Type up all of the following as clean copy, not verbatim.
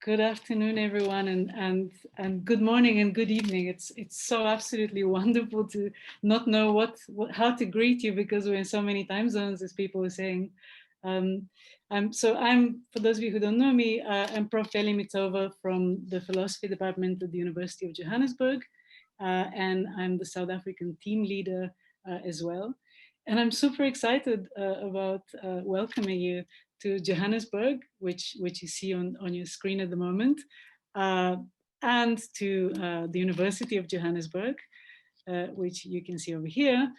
Good afternoon, everyone, and good morning and good evening. It's so absolutely wonderful to not know how to greet you because we're in so many time zones, as people were saying. I'm for those of you who don't know me, I'm Prof. Veli Mitova from the philosophy department at the University of Johannesburg, and I'm the South African team leader as well. And I'm super excited about welcoming you to Johannesburg, which you see on your screen at the moment, and to the University of Johannesburg, which you can see over here,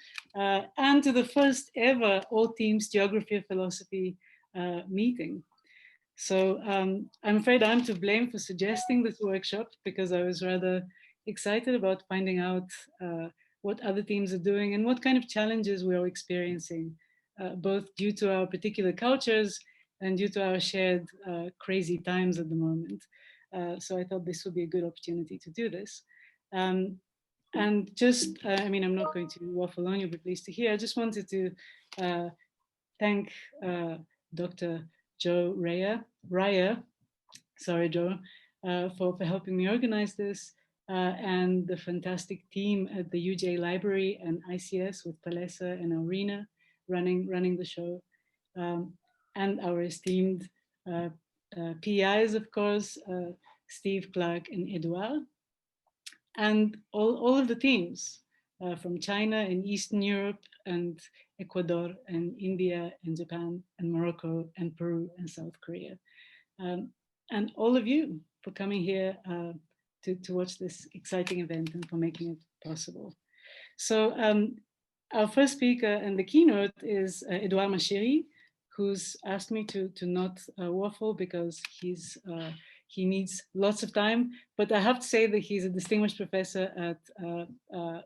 and to the first ever All Teams Geography of Philosophy meeting. So I'm afraid I'm to blame for suggesting this workshop because I was rather excited about finding out what other teams are doing and what kind of challenges we are experiencing, both due to our particular cultures and due to our shared crazy times at the moment. So I thought this would be a good opportunity to do this. And just, I mean, I'm not going to waffle on, you'll be pleased to hear. I just wanted to thank Dr. Joe Reijer, sorry, Joe, for helping me organize this, and the fantastic team at the UJ Library and ICS with Palesa and Aurina running the show, and our esteemed PIs, of course, Steve, Clark, and Edouard, and all of the teams from China and Eastern Europe and Ecuador and India and Japan and Morocco and Peru and South Korea. And all of you for coming here to watch this exciting event and for making it possible. So our first speaker and the keynote is Edouard Machery, who's asked me to not waffle because he needs lots of time, but I have to say that he's a distinguished professor at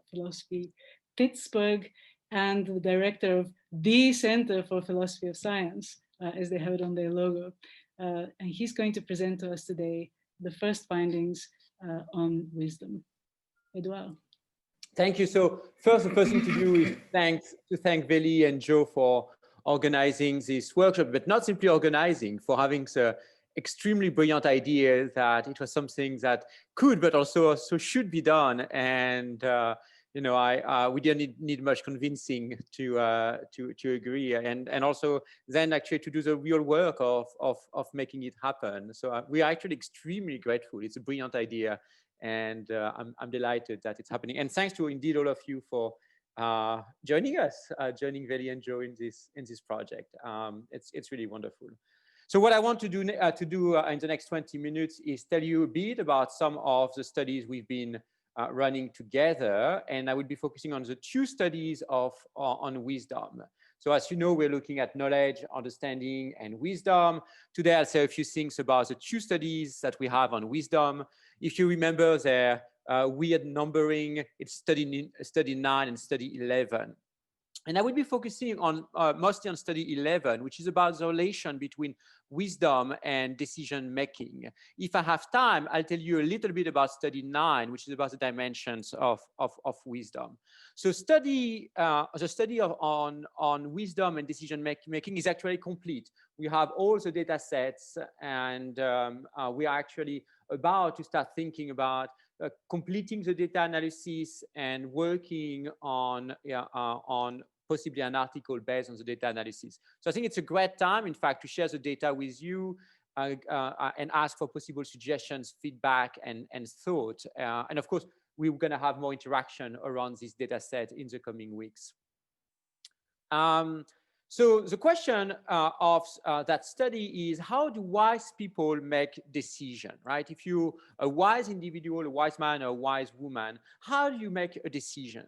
Philosophy Pittsburgh and the director of the Center for Philosophy of Science, as they have it on their logo. And he's going to present to us today the first findings on wisdom. Edouard. Thank you. So first, the first thing to do is thank Veli and Joe for organizing this workshop, but not simply organizing, for having the extremely brilliant idea that it was something that could, but also should be done. And you know, we didn't need much convincing to agree, and also then actually to do the real work of making it happen. So we are actually extremely grateful. It's a brilliant idea, and I'm delighted that it's happening. And thanks to indeed all of you for joining us, joining Veli and Joe in this project. It's really wonderful. So what I want to do in the next 20 minutes is tell you a bit about some of the studies we've been running together, and I will be focusing on the two studies on wisdom. So as you know, we're looking at knowledge, understanding, and wisdom. Today, I'll say a few things about the two studies that we have on wisdom. If you remember their weird numbering, it's study 9 and study 11. And I will be focusing on mostly on study 11, which is about the relation between wisdom and decision making. If I have time, I'll tell you a little bit about study 9, which is about the dimensions of wisdom. So the study on wisdom and decision making is actually complete. We have all the data sets, and we are actually about to start thinking about completing the data analysis and working on possibly an article based on the data analysis. So I think it's a great time, in fact, to share the data with you and ask for possible suggestions, feedback, and thought. And of course, we're going to have more interaction around this data set in the coming weeks. So the question of that study is, how do wise people make decisions, right? If you're a wise individual, a wise man or a wise woman, how do you make a decision?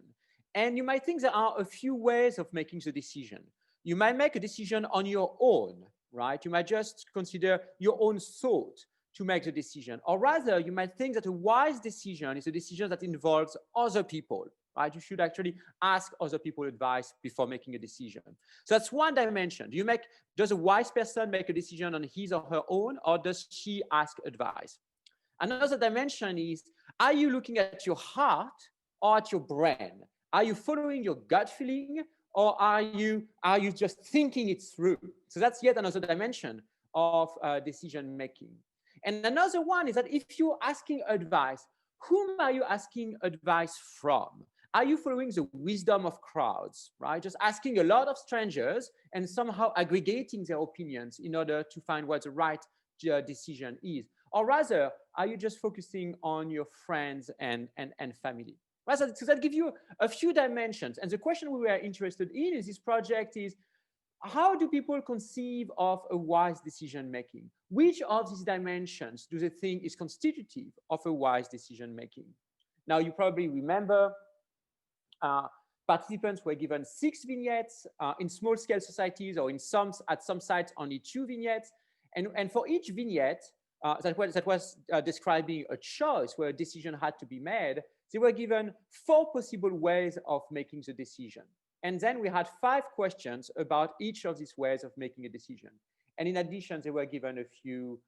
And you might think there are a few ways of making the decision. You might make a decision on your own, right? You might just consider your own thought to make the decision. Or rather, you might think that a wise decision is a decision that involves other people, right? You should actually ask other people advice before making a decision. So that's one dimension. Does a wise person make a decision on his or her own, or does she ask advice? Another dimension is, are you looking at your heart or at your brain? Are you following your gut feeling, or are you just thinking it through? So that's yet another dimension of decision making. And another one is that if you're asking advice, whom are you asking advice from? Are you following the wisdom of crowds, right? Just asking a lot of strangers and somehow aggregating their opinions in order to find what the right decision is? Or rather, are you just focusing on your friends and family? Right? So that gives you a few dimensions. And the question we were interested in this project is, how do people conceive of a wise decision making? Which of these dimensions do they think is constitutive of a wise decision making? Now, you probably remember participants were given 6 vignettes in small scale societies, or at some sites only 2 vignettes. And for each vignette that was describing a choice where a decision had to be made, they were given 4 possible ways of making the decision. And then we had 5 questions about each of these ways of making a decision. And in addition, they were given a few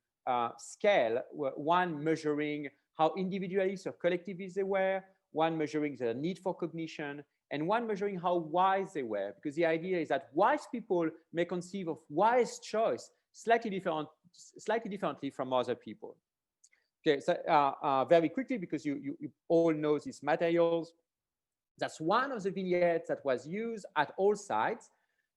scale, one measuring how individualist or collectivist they were, one measuring the need for cognition, and one measuring how wise they were. Because the idea is that wise people may conceive of wise choice slightly differently from other people. Okay, so very quickly, because you all know these materials, that's one of the vignettes that was used at all sites.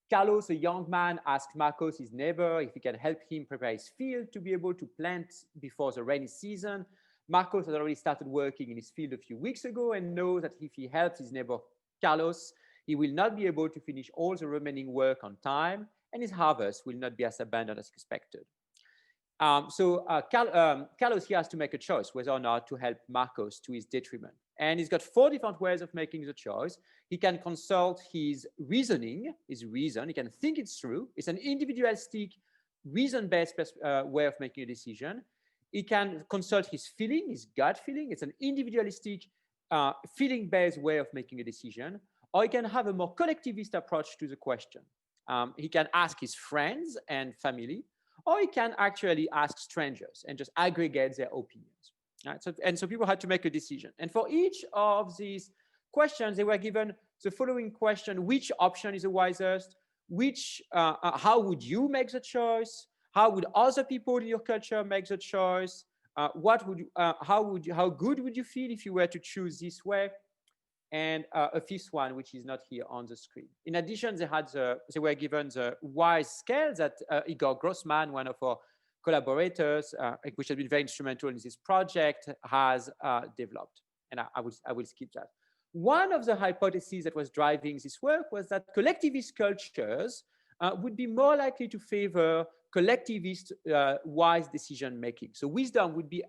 Carlos, a young man, asked Marcos, his neighbor, if he can help him prepare his field to be able to plant before the rainy season. Marcos had already started working in his field a few weeks ago and knows that if he helps his neighbor Carlos, he will not be able to finish all the remaining work on time, and his harvest will not be as abundant as expected. Carlos here has to make a choice whether or not to help Marcos to his detriment. And he's got 4 different ways of making the choice. He can consult his reasoning, he can think it through. It's an individualistic, reason-based way of making a decision. He can consult his feeling, his gut feeling. It's an individualistic, feeling-based way of making a decision. Or he can have a more collectivist approach to the question. He can ask his friends and family, or he can actually ask strangers and just aggregate their opinions. Right? So people had to make a decision. And for each of these questions, they were given the following question: which option is the wisest? How would you make the choice? How would other people in your culture make the choice? How good would you feel if you were to choose this way? And a 5th one, which is not here on the screen. In addition, they were given the WISE scale that Igor Grossman, one of our collaborators, which has been very instrumental in this project, has developed. And I will skip that. One of the hypotheses that was driving this work was that collectivist cultures would be more likely to favor collectivist wise decision making. So wisdom would be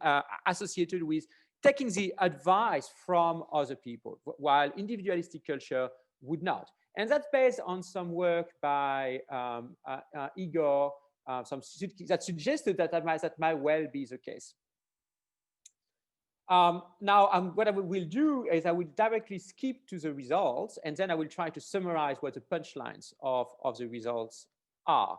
associated with taking the advice from other people, while individualistic culture would not. And that's based on some work by Igor, that suggested that might well be the case. Now, what I will do is I will directly skip to the results, and then I will try to summarize what the punchlines of the results are.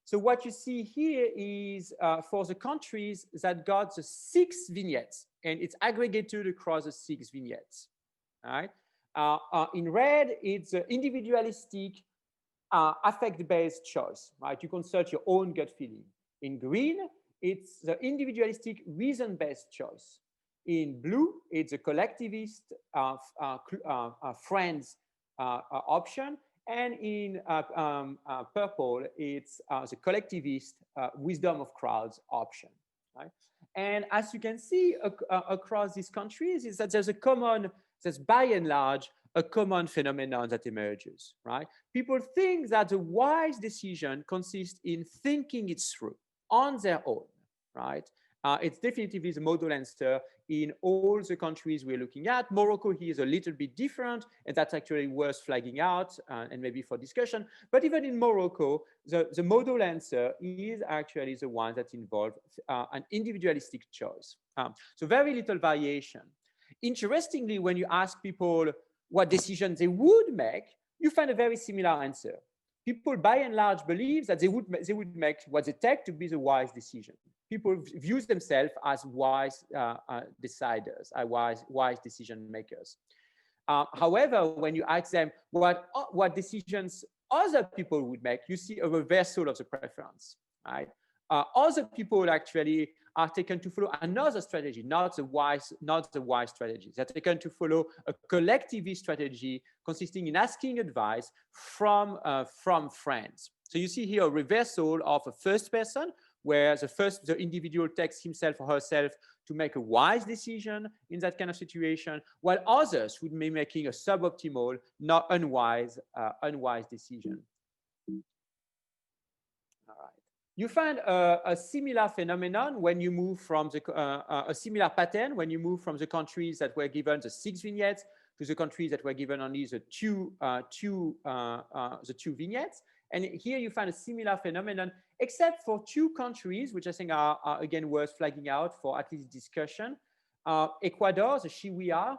So what you see here is for the countries that got the 6 vignettes, and it's aggregated across the 6 vignettes. All right. In red, it's individualistic, affect-based choice. Right, you consult your own gut feeling. In green, it's the individualistic, reason-based choice. In blue, it's a collectivist, friends option. And in purple, it's the collectivist, wisdom of crowds option. Right? And as you can see across these countries, is that there's by and large a common phenomenon that emerges. Right? People think that the wise decision consists in thinking it through on their own. Right? It's definitively the model answer in all the countries we're looking at. Morocco here is a little bit different, and that's actually worth flagging out and maybe for discussion. But even in Morocco, the model answer is actually the one that involves an individualistic choice. So very little variation. Interestingly, when you ask people what decisions they would make, you find a very similar answer. People, by and large, believe that they would make what they take to be the wise decision. People view themselves as wise deciders, wise decision makers. However, when you ask them what decisions other people would make, you see a reversal of the preference. Right? other people actually are taken to follow another strategy, not the wise strategy. They're taken to follow a collectivist strategy consisting in asking advice from friends. So you see here a reversal of a first person, where the individual takes himself or herself to make a wise decision in that kind of situation, while others would be making a suboptimal, not unwise decision. All right. You find a similar phenomenon when you move from a similar pattern when you move from the countries that were given the 6 vignettes to the countries that were given only the two vignettes. And here you find a similar phenomenon, except for 2 countries, which I think are again worth flagging out for at least discussion. Ecuador, the Chihuahua,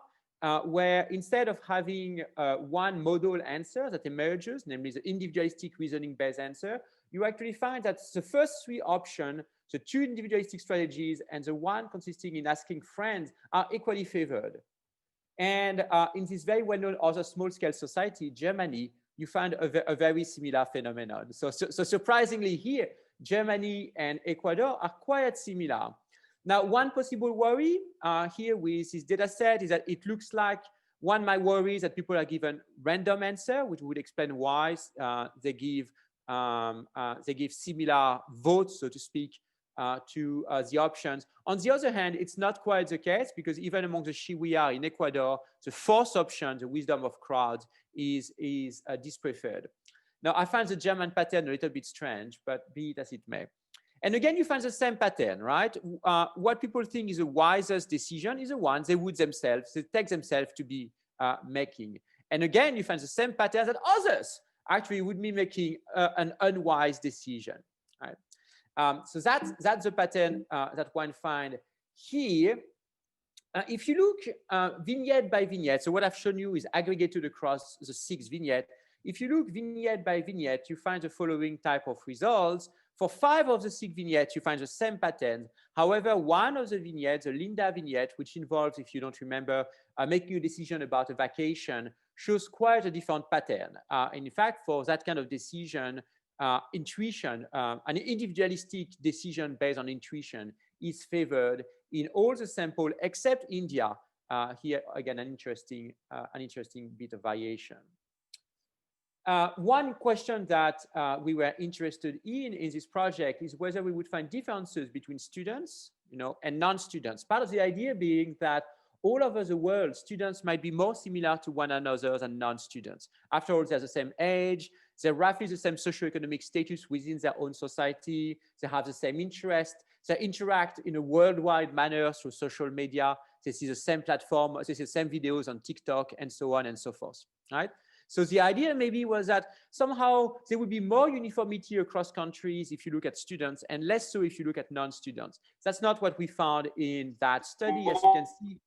where instead of having one modal answer that emerges, namely the individualistic reasoning-based answer, you actually find that the first 3 options, the 2 individualistic strategies and the one consisting in asking friends, are equally favored. And in this very well-known other small-scale society, Germany, you find a very similar phenomenon. So surprisingly here, Germany and Ecuador are quite similar. Now, one possible worry here with this data set is that it looks like one might worry that people are given random answer, which would explain why they give similar votes, so to speak, to the options. On the other hand, it's not quite the case, because even among the Chihuahua in Ecuador, the 4th option, the wisdom of crowds, is dispreferred. Now, I find the German pattern a little bit strange, but be it as it may. And again, you find the same pattern, right? What people think is the wisest decision is the one they take themselves to be making. And again, you find the same pattern that others actually would be making an unwise decision, right? So that's the pattern that one finds here. If you look vignette by vignette, so what I've shown you is aggregated across the 6 vignettes. If you look vignette by vignette, you find the following type of results. For 5 of the 6 vignettes, you find the same pattern. However, one of the vignettes, the Linda vignette, which involves, if you don't remember, making a decision about a vacation, shows quite a different pattern. And in fact, for that kind of decision, intuition, an individualistic decision based on intuition is favored in all the sample except India. Here, again, an interesting bit of variation. One question that we were interested in this project is whether we would find differences between students, and non-students. Part of the idea being that all over the world, students might be more similar to one another than non-students. After all, they're the same age, they're roughly the same socioeconomic status within their own society, they have the same interest, they interact in a worldwide manner through social media, they see the same platform, they see the same videos on TikTok, and so on and so forth, right? So the idea maybe was that somehow there would be more uniformity across countries if you look at students, and less so if you look at non-students. That's not what we found in that study. As you can see,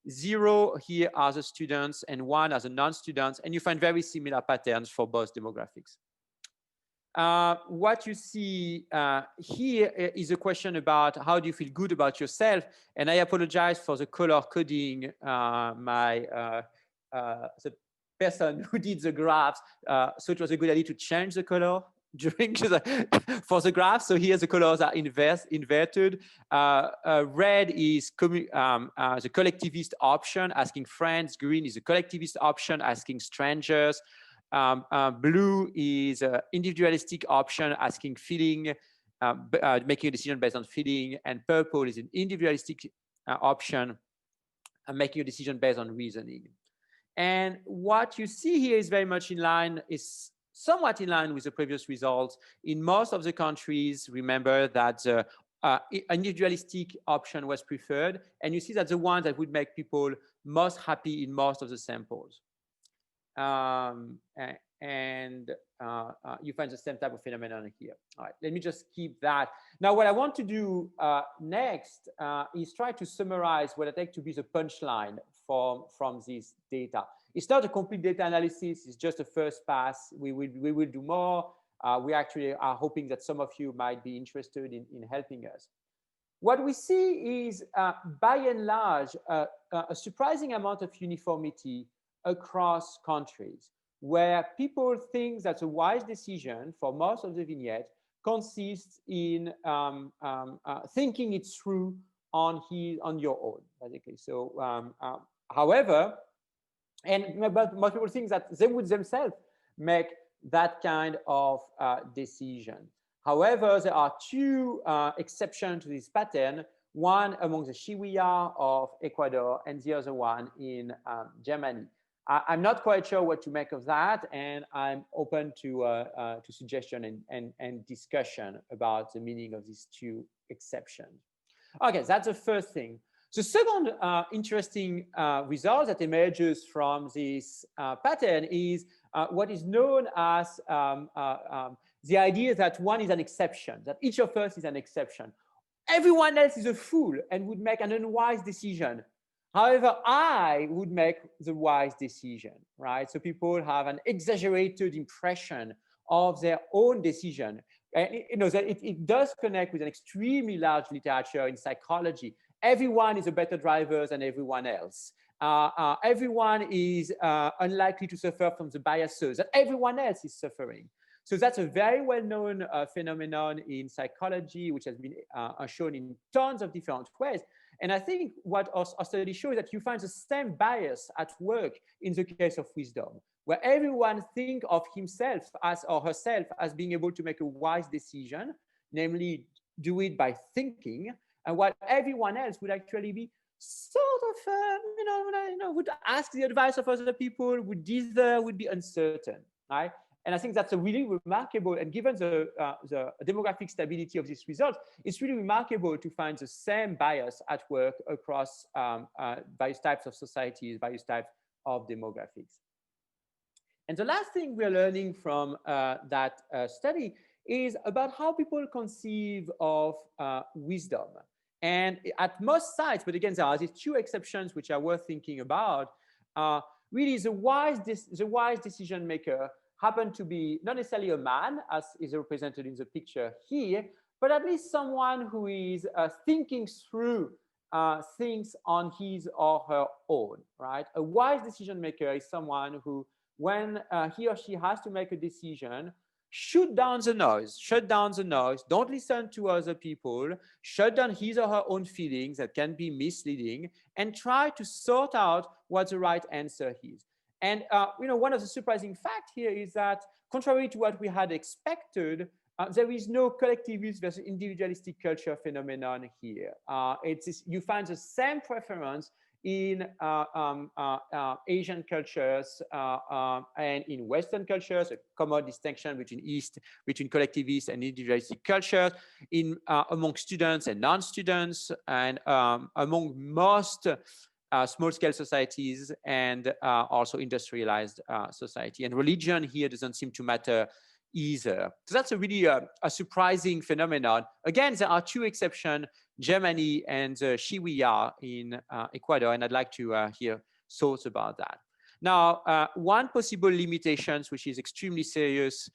0 here are the students and 1 are the non-students, and you find very similar patterns for both demographics. What you see here is a question about how do you feel good about yourself, and I apologize for the color coding. The person who did the graphs, so it was a good idea to change the color during for the graph. So here the colors are inverted. Red is the collectivist option, asking friends. Green is the collectivist option, asking strangers. Blue is an individualistic option, asking feeling, making a decision based on feeling. And purple is an individualistic option, making a decision based on reasoning. And what you see here is very much in line, is somewhat in line with the previous results. In most of the countries, remember that the individualistic option was preferred. And you see that the one that would make people most happy in most of the samples. You find the same type of phenomenon here. All right, let me just keep that. Now, what I want to do next is try to summarize what I take to be the punchline from this data. It's not a complete data analysis, it's just a first pass. We will do more. We actually are hoping that some of you might be interested in helping us. What we see is, by and large, a surprising amount of uniformity across countries, where people think that's a wise decision for most of the vignettes consists in thinking it through on your own, basically. So, however, and but most people think that they would themselves make that kind of decision. However, there are two exceptions to this pattern, one among the Shiwiya of Ecuador and the other one in Germany. I'm not quite sure what to make of that, and I'm open to suggestion and discussion about the meaning of these two exceptions. Okay, that's the first thing. The second interesting result that emerges from this pattern is what is known as the idea that one is an exception, that each of us is an exception. Everyone else is a fool and would make an unwise decision. However, I would make the wise decision, right? So people have an exaggerated impression of their own decision. And it does connect with an extremely large literature in psychology. Everyone is a better driver than everyone else. Everyone is unlikely to suffer from the biases that everyone else is suffering. So that's a very well-known phenomenon in psychology, which has been shown in tons of different ways. And I think what our study shows is that you find the same bias at work in the case of wisdom, where everyone thinks of himself as or herself as being able to make a wise decision, namely do it by thinking, and while everyone else would actually be sort of, would ask the advice of other people, would be uncertain, right? And I think that's a really remarkable, and given the demographic stability of this result, it's really remarkable to find the same bias at work across various types of societies, various types of demographics. And the last thing we're learning from that study is about how people conceive of wisdom. And at most sites, but again, there are these two exceptions which are worth thinking about. Really, the wise decision maker happened to be not necessarily a man, as is represented in the picture here, but at least someone who is thinking through things on his or her own, right? A wise decision maker is someone who, when he or she has to make a decision, shut down the noise, don't listen to other people, shut down his or her own feelings that can be misleading, and try to sort out what the right answer is. And one of the surprising facts here is that, contrary to what we had expected, there is no collectivist versus individualistic culture phenomenon here. You find the same preference in Asian cultures and in Western cultures, a common distinction between collectivist and individualistic cultures, among students and non-students, and among most small-scale societies and also industrialized society. And religion here doesn't seem to matter either. So that's a really a surprising phenomenon. Again, there are two exceptions, Germany and Shiwiya in Ecuador, and I'd like to hear thoughts about that. Now, one possible limitation, which is extremely serious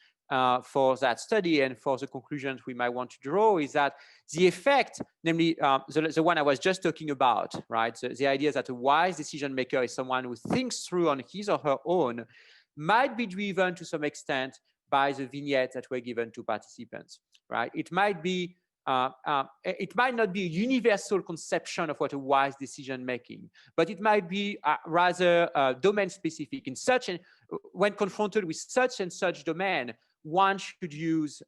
for that study and for the conclusions we might want to draw, is that the effect, namely the one I was just talking about, right? So the idea that a wise decision maker is someone who thinks through on his or her own, might be driven to some extent by the vignettes that were given to participants, right? It might not be a universal conception of what a wise decision making, but it might be rather domain specific. When confronted with such and such domain, one should use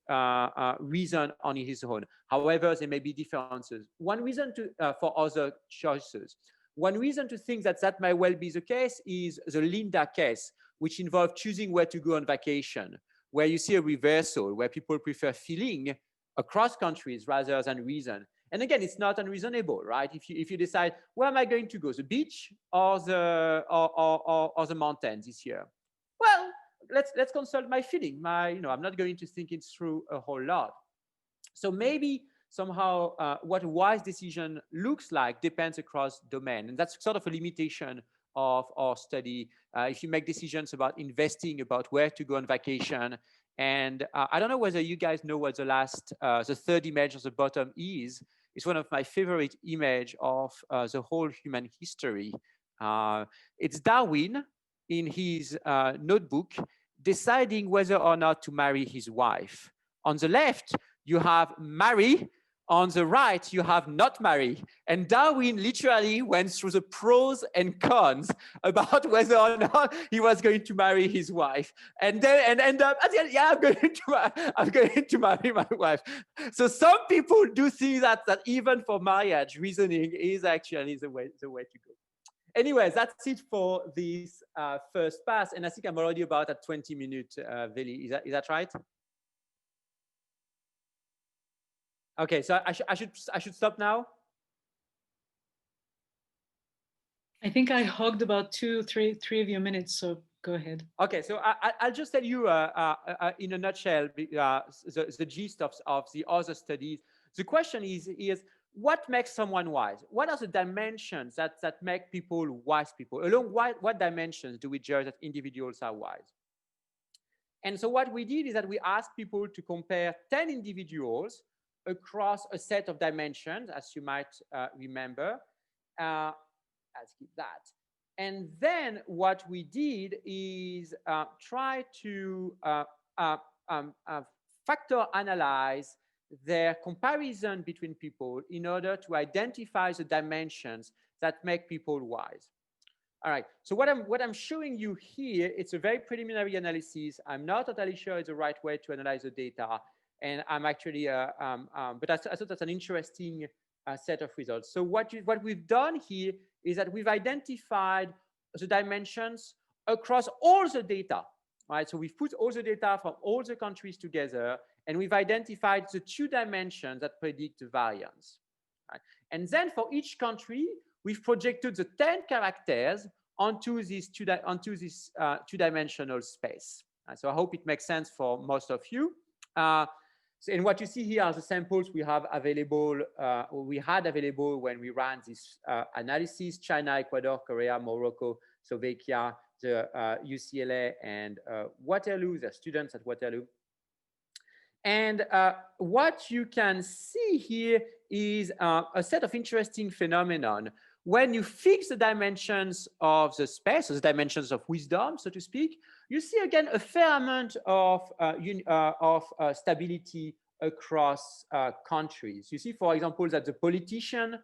reason on his own. However, there may be differences. One reason for other choices. One reason to think that might well be the case is the Linda case, which involved choosing where to go on vacation, where you see a reversal, where people prefer feeling across countries rather than reason. And again, it's not unreasonable, right? If you decide, where am I going to go, the beach or the mountains this year? Well, let's consult my feeling. I'm not going to think it through a whole lot. So maybe somehow what a wise decision looks like depends across domain. And that's sort of a limitation of our study. If you make decisions about investing, about where to go on vacation, and I don't know whether you guys know what the third image on the bottom is. It's one of my favorite images of the whole human history. It's Darwin in his notebook deciding whether or not to marry his wife. On the left, you have Machery. On the right, you have not Machery. And Darwin literally went through the pros and cons about whether or not he was going to marry his wife. And then end up at the end, yeah, I'm going to marry my wife. So some people do see that even for marriage, reasoning is actually the way to go. Anyways, that's it for this first pass. And I think I'm already about at 20 minutes, Veli. Is that right? Okay, so I should stop now. I think I hogged about three of your minutes, so go ahead. Okay, so I'll just tell you in a nutshell the gist of the other studies. The question is what makes someone wise? What are the dimensions that make people wise people? Along what dimensions do we judge that individuals are wise? And so what we did is that we asked people to compare 10 individuals across a set of dimensions, as you might remember. I'll skip that. And then what we did is try to factor analyze their comparison between people in order to identify the dimensions that make people wise. All right, so what I'm showing you here, it's a very preliminary analysis. I'm not totally sure it's the right way to analyze the data. And I'm actually, but I thought that's an interesting set of results. So what we've done here is that we've identified the dimensions across all the data, right? So we've put all the data from all the countries together, and we've identified the 2 dimensions that predict the variance. Right? And then for each country, we've projected the 10 characters onto this two-dimensional space. So I hope it makes sense for most of you. And what you see here are the samples we have available, or we had available when we ran this analysis: China, Ecuador, Korea, Morocco, Slovakia, the UCLA, and Waterloo, the students at Waterloo. And what you can see here is a set of interesting phenomenon. When you fix the dimensions of the space, so the dimensions of wisdom, so to speak, you see again a fair amount of stability across countries. You see, for example, that the politician,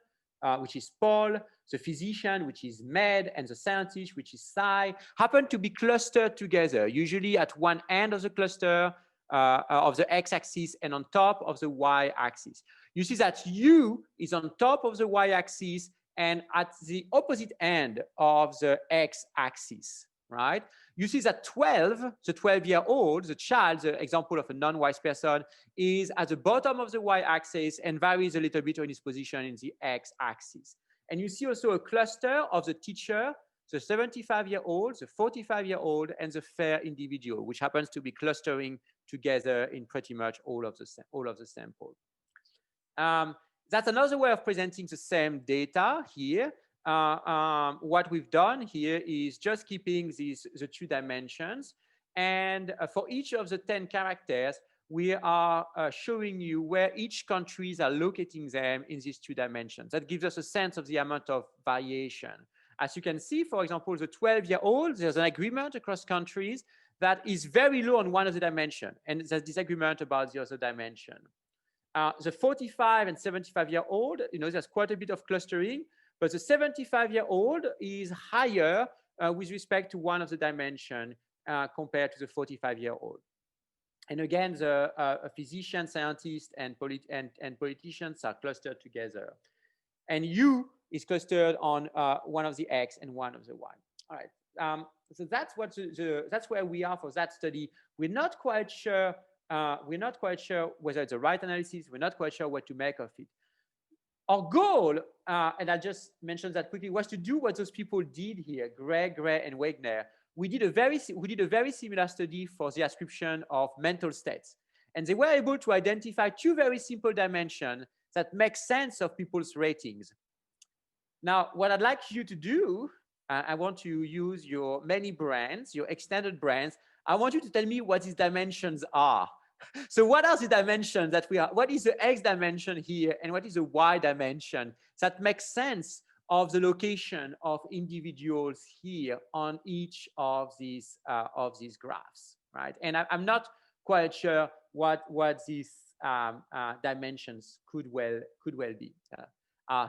which is Paul, the physician, which is Med, and the scientist, which is Sai, happen to be clustered together, usually at one end of the cluster of the x-axis and on top of the y-axis. You see that U is on top of the y-axis and at the opposite end of the x-axis, right? You see that 12, the 12-year-old, the child, the example of a non-wise person, is at the bottom of the y-axis and varies a little bit in his position in the x-axis. And you see also a cluster of the teacher, the 75-year-old, the 45-year-old, and the fair individual, which happens to be clustering together in pretty much all of the sample. That's another way of presenting the same data here. What we've done here is just keeping the 2 dimensions. And for each of the 10 characters, we are showing you where each countries are locating them in these 2 dimensions. That gives us a sense of the amount of variation. As you can see, for example, the 12-year-old, there's an agreement across countries that is very low on one of the dimensions, and there's disagreement about the other dimension. The 45 and 75-year-old, there's quite a bit of clustering, but the 75-year-old is higher with respect to one of the dimension compared to the 45-year-old. And again, the physician, scientist, and politicians are clustered together. And U is clustered on one of the X and one of the Y. All right. So that's that's where we are for that study. We're not quite sure. Whether it's the right analysis. We're not quite sure what to make of it. Our goal, and I just mentioned that quickly, was to do what those people did here, Gray, and Wagner. We did a very similar study for the ascription of mental states, and they were able to identify 2 very simple dimensions that make sense of people's ratings. Now, what I'd like you to do, I want to use your many brands, your extended brands. I want you to tell me what these dimensions are. So what are the dimensions that we are? What is the X dimension here, and what is the Y dimension that makes sense of the location of individuals here on each of these graphs, right? And I'm not quite sure what these dimensions could well be.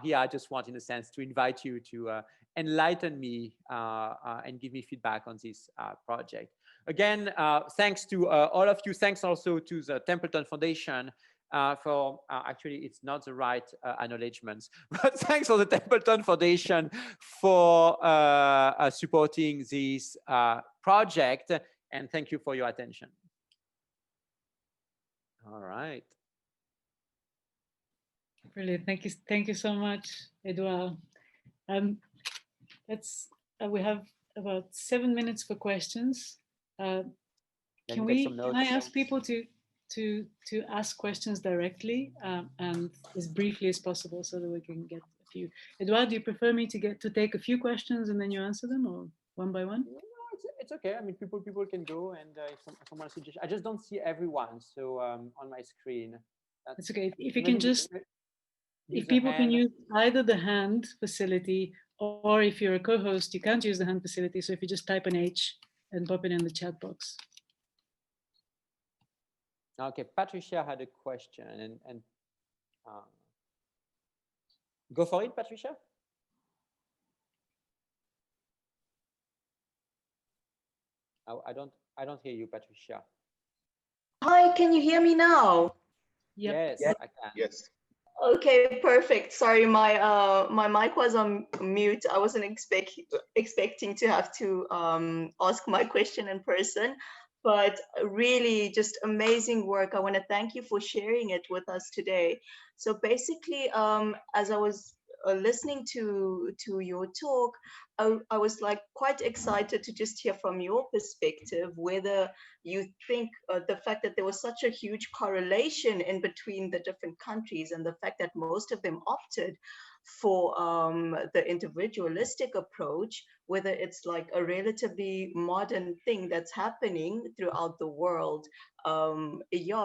Here, I just want, in a sense, to invite you to enlighten me and give me feedback on this project. Again, thanks to all of you. Thanks also to the Templeton Foundation for, actually, it's not the right acknowledgements, but thanks for the Templeton Foundation for supporting this project, and thank you for your attention. All right. Brilliant. Thank you so much, Edouard. We have about 7 minutes for questions. Can I ask people to ask questions directly and as briefly as possible so that we can get a few. Edouard, do you prefer me to take a few questions and then you answer them, or one by one? No, it's okay. I mean, people can go, and if someone suggests, I just don't see everyone. So on my screen, it's okay. If you can just, if people can use either the hand facility, or if you're a co-host, you can't use the hand facility. So if you just type an H and pop it in the chat box. Okay, Patricia had a question, and go for it, Patricia. Oh, I don't hear you, Patricia. Hi, can you hear me now? Yep. Yes, I can. Yes. Okay, perfect. Sorry, my mic was on mute. I wasn't expecting to have to ask my question in person, but really just amazing work. I want to thank you for sharing it with us today. So basically, as I was listening to your talk, I was like quite excited to just hear from your perspective whether you think the fact that there was such a huge correlation in between the different countries and the fact that most of them opted for the individualistic approach, whether it's like a relatively modern thing that's happening throughout the world,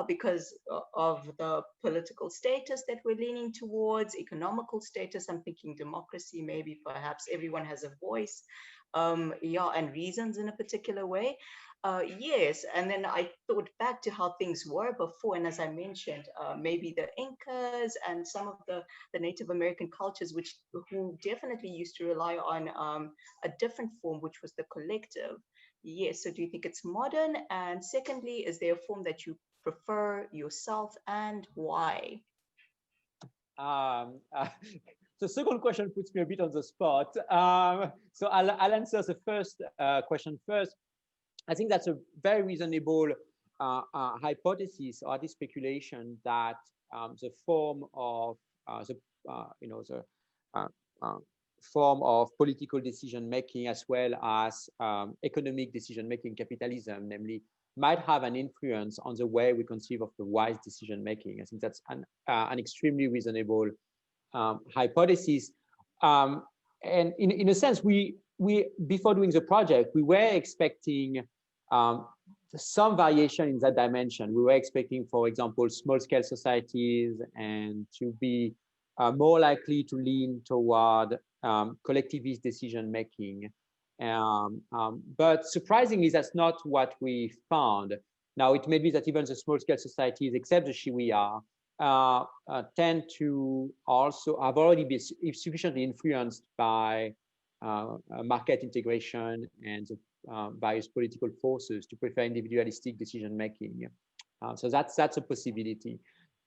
because of the political status that we're leaning towards, economical status. I'm thinking democracy, maybe perhaps everyone has a voice, and reasons in a particular way. Yes, and then I thought back to how things were before, and as I mentioned, maybe the Incas and some of the Native American cultures, who definitely used to rely on a different form, which was the collective. Yes, so do you think it's modern? And secondly, is there a form that you prefer yourself, and why? The second question puts me a bit on the spot. So I'll answer the first question first. I think that's a very reasonable hypothesis or the speculation that the form of form of political decision making, as well as economic decision making, capitalism, namely, might have an influence on the way we conceive of the wise decision making. I think that's an extremely reasonable hypothesis. And in a sense, we before doing the project, we were expecting some variation in that dimension. We were expecting, for example, small-scale societies and to be more likely to lean toward collectivist decision-making. But surprisingly, that's not what we found. Now, it may be that even the small-scale societies, except the Shiwiya, tend to also have already been sufficiently influenced by market integration and various political forces to prefer individualistic decision making. So that's a possibility.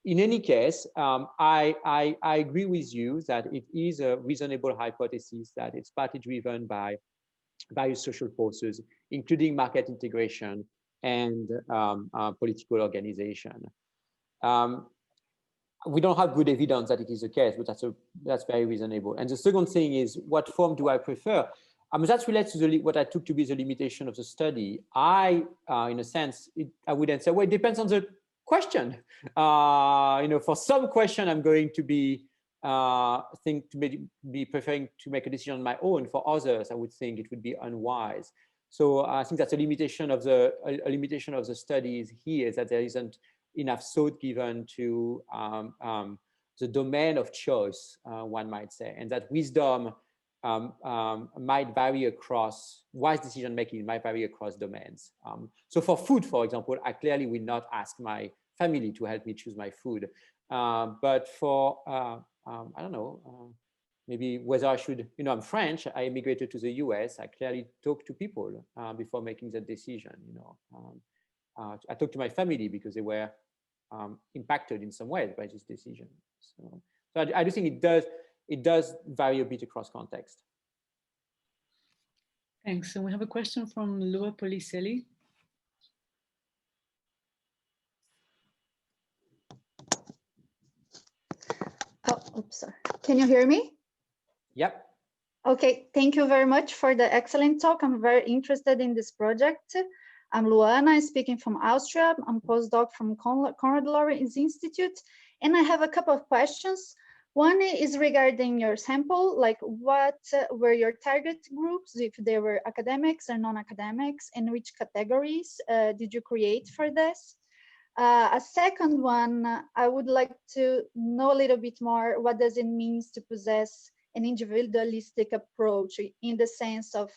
In any case, I agree with you that it is a reasonable hypothesis that it's partly driven by various social forces, including market integration and political organization. We don't have good evidence that it is the case, but that's very reasonable. And the second thing is, what form do I prefer? That relates to what I took to be the limitation of the study. In a sense, I would answer, well, it depends on the question. For some question, I'm going to be preferring to make a decision on my own. For others, I would think it would be unwise. So I think that's a limitation of the studies here, is that there isn't enough thought given to the domain of choice, one might say, and that wisdom might vary across, wise decision making might vary across domains. So for food, for example, I clearly will not ask my family to help me choose my food. But for, I don't know, maybe whether I should, I'm French, I immigrated to the US, I clearly talk to people before making that decision, I talked to my family because they were impacted in some ways by this decision. So I do think it does vary a bit across context. Thanks. And we have a question from Lua Policelli. Oh, oops, sorry. Can you hear me? Yep. Okay, thank you very much for the excellent talk. I'm very interested in this project. I'm Luana, speaking from Austria. I'm postdoc from Konrad Lorenz Institute, and I have a couple of questions. One is regarding your sample, like what were your target groups, if they were academics or non-academics, and which categories did you create for this? A second one, I would like to know a little bit more, what does it mean to possess an individualistic approach, in the sense of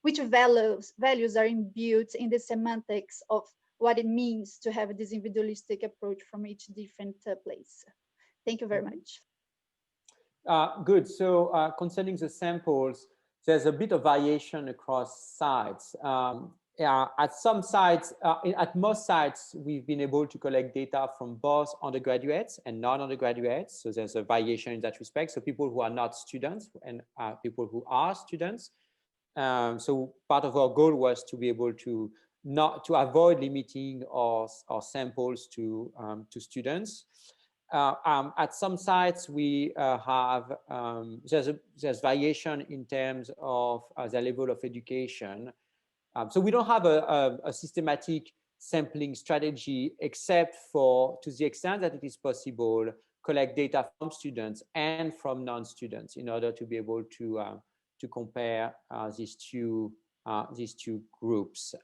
which values are imbued in the semantics of what it means to have this individualistic approach from each different place. Thank you very much. Good. So concerning the samples, there's a bit of variation across sites. At some sites, at most sites, we've been able to collect data from both undergraduates and non-undergraduates. So there's a variation in that respect. So people who are not students and people who are students. So part of our goal was to be able to avoid limiting our samples to students. At some sites, we have there's variation in terms of the level of education. So we don't have a systematic sampling strategy, except for, to the extent that it is possible, collect data from students and from non-students in order to be able to compare these two groups.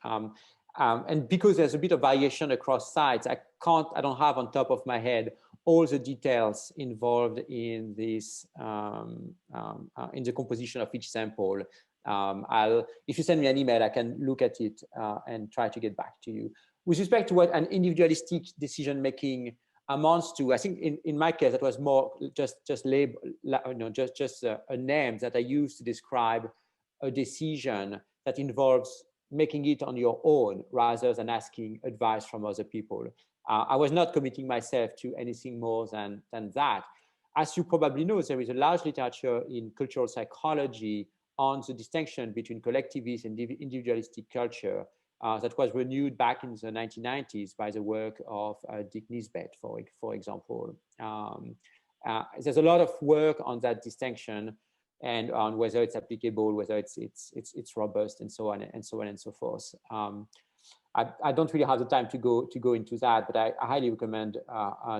And because there's a bit of variation across sites, I don't have on top of my head all the details involved in this in the composition of each sample. If you send me an email, I can look at it and try to get back to you. With respect to what an individualistic decision-making amounts to, I think in my case, that was more just label, just a name that I used to describe a decision that involves making it on your own rather than asking advice from other people. I was not committing myself to anything more than that. As you probably know, there is a large literature in cultural psychology on the distinction between collectivist and individualistic culture that was renewed back in the 1990s by the work of Dick Nisbet, for example. There's a lot of work on that distinction and on whether it's applicable, whether it's robust, and so on and so on and so forth. I don't really have the time to go into that, but I highly recommend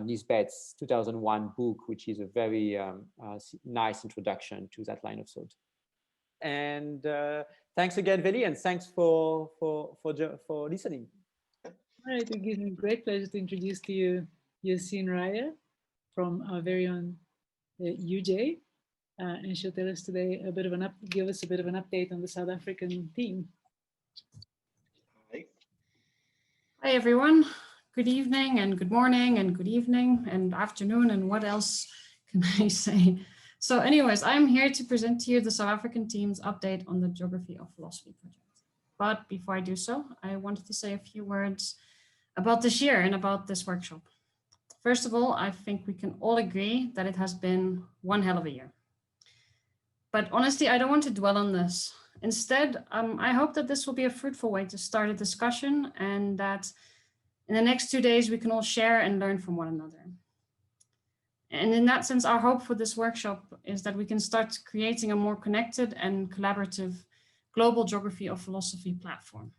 Nisbet's 2001 book, which is a very nice introduction to that line of thought. And thanks again, Veli, and thanks for listening. All right, it gives me great pleasure to introduce to you Josien Reijer from our very own UJ, and she'll tell us today give us a bit of an update on the South African team. Hi everyone. Good evening and good morning and good evening and afternoon and what else can I say? So anyways, I'm here to present to you the South African team's update on the Geography of Philosophy project. But before I do so, I wanted to say a few words about this year and about this workshop. First of all, I think we can all agree that it has been one hell of a year. But honestly, I don't want to dwell on this. Instead, I hope that this will be a fruitful way to start a discussion and that in the next 2 days, we can all share and learn from one another. And in that sense, our hope for this workshop is that we can start creating a more connected and collaborative global geography of philosophy platform.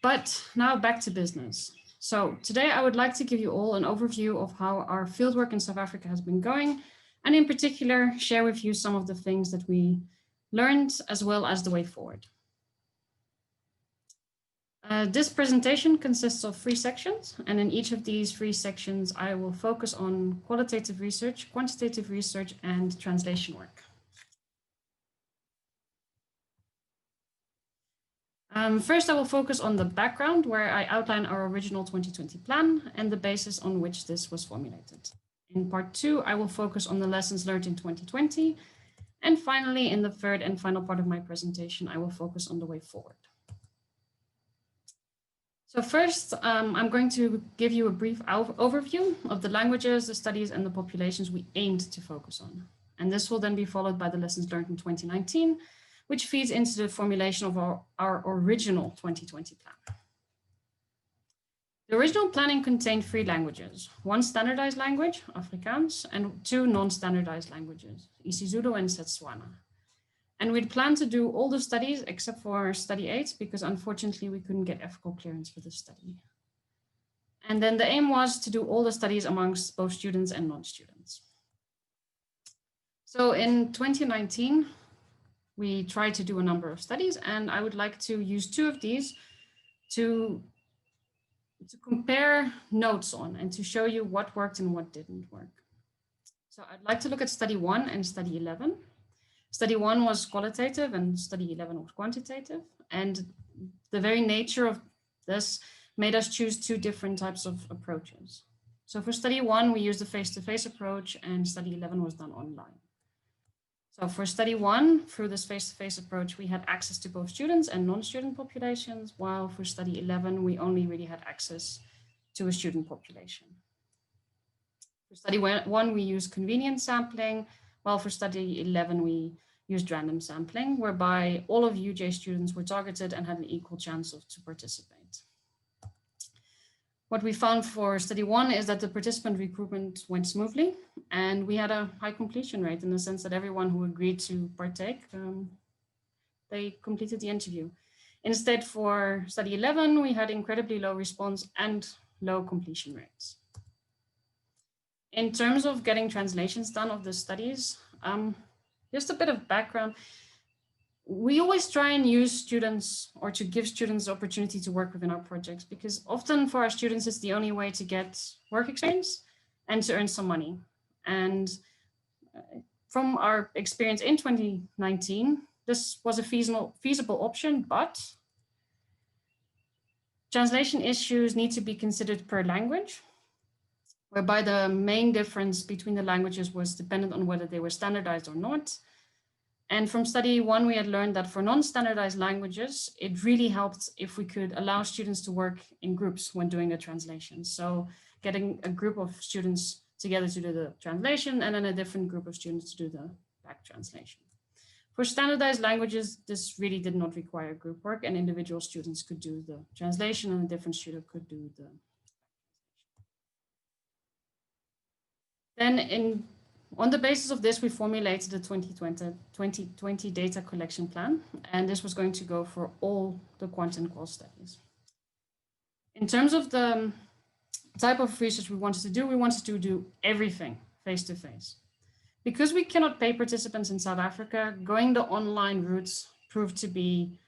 But now back to business. So today I would like to give you all an overview of how our fieldwork in South Africa has been going, and in particular, share with you some of the things that we learned as well as the way forward. This presentation consists of 3 sections, and in each of these 3 sections, I will focus on qualitative research, quantitative research, and translation work. First, I will focus on the background, where I outline our original 2020 plan and the basis on which this was formulated. In part 2, I will focus on the lessons learned in 2020. And finally, in the third and final part of my presentation, I will focus on the way forward. So first, I'm going to give you a brief overview of the languages, the studies, and the populations we aimed to focus on. And this will then be followed by the lessons learned in 2019, which feeds into the formulation of our original 2020 plan. The original planning contained 3 languages, 1 standardized language, Afrikaans, and 2 non-standardized languages, isiZulu and Setswana. And we'd planned to do all the studies except for study 8, because unfortunately we couldn't get ethical clearance for this study. And then the aim was to do all the studies amongst both students and non-students. So in 2019, we tried to do a number of studies, and I would like to use 2 of these to compare notes on and to show you what worked and what didn't work. So I'd like to look at study 1 and study 11. Study 1 was qualitative and study 11 was quantitative. And the very nature of this made us choose 2 different types of approaches. So for study 1, we used the face-to-face approach, and study 11 was done online. So for study 1, through this face-to-face approach, we had access to both students and non-student populations, while for study 11, we only really had access to a student population. For study 1, we used convenience sampling, while for study 11, we used random sampling, whereby all of UJ students were targeted and had an equal chance to participate. What we found for study 1 is that the participant recruitment went smoothly, and we had a high completion rate in the sense that everyone who agreed to partake, they completed the interview. Instead, for study 11, we had incredibly low response and low completion rates. In terms of getting translations done of the studies, just a bit of background. We always try and use students, or to give students the opportunity to work within our projects, because often for our students, it's the only way to get work experience and to earn some money. And from our experience in 2019, this was a feasible option, but translation issues need to be considered per language, whereby the main difference between the languages was dependent on whether they were standardized or not. And from study 1, we had learned that for non-standardized languages, it really helped if we could allow students to work in groups when doing a translation. So getting a group of students together to do the translation, and then a different group of students to do the back translation. For standardized languages, this really did not require group work, and individual students could do the translation and a different student could do the Then on the basis of this, we formulated the 2020 data collection plan, and this was going to go for all the quant and qual studies. In terms of the type of research we wanted to do everything face-to-face. Because we cannot pay participants in South Africa, going the online routes proved to be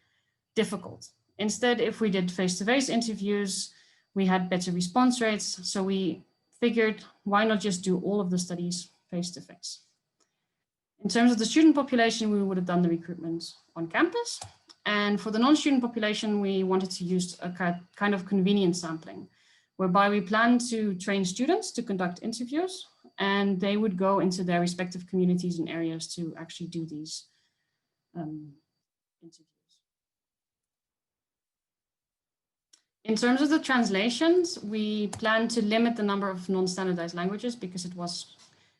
difficult. Instead, if we did face-to-face interviews, we had better response rates, so we figured, why not just do all of the studies face-to-face? In terms of the student population, we would have done the recruitment on campus. And for the non-student population, we wanted to use a kind of convenience sampling, whereby we planned to train students to conduct interviews, and they would go into their respective communities and areas to actually do these interviews. In terms of the translations, we planned to limit the number of non-standardized languages because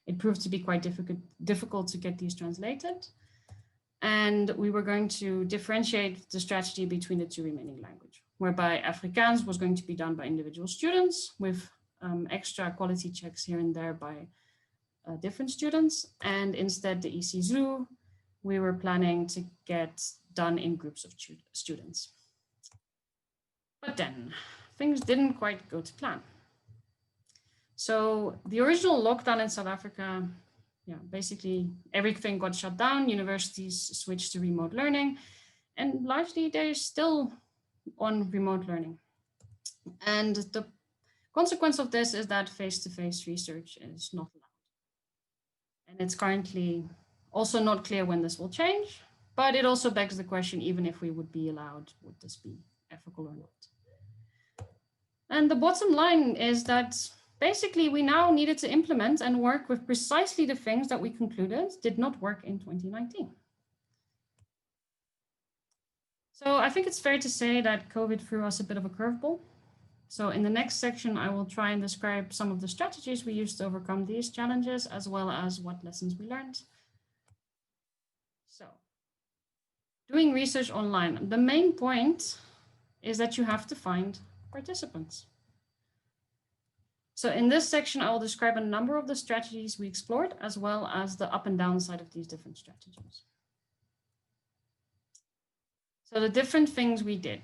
it proved to be quite difficult to get these translated. And we were going to differentiate the strategy between the 2 remaining languages, whereby Afrikaans was going to be done by individual students with extra quality checks here and there by different students. And instead the isiZulu, we were planning to get done in groups of students. But then things didn't quite go to plan. So the original lockdown in South Africa, basically everything got shut down, universities switched to remote learning, and largely they're still on remote learning. And the consequence of this is that face-to-face research is not allowed. And it's currently also not clear when this will change. But it also begs the question, even if we would be allowed, would this be ethical or not? And the bottom line is that basically we now needed to implement and work with precisely the things that we concluded did not work in 2019. So I think it's fair to say that COVID threw us a bit of a curveball. So in the next section, I will try and describe some of the strategies we used to overcome these challenges, as well as what lessons we learned. So doing research online, the main point is that you have to find participants. So in this section, I will describe a number of the strategies we explored, as well as the up and down side of these different strategies. So the different things we did.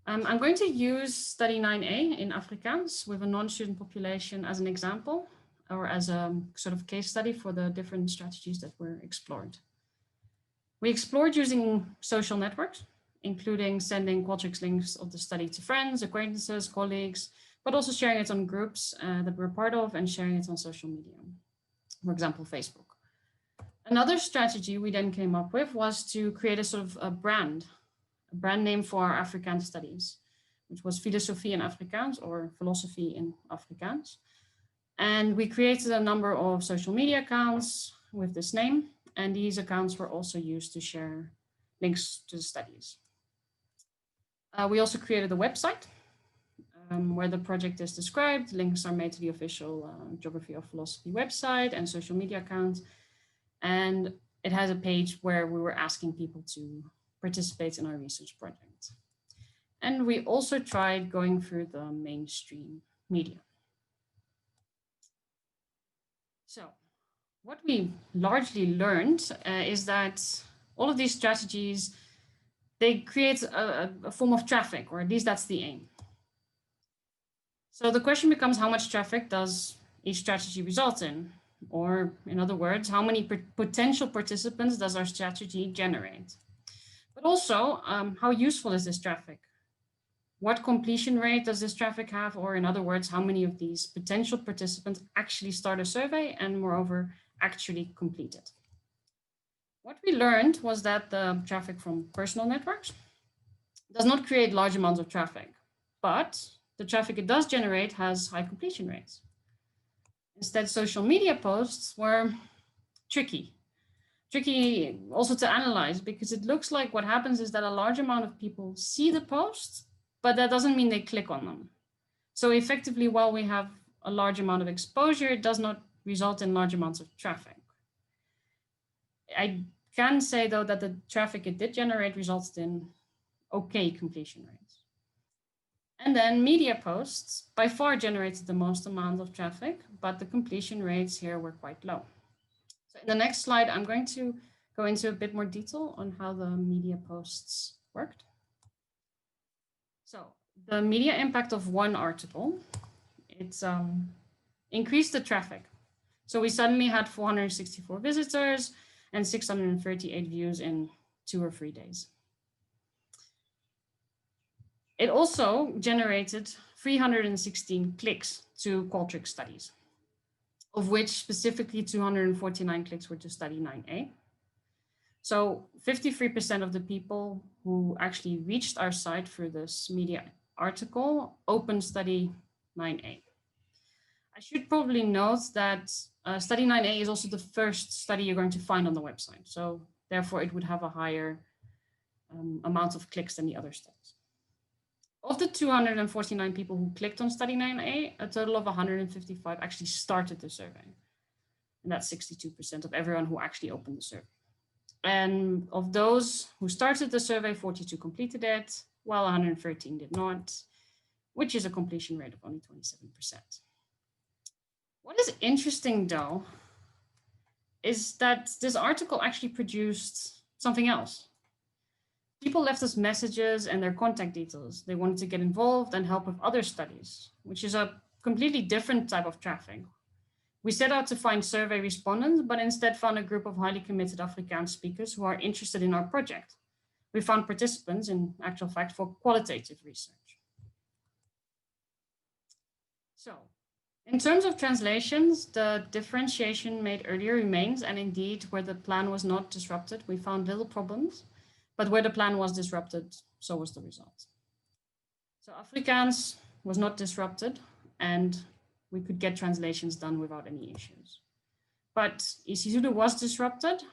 I'm going to use study 9A in Afrikaans with a non-student population as an example, or as a sort of case study for the different strategies that were explored. We explored using social networks, including sending Qualtrics links of the study to friends, acquaintances, colleagues, but also sharing it on groups that we're part of and sharing it on social media, for example, Facebook. Another strategy we then came up with was to create a sort of a brand name for our Afrikaans studies, which was Filosofie in Afrikaans, or Philosophy in Afrikaans. And we created a number of social media accounts with this name, and these accounts were also used to share links to the studies. We also created a website where the project is described. Links are made to the official Geography of Philosophy website and social media accounts. And it has a page where we were asking people to participate in our research project. And we also tried going through the mainstream media. So what we largely learned is that all of these strategies, they create a form of traffic, or at least that's the aim. So the question becomes, how much traffic does each strategy result in? Or in other words, how many potential participants does our strategy generate? But also, how useful is this traffic? What completion rate does this traffic have? Or in other words, how many of these potential participants actually start a survey and moreover, actually complete it? What we learned was that the traffic from personal networks does not create large amounts of traffic, but the traffic it does generate has high completion rates. Instead, social media posts were tricky also to analyze, because it looks like what happens is that a large amount of people see the posts, but that doesn't mean they click on them. So effectively, while we have a large amount of exposure, it does not result in large amounts of traffic. I can say though that the traffic it did generate resulted in okay completion rates. And then media posts by far generated the most amount of traffic, but the completion rates here were quite low. So in the next slide, I'm going to go into a bit more detail on how the media posts worked. So the media impact of one article, it's increased the traffic. So we suddenly had 464 visitors and 638 views in 2 or 3 days. It also generated 316 clicks to Qualtrics studies, of which specifically 249 clicks were to study 9A. So 53% of the people who actually reached our site through this media article opened study 9A. I should probably note that study 9A is also the first study you're going to find on the website. So therefore it would have a higher amount of clicks than the other studies. Of the 249 people who clicked on study 9A, a total of 155 actually started the survey. And that's 62% of everyone who actually opened the survey. And of those who started the survey, 42 completed it, while 113 did not, which is a completion rate of only 27%. What is interesting though, is that this article actually produced something else. People left us messages and their contact details. They wanted to get involved and help with other studies, which is a completely different type of traffic. We set out to find survey respondents, but instead found a group of highly committed Afrikaans speakers who are interested in our project. We found participants, in actual fact, for qualitative research. So In terms of translations, the differentiation made earlier remains, and indeed, where the plan was not disrupted, we found little problems, but where the plan was disrupted, so was the result. So Afrikaans was not disrupted, and we could get translations done without any issues. But isiZulu was disrupted,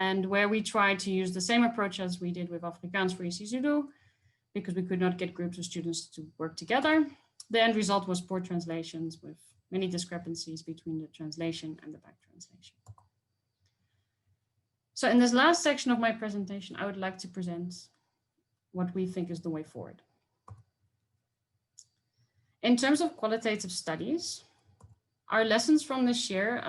and where we tried to use the same approach as we did with Afrikaans for isiZulu, because we could not get groups of students to work together, the end result was poor translations with many discrepancies between the translation and the back translation. So in this last section of my presentation, I would like to present what we think is the way forward. In terms of qualitative studies, our lessons from this year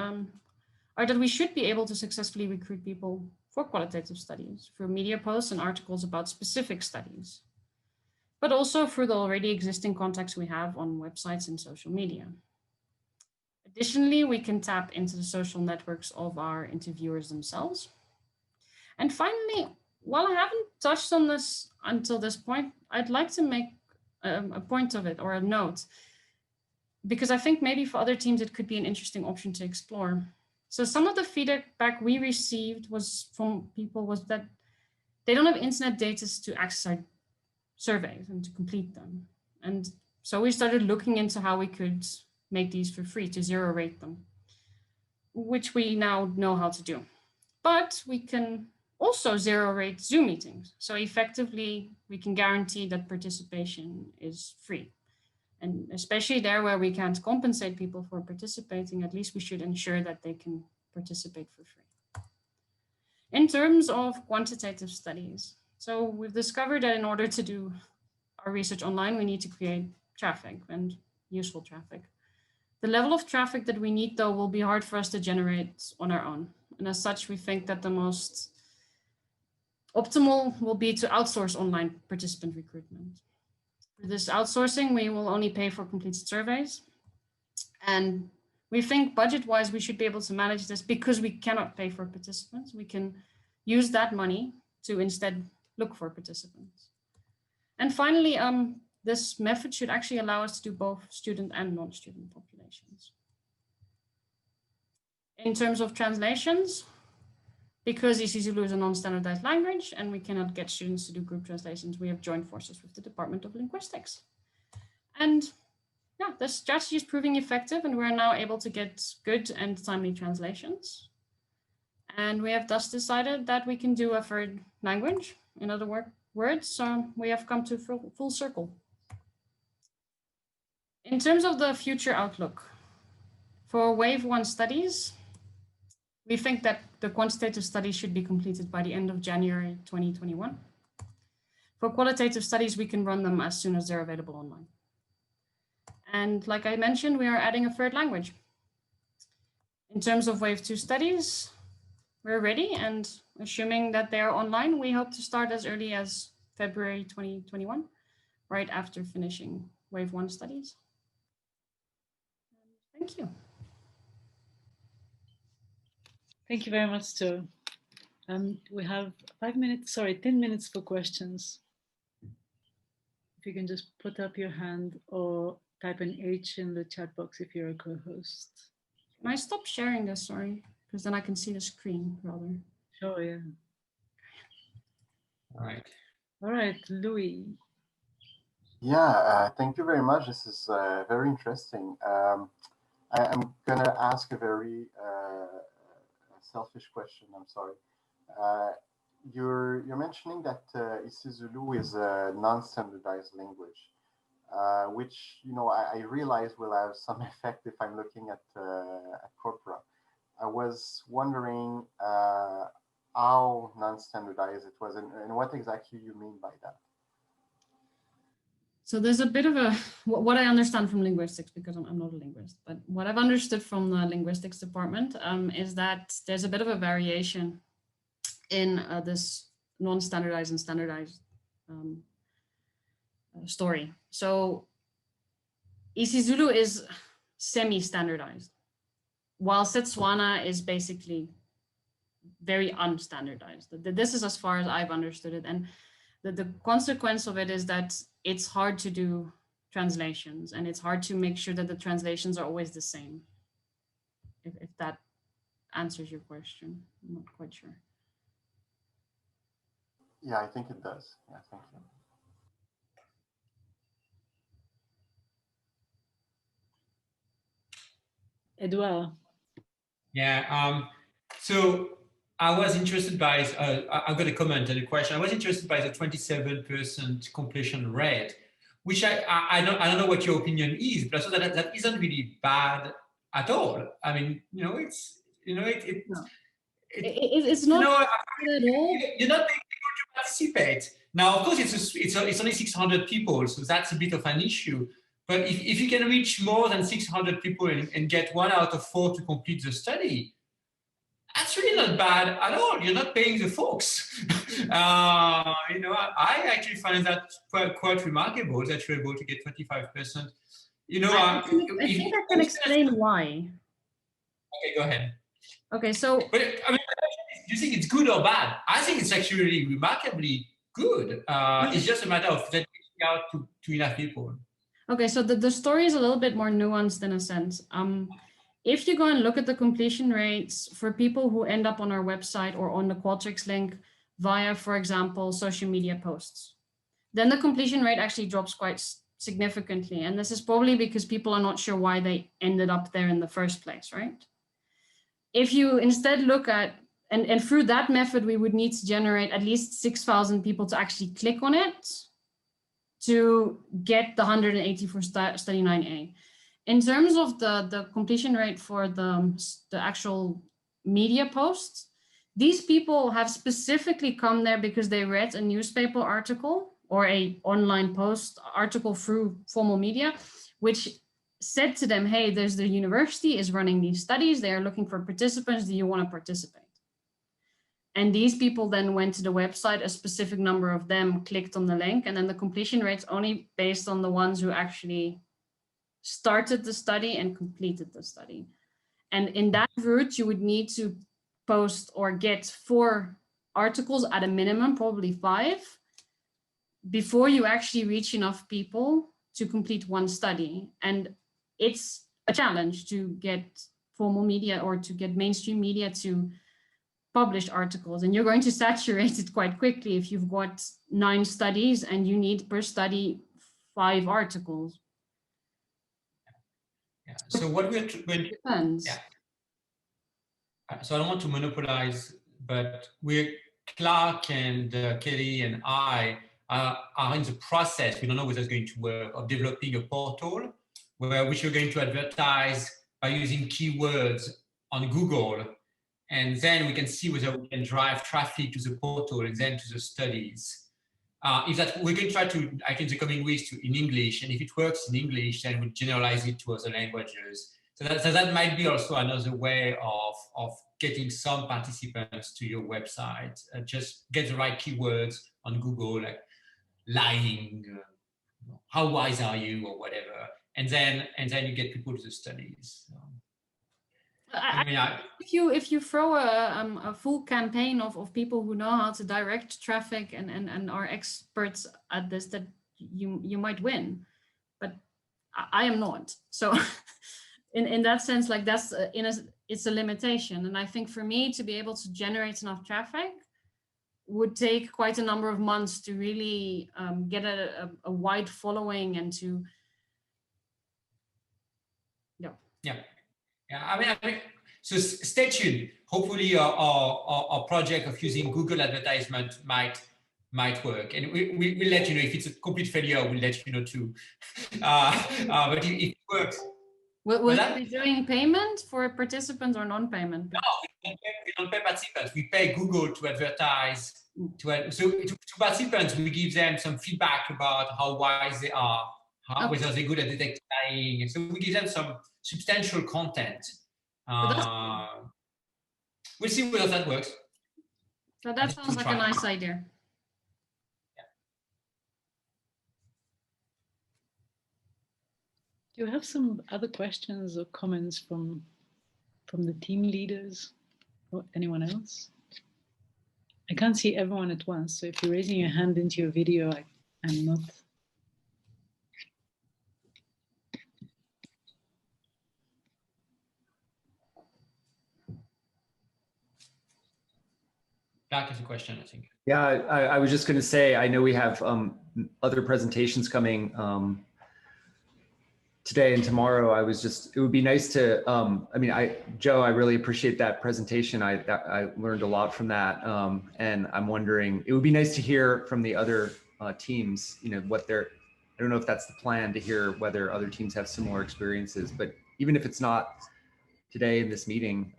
are that we should be able to successfully recruit people for qualitative studies through media posts and articles about specific studies, but also through the already existing contacts we have on websites and social media. Additionally, we can tap into the social networks of our interviewers themselves. And finally, while I haven't touched on this until this point, I'd like to make a point of it or a note, because I think maybe for other teams, it could be an interesting option to explore. So some of the feedback we received from people was that they don't have internet data to access our surveys and to complete them. And so we started looking into how we could make these for free, to zero rate them, which we now know how to do. But we can also zero rate Zoom meetings. So effectively, we can guarantee that participation is free. And especially there where we can't compensate people for participating, at least we should ensure that they can participate for free. In terms of quantitative studies, so we've discovered that in order to do our research online, we need to create traffic and useful traffic. The level of traffic that we need, though, will be hard for us to generate on our own. And as such, we think that the most optimal will be to outsource online participant recruitment. For this outsourcing, we will only pay for completed surveys. And we think budget-wise, we should be able to manage this because we cannot pay for participants. We can use that money to instead look for participants. And finally, this method should actually allow us to do both student and non-student populations. In terms of translations, because isiZulu is a non-standardized language and we cannot get students to do group translations, we have joined forces with the Department of Linguistics. And yeah, this strategy is proving effective and we're now able to get good and timely translations. And we have thus decided that we can do a third language. In other words, so we have come to full circle. In terms of the future outlook, for Wave 1 studies, we think that the quantitative studies should be completed by the end of January 2021. For qualitative studies, we can run them as soon as they're available online. And like I mentioned, we are adding a third language. In terms of Wave 2 studies, we're ready, and assuming that they are online, we hope to start as early as February 2021, right after finishing Wave 1 studies. Thank you. Thank you very much, Jo. We have 10 minutes for questions. If you can just put up your hand or type an H in the chat box if you're a co-host. Can I stop sharing this, sorry? Because then I can see the screen rather. Sure, yeah. All right, Louis. Yeah, thank you very much. This is very interesting. I'm gonna ask a very selfish question. I'm sorry. You're mentioning that isiZulu is a non-standardized language, which I realize will have some effect if I'm looking at corpora. I was wondering how non-standardized it was and what exactly you mean by that. So there's a bit of what I understand from linguistics, because I'm not a linguist, but what I've understood from the linguistics department is that there's a bit of a variation in this non-standardized and standardized story. So isiZulu is semi-standardized, while Setswana is basically very unstandardized. This is as far as I've understood it. And the consequence of it is that it's hard to do translations, and it's hard to make sure that the translations are always the same. If that answers your question, I'm not quite sure. Yeah, I think it does. Yeah, thank you. Edouard. Yeah, so I was interested by, I've got a comment and a question. I was interested by the 27% completion rate, which I don't know what your opinion is, but I thought that isn't really bad at all. I mean, you know, it's not you know, bad at all. You're not being able to participate. Now, of course, it's only 600 people, so that's a bit of an issue. But if you can reach more than 600 people and get 1 out of 4 to complete the study, that's really not bad at all. You're not paying the folks. You know, I actually find that quite remarkable that you're able to get 25%. You know, I think I can explain why. Okay, go ahead. Okay, so. But I mean, do you think it's good or bad? I think it's actually remarkably good. It's just a matter of reaching out to enough people. Okay, so the story is a little bit more nuanced in a sense. If you go and look at the completion rates for people who end up on our website or on the Qualtrics link via, for example, social media posts, then the completion rate actually drops quite significantly. And this is probably because people are not sure why they ended up there in the first place, right? If you instead look at, and through that method, we would need to generate at least 6,000 people to actually click on it to get the 180 for study 9A. In terms of the completion rate for the actual media posts, these people have specifically come there because they read a newspaper article or a online post article through formal media, which said to them, hey, there's the university is running these studies. They are looking for participants. Do you want to participate? And these people then went to the website, a specific number of them clicked on the link, and then the completion rate's only based on the ones who actually started the study and completed the study. And in that route, you would need to post or get 4 articles at a minimum, probably 5, before you actually reach enough people to complete one study. And it's a challenge to get formal media or to get mainstream media to publish articles, and you're going to saturate it quite quickly if you've got 9 studies and you need per study 5 articles. Yeah. So what we're depends. Yeah. So I don't want to monopolize, but Clark and Kelly and I are in the process, we don't know whether it's going to work, of developing a portal which we're going to advertise by using keywords on Google. And then we can see whether we can drive traffic to the portal and then to the studies. If that, we're going to try to, I think, in the coming weeks in English. And if it works in English, then we'll generalize it to other languages. So that might be also another way of getting some participants to your website. Just get the right keywords on Google, like lying, how wise are you, or whatever. And then you get people to the studies. So. I mean, if you throw a full campaign of people who know how to direct traffic and are experts at this, that you might win, but I am not. So in that sense, like that's it's a limitation. And I think for me to be able to generate enough traffic would take quite a number of months to really get a wide following and to Yeah, I mean, so stay tuned. Hopefully our project of using Google advertisement might work. And we'll let you know. If it's a complete failure, we'll let you know too. But if it works. Will you be doing payment for participants or non-payment? No, we don't pay participants. We pay Google to advertise. So to participants, we give them some feedback about how wise they are, whether they're good at detecting lying. So we give them some substantial content. We'll see whether that works. So that sounds like a nice idea. Yeah. Do you have some other questions or comments from the team leaders or anyone else? I can't see everyone at once, so if you're raising your hand into your video, I'm not. Clark has a question, I think. Yeah, I was just going to say, I know we have other presentations coming today and tomorrow. It would be nice to, I mean, Joe, I really appreciate that presentation. I learned a lot from that. And I'm wondering, it would be nice to hear from the other teams, you know, what they're, I don't know if that's the plan, to hear whether other teams have similar experiences, but even if it's not today in this meeting,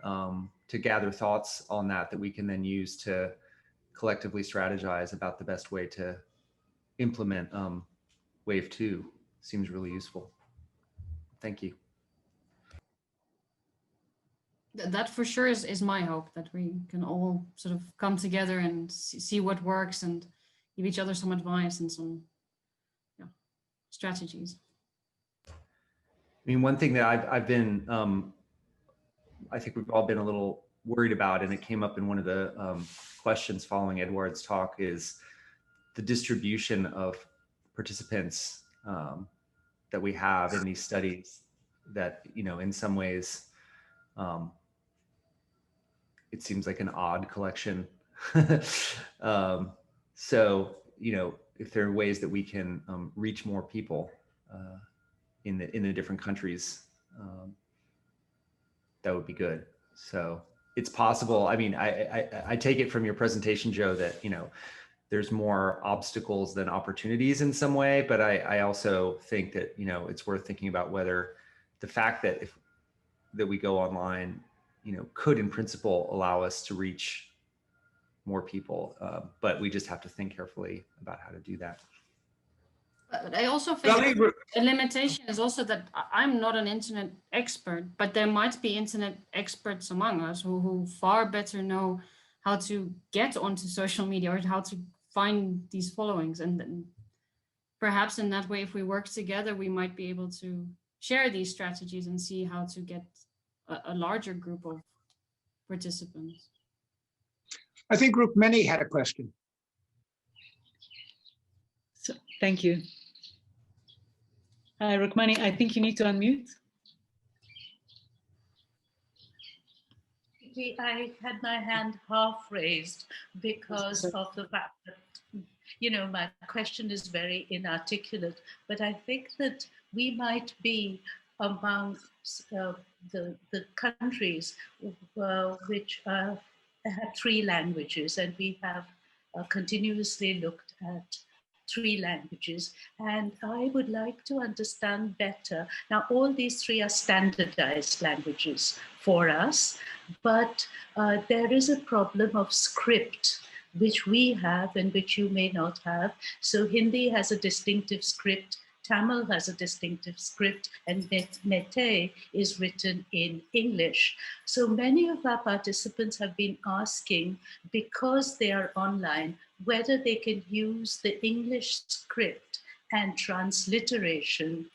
to gather thoughts on that we can then use to collectively strategize about the best way to implement wave 2 seems really useful. Thank you. That for sure is my hope, that we can all sort of come together and see what works and give each other some advice and some strategies. I mean, one thing that I've been, I think we've all been a little worried about, and it came up in one of the questions following Edouard's talk, is the distribution of participants that we have in these studies that, you know, in some ways, it seems like an odd collection. So, you know, if there are ways that we can reach more people in the different countries, that would be good. So it's possible. I mean, I take it from your presentation, Joe, that, you know, there's more obstacles than opportunities in some way, but I also think that, you know, it's worth thinking about whether the fact that that we go online, you know, could in principle allow us to reach more people, but we just have to think carefully about how to do that. But I also think a limitation is also that I'm not an internet expert, but there might be internet experts among us who far better know how to get onto social media or how to find these followings. And then perhaps in that way, if we work together, we might be able to share these strategies and see how to get a larger group of participants. I think Rukmini had a question. So, thank you. Rukmini, I think you need to unmute. I had my hand half raised because of the fact that, you know, my question is very inarticulate, but I think that we might be among the countries which have 3 languages, and we have continuously looked at 3 languages, and I would like to understand better. Now, all these 3 are standardized languages for us, but there is a problem of script, which we have and which you may not have. So Hindi has a distinctive script, Tamil has a distinctive script, and Meitei is written in English. So many of our participants have been asking, because they are online, whether they can use the English script and transliteration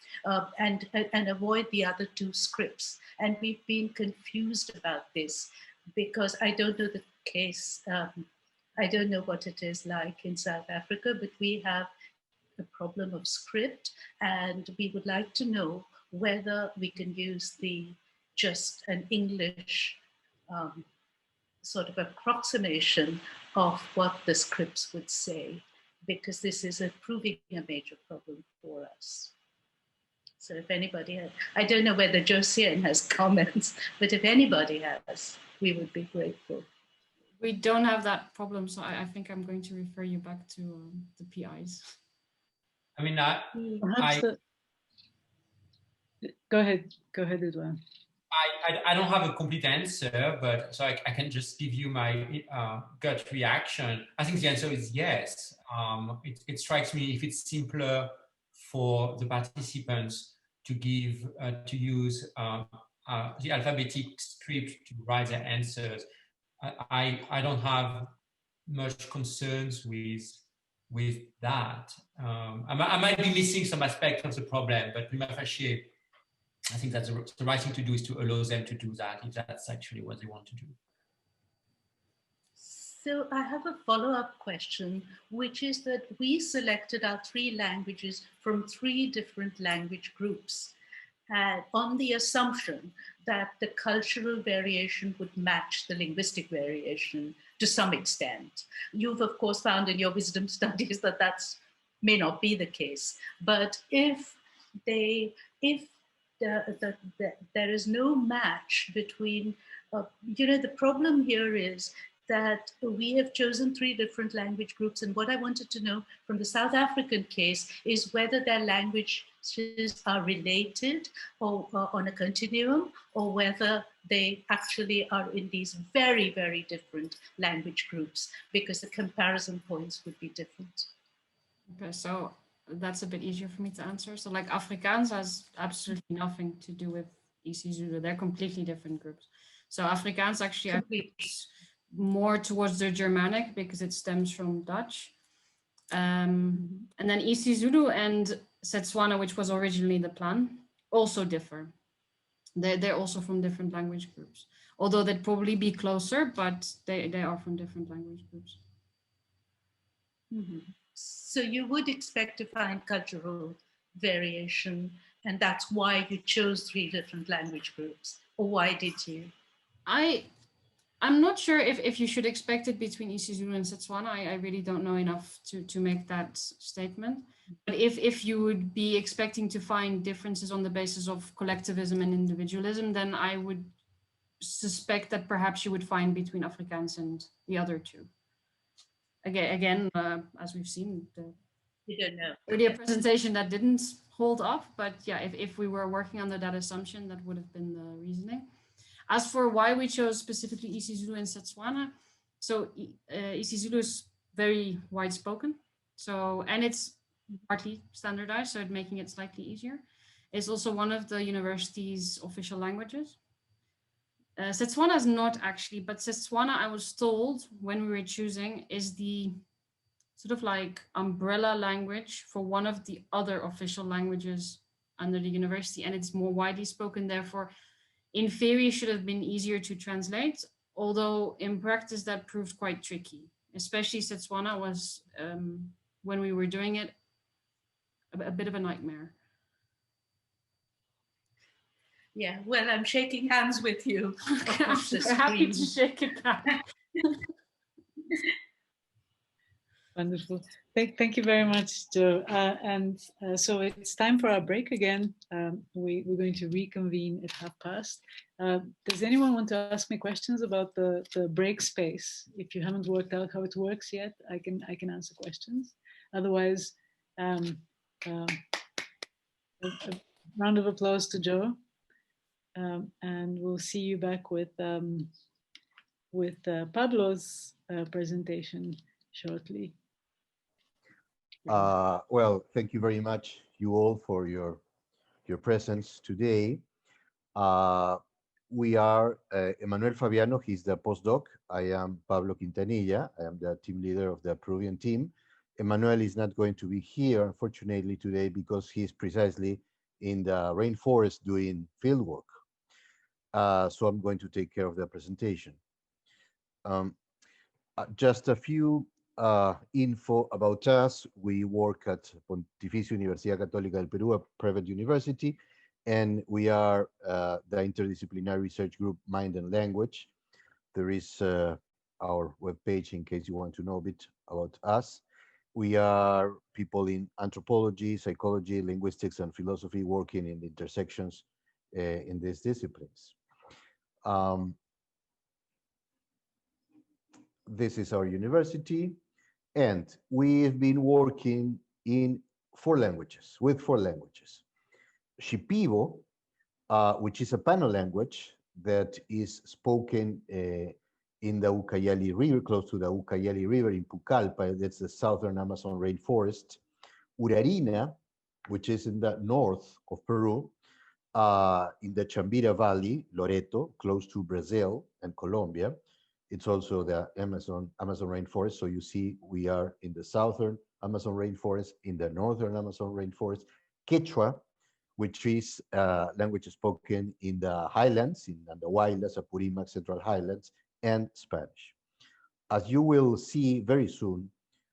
and avoid the other 2 scripts. And we've been confused about this because I don't know the case. I don't know what it is like in South Africa, but we have a problem of script, and we would like to know whether we can use just an English sort of approximation of what the scripts would say, because this is proving a major problem for us. So if anybody has, I don't know whether Josien has comments, but if anybody has, we would be grateful. We don't have that problem, so I think I'm going to refer you back to the PIs. I mean, go ahead, Edouard. I don't have a complete answer, but so I can just give you my gut reaction. I think the answer is yes. It strikes me, if it's simpler for the participants to use the alphabetic script to write their answers, I don't have much concerns with that. I might be missing some aspect of the problem, but prima facie, I think that's the right thing to do, is to allow them to do that if that's actually what they want to do. So I have a follow-up question, which is that we selected our 3 languages from 3 different language groups on the assumption that the cultural variation would match the linguistic variation. to some extent. You've, of course, found in your wisdom studies that that's may not be the case. But if there is no match between, the problem here is that we have chosen 3 different language groups. And what I wanted to know from the South African case is whether their languages are related or on a continuum, or whether they actually are in these very, very different language groups, because the comparison points would be different. Okay, so that's a bit easier for me to answer. So like Afrikaans has absolutely nothing to do with isiZulu. They're completely different groups. So Afrikaans actually more towards the Germanic because it stems from Dutch. And then isiZulu and Setswana, which was originally the plan, also differ. They're also from different language groups, although they'd probably be closer, but they are from different language groups. Mm-hmm. So you would expect to find cultural variation, and that's why you chose 3 different language groups, or why did you? I'm not sure if you should expect it between isiZulu and Setswana. I really don't know enough to make that statement. But if you would be expecting to find differences on the basis of collectivism and individualism, then I would suspect that perhaps you would find between Afrikaans and the other 2. Again, as we've seen, you don't know. Earlier presentation that didn't hold up, but yeah, if we were working under that assumption, that would have been the reasoning. As for why we chose specifically isiZulu and Setswana, so isiZulu is very wide spoken, and it's partly standardized, so it's making it slightly easier. It's also one of the university's official languages. Setswana is not actually, but Setswana, I was told when we were choosing, is the sort of like umbrella language for one of the other official languages under the university, and it's more widely spoken, therefore in theory should have been easier to translate, although in practice that proved quite tricky. Especially Setswana was, when we were doing it, a bit of a nightmare. Yeah, well, I'm shaking hands with you. I'm happy to shake it back. Wonderful. Thank you very much, Joe. So it's time for our break again. We're going to reconvene at 12:30. Does anyone want to ask me questions about the break space? If you haven't worked out how it works yet, I can answer questions. Otherwise, a round of applause to Joe. And we'll see you back with Pablo's presentation shortly. Well, thank you very much, you all, for your presence today. We are Emmanuel Fabiano, he's the postdoc. I am Pablo Quintanilla. I am the team leader of the Peruvian team. Emmanuel is not going to be here, unfortunately, today because he's precisely in the rainforest doing field work. So I'm going to take care of the presentation. Just a few info about us. We work at Pontificia Universidad Católica del Perú, a private university, and we are the interdisciplinary research group Mind and Language. There is our webpage in case you want to know a bit about us. We are people in anthropology, psychology, linguistics, and philosophy working in the intersections in these disciplines. This is our university, and we've been working in 4 languages, with 4 languages. Shipibo, which is a Pano language that is spoken in the Ucayali River, close to the Ucayali River in Pucallpa, that's the southern Amazon rainforest. Urarina, which is in the north of Peru, in the Chambira Valley, Loreto, close to Brazil and Colombia. It's also the Amazon rainforest. So you see, we are in the southern Amazon rainforest, in the northern Amazon rainforest. Quechua, which is language spoken in the highlands, in the Huaylas, Apurímac, Central Highlands, and Spanish. As you will see very soon,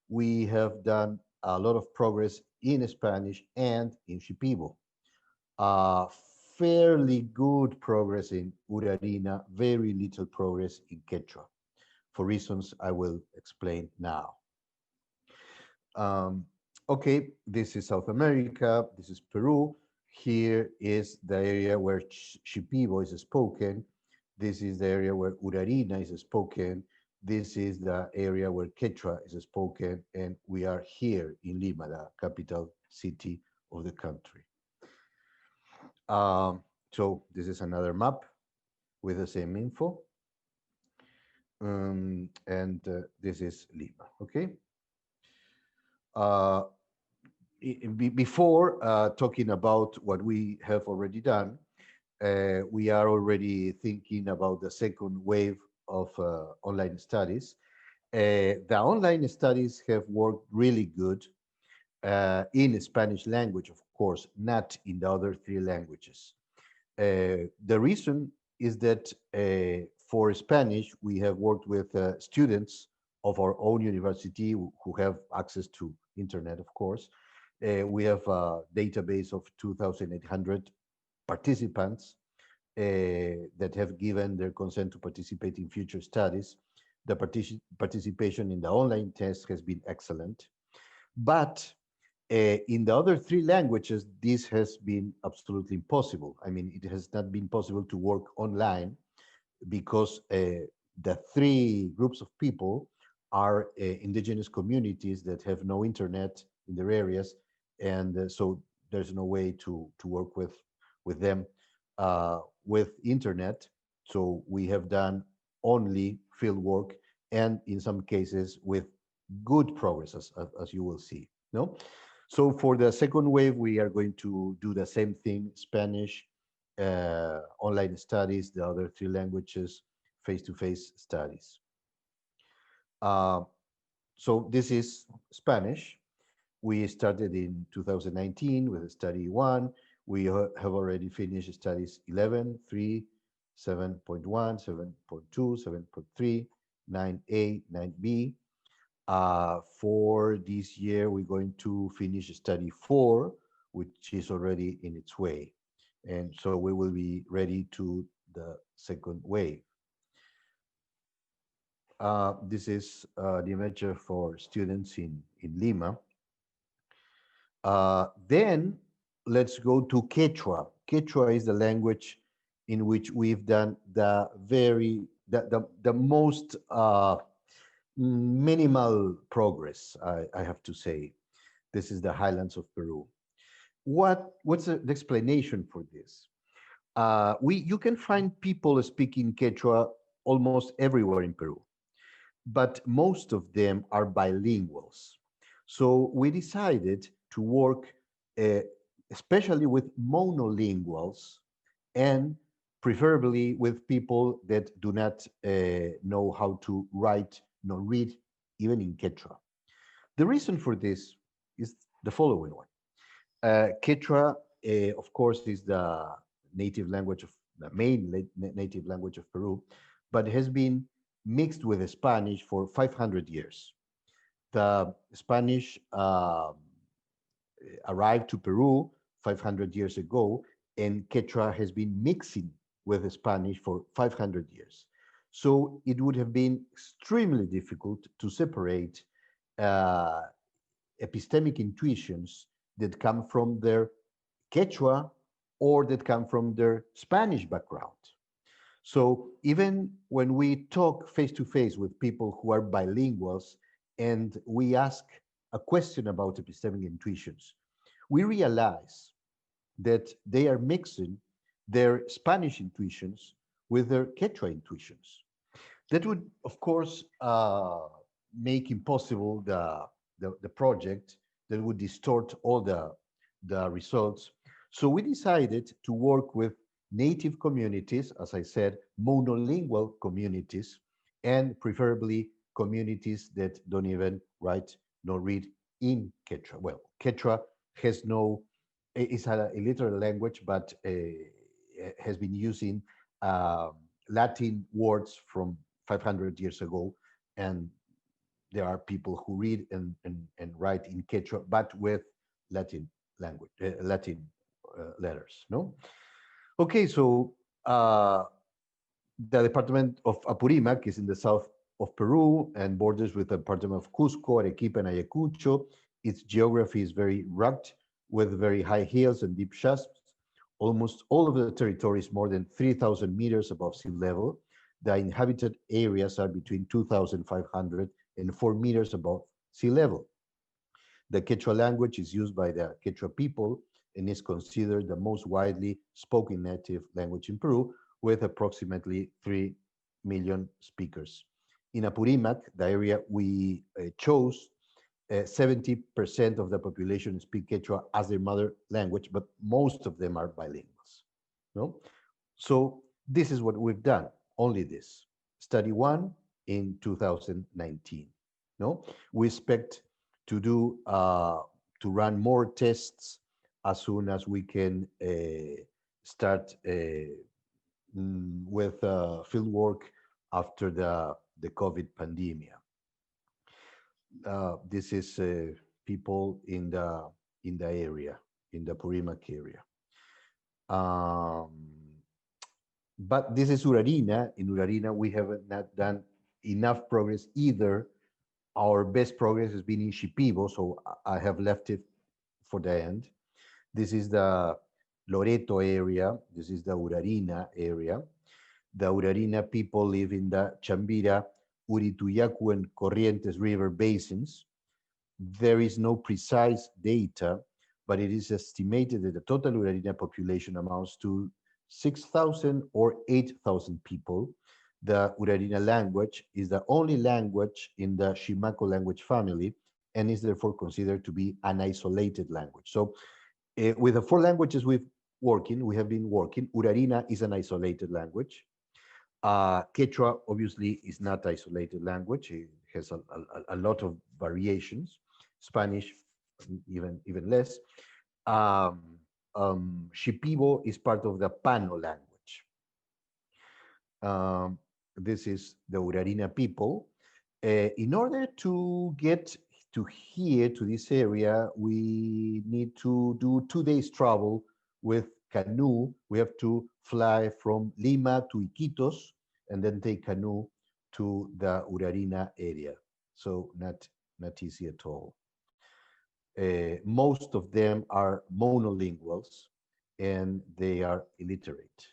we have done a lot of progress in Spanish and in Shipibo. Fairly good progress in Urarina, very little progress in Quechua. for reasons I will explain now. Okay, this is South America, this is Peru. Here is the area where Shipibo is spoken. This is the area where Urarina is spoken. This is the area where Quechua is spoken, and we are here in Lima, the capital city of the country. So this is another map with the same info. This is Lima, okay? Before talking about what we have already done, we are already thinking about the second wave of online studies. The online studies have worked really good in Spanish language, of course, not in the other three languages. The reason is that for Spanish, we have worked with students of our own university who have access to internet, of course. We have a database of 2,800 participants that have given their consent to participate in future studies. The participation in the online test has been excellent. But in the other three languages, this has been absolutely impossible. I mean, it has not been possible to work online because the three groups of people are indigenous communities that have no internet in their areas, and so there's no way to work with them with internet. So we have done only field work, and in some cases with good progress, as you will see. No, so for the second wave, we are going to do the same thing: Spanish, online studies, the other three languages, face-to-face studies. So this is Spanish. We started in 2019 with study 1. We have already finished studies 11, 3, 7.1, 7.2, 7.3, 9A, 9B. For this year, we're going to finish study 4, which is already in its way. And so we will be ready to the second wave. This is the image for students in Lima. Then let's go to Quechua. Quechua is the language in which we've done the most minimal progress, I have to say. This is the highlands of Peru. What's the explanation for this? You can find people speaking Quechua almost everywhere in Peru, but most of them are bilinguals. So we decided to work especially with monolinguals, and preferably with people that do not know how to write nor read, even in Quechua. The reason for this is the following one. Quechua, of course, is the native language of the main native language of Peru, but has been mixed with Spanish for 500 years. The Spanish arrived to Peru 500 years ago, and Quechua has been mixing with Spanish for 500 years. So it would have been extremely difficult to separate epistemic intuitions that come from their Quechua or that come from their Spanish background. So even when we talk face-to-face with people who are bilinguals and we ask a question about epistemic intuitions, we realize that they are mixing their Spanish intuitions with their Quechua intuitions. That would, of course, make impossible the project. That would distort all the results. So we decided to work with native communities, as I said, monolingual communities, and preferably communities that don't even write nor read in Quechua. Well, Quechua has no, it's a literal language, but has been using Latin words from 500 years ago, and there are people who read and write in Quechua, but with Latin language, Latin letters. No, okay. So the department of Apurímac is in the south of Peru and borders with the department of Cusco, Arequipa, and Ayacucho. Its geography is very rugged with very high hills and deep shafts. Almost all of the territory is more than 3,000 meters above sea level. The inhabited areas are between 2,500 and 4 meters above sea level. The Quechua language is used by the Quechua people and is considered the most widely spoken native language in Peru, with approximately 3 million speakers. In Apurimac, the area we chose, 70% of the population speak Quechua as their mother language, but most of them are bilinguals. No? So this is what we've done, only this. Study 1 in 2019. No? We expect to do to run more tests as soon as we can start with field work after the COVID pandemic. This is people in the area, in the Purimac area. But this is Urarina. In Urarina, we have not done enough progress either. Our best progress has been in Shipibo, so I have left it for the end. This is the Loreto area. This is the Urarina area. The Urarina people live in the Chambira, Urituyacu, and Corrientes River basins. There is no precise data, but it is estimated that the total Urarina population amounts to 6,000 or 8,000 people. The Urarina language is the only language in the Shimaco language family and is therefore considered to be an isolated language. So with the 4 languages we have been working, Urarina is an isolated language. Quechua obviously is not isolated language. It has a lot of variations. Spanish, even less. Shipibo is part of the Pano language. This is the Urarina people. In order to get to here, to this area, we need to do 2 days travel with canoe. We have to fly from Lima to Iquitos and then take canoe to the Urarina area. So not easy at all. Most of them are monolinguals and they are illiterate.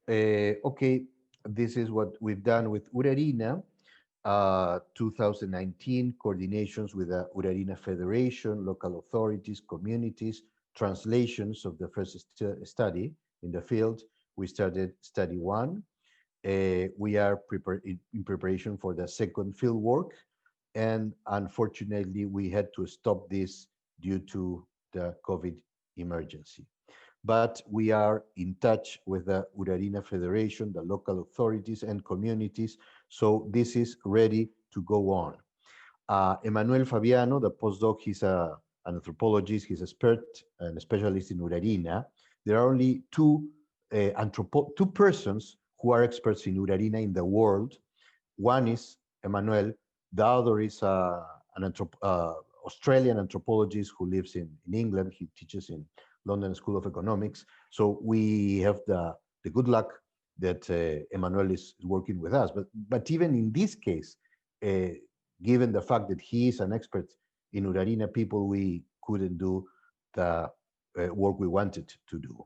Okay, this is what we've done with Urarina. 2019 coordinations with the Urarina Federation, local authorities, communities, translations of the first study in the field. We started study 1. We are in preparation for the second field work, and unfortunately we had to stop this due to the COVID emergency. But we are in touch with the Urarina Federation, the local authorities and communities, so this is ready to go on. Emmanuel Fabiano, the postdoc, he's an anthropologist, he's an expert and a specialist in Urarina. There are only two persons who are experts in Urarina in the world. One is Emmanuel, the other is an Australian anthropologist who lives in England. He teaches in London School of Economics. So we have the good luck that Emmanuel is working with us. But even in this case, given the fact that he is an expert in Urarina people, we couldn't do the work we wanted to do.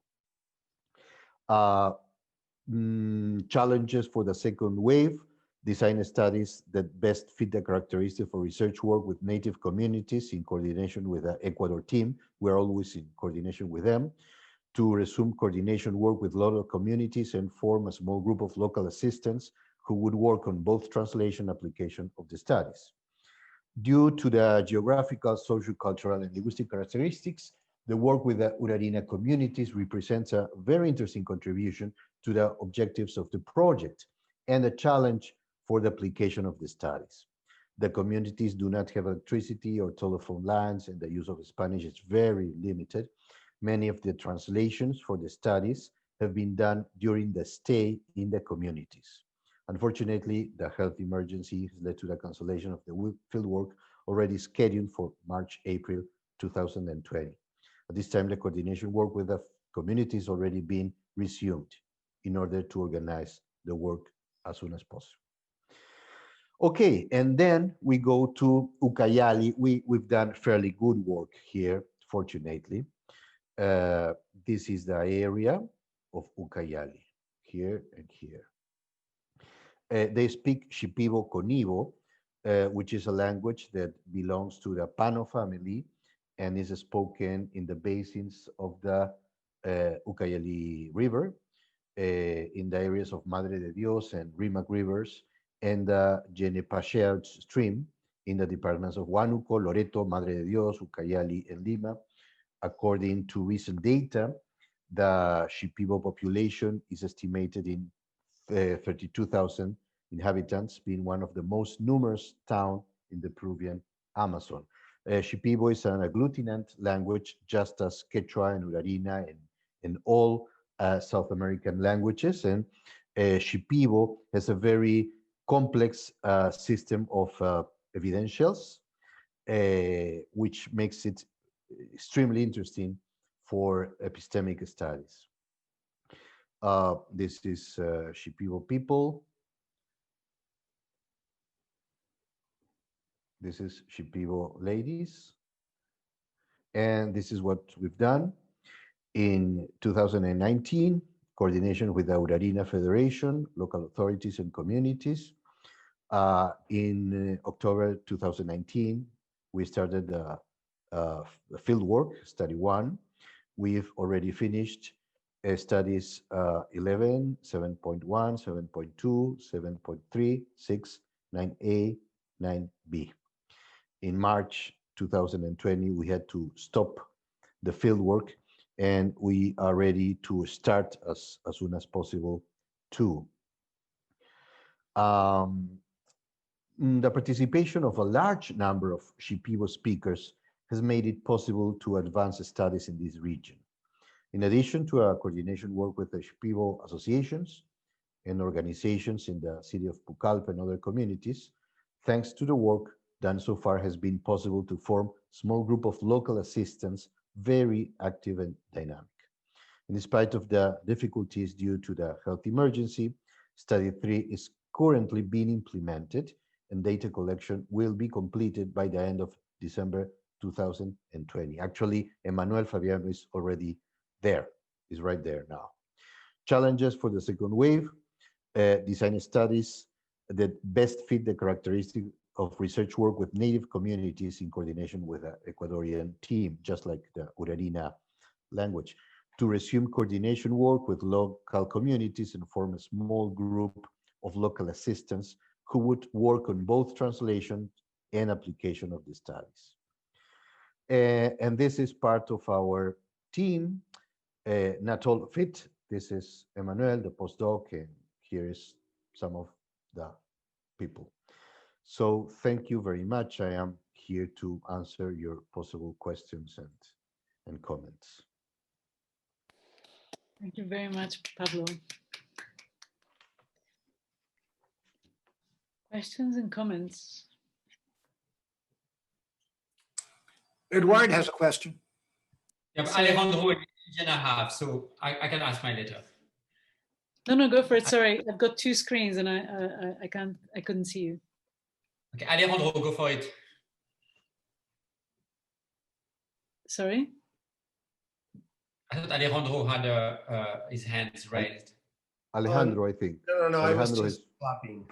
Challenges for the second wave: design studies that best fit the characteristics for research work with native communities in coordination with the Ecuador team. We're always in coordination with them. To resume coordination work with local communities and form a small group of local assistants who would work on both translation and application of the studies. Due to the geographical, social, cultural, and linguistic characteristics, the work with the Urarina communities represents a very interesting contribution to the objectives of the project and a challenge for the application of the studies. The communities do not have electricity or telephone lines, and the use of Spanish is very limited. Many of the translations for the studies have been done during the stay in the communities. Unfortunately, the health emergency has led to the cancellation of the fieldwork already scheduled for March, April 2020. At this time, the coordination work with the communities already been resumed in order to organize the work as soon as possible. Okay, and then we go to Ucayali. We've done fairly good work here, fortunately. This is the area of Ucayali, here and here. They speak Shipibo Conibo, which is a language that belongs to the Pano family and is spoken in the basins of the Ucayali River, in the areas of Madre de Dios and Rimac rivers, and the Yenepachea stream in the departments of Huánuco, Loreto, Madre de Dios, Ucayali, and Lima. According to recent data, the Shipibo population is estimated in 32,000 inhabitants, being one of the most numerous towns in the Peruvian Amazon. Shipibo is an agglutinant language, just as Quechua and Urarina and all South American languages. And Shipibo has a very complex system of evidentials, which makes it extremely interesting for epistemic studies. This is Shipibo people. This is Shipibo ladies. And this is what we've done. In 2019, coordination with the Urarina Federation, local authorities and communities. In October 2019, we started the field work, study 1. We've already finished studies 11, 7.1, 7.2, 7.3, 6, 9A, 9B. In March 2020, we had to stop the field work, and we are ready to start as soon as possible too. The participation of a large number of Shipibo speakers has made it possible to advance studies in this region. In addition to our coordination work with the Shipibo associations and organizations in the city of Pucallpa and other communities, thanks to the work done so far, has been possible to form a small group of local assistants, very active and dynamic. In spite of the difficulties due to the health emergency, Study 3 is currently being implemented, and data collection will be completed by the end of December 2020. Actually, Emmanuel Fabiano is already there, is right there now. Challenges for the second wave: design studies that best fit the characteristics of research work with native communities in coordination with the Ecuadorian team, just like the Urarina language. To resume coordination work with local communities and form a small group of local assistants who would work on both translation and application of the studies. And this is part of our team, not all of it. This is Emmanuel, the postdoc, and here is some of the people. So thank you very much. I am here to answer your possible questions and comments. Thank you very much, Pablo. Questions and comments? Edouard has a question. Yeah, but Alejandro and Jenna have, so I can ask mine later. No, go for it. Sorry, I've got two screens and I couldn't see you. Okay, Alejandro, go for it. Sorry? I thought Alejandro had his hands raised. Alejandro, I think. No, Alejandro I was just clapping.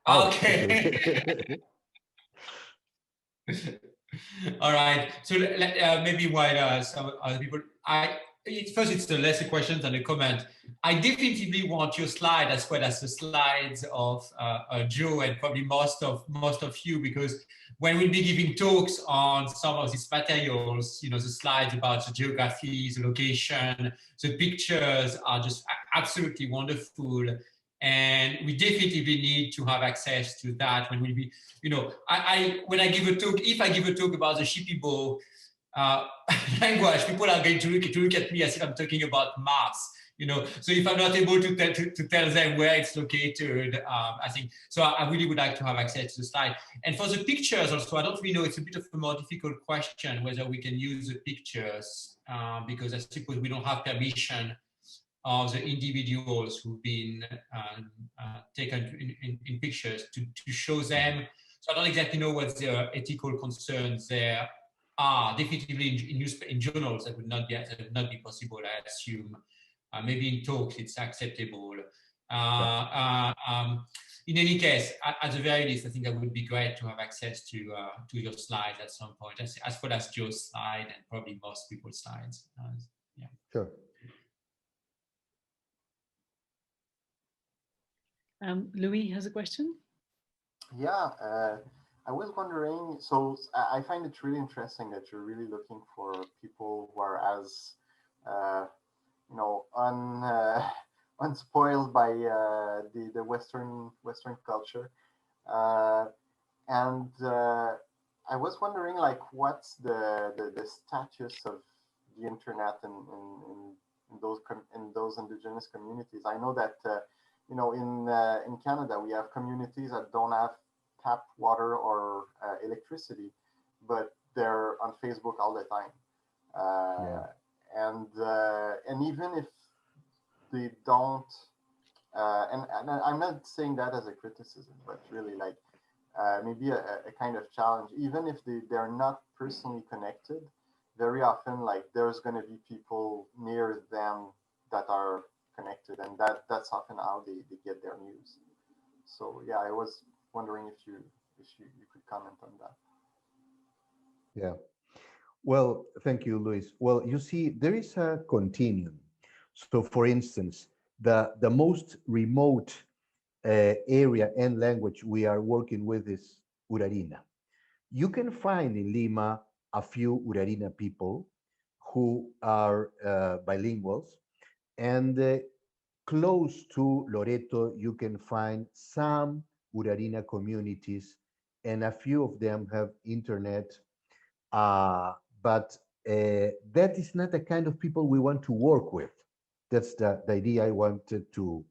Okay. All right. So maybe while some other people, first it's the lesser questions than a comment. I definitively want your slide as well as the slides of Joe and probably most of you, because when we'll be giving talks on some of these materials, you know, the slides about the geography, the location, the pictures are just absolutely wonderful. And we definitely need to have access to that when we'll be, you know, when I give a talk, if I give a talk about the Shipibo language, people are going to look at me as if I'm talking about Mars, you know. So if I'm not able to tell them where it's located, I think, so I really would like to have access to the slide. And for the pictures also, I don't really know, it's a bit of a more difficult question whether we can use the pictures because I suppose we don't have permission of the individuals who've been taken in pictures to show them. So I don't exactly know what the ethical concerns there are. Definitely in journals that would not be possible, I assume. Maybe in talks it's acceptable. In any case, at the very least, I think that would be great to have access to your slides at some point, as well as Joe's slide and probably most people's slides. Yeah. Sure. Louis has a question. Yeah, I was wondering, so I find it really interesting that you're really looking for people who are as, you know, unspoiled by the Western culture. And I was wondering, like, what's the status of the internet in those indigenous communities? I know that you know, in Canada we have communities that don't have tap water or electricity, but they're on Facebook all the time. And even if they don't, and I'm not saying that as a criticism, but really like maybe a kind of challenge. Even if they're not personally connected, very often like there's going to be people near them that are connected, and that's often how they get their news. So yeah, I was wondering if you could comment on that. Yeah. Well, thank you, Luis. Well, you see, there is a continuum. So, for instance, the most remote area and language we are working with is Urarina. You can find in Lima a few Urarina people who are bilinguals, and close to Loreto, you can find some Urarina communities, and a few of them have internet. But that is not the kind of people we want to work with. That's the idea I wanted to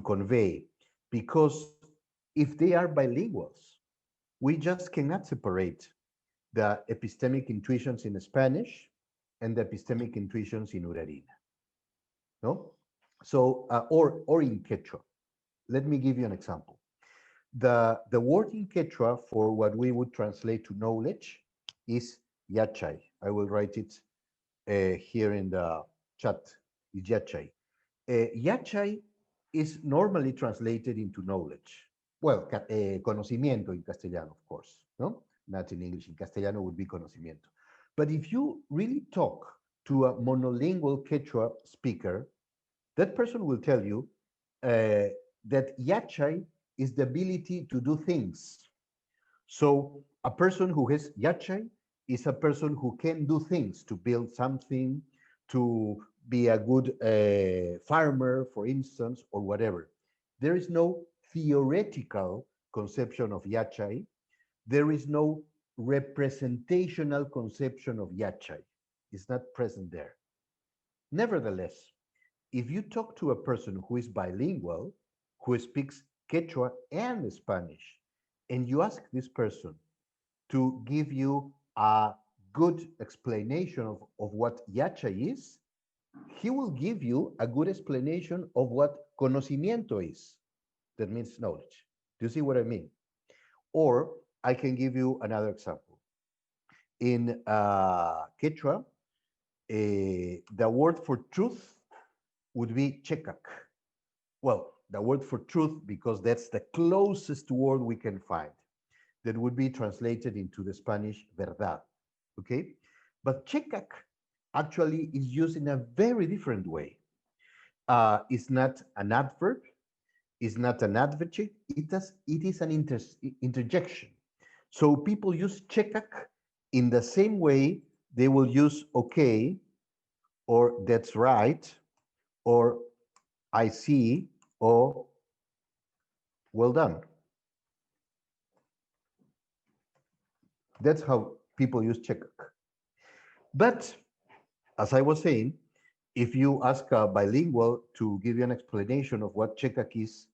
convey. Because if they are bilinguals, we just cannot separate the epistemic intuitions in Spanish and the epistemic intuitions in Urarina. No? So, or in Quechua. Let me give you an example. The word in Quechua for what we would translate to knowledge is yachay. I will write it here in the chat. Is yachay. Yachay is normally translated into knowledge. Well, conocimiento in Castellano, of course, no? Not in English. In Castellano would be conocimiento. But if you really talk to a monolingual Quechua speaker, that person will tell you that yachay is the ability to do things. So a person who has yachay is a person who can do things, to build something, to be a good farmer, for instance, or whatever. There is no theoretical conception of yachay. There is no representational conception of yachay. It's not present there. Nevertheless, if you talk to a person who is bilingual, who speaks Quechua and Spanish, and you ask this person to give you a good explanation of what yachay is, he will give you a good explanation of what conocimiento is. That means knowledge. Do you see what I mean? Or I can give you another example. In Quechua, the word for truth would be chekak. Well, the word for truth, because that's the closest word we can find, that would be translated into the Spanish verdad, okay? But chekak actually is used in a very different way. It's not an adverb, it's not an adjective, it is an interjection. So people use chekak in the same way they will use okay, or that's right, or I see, or well done. That's how people use chekak. But as I was saying, if you ask a bilingual to give you an explanation of what chekak is,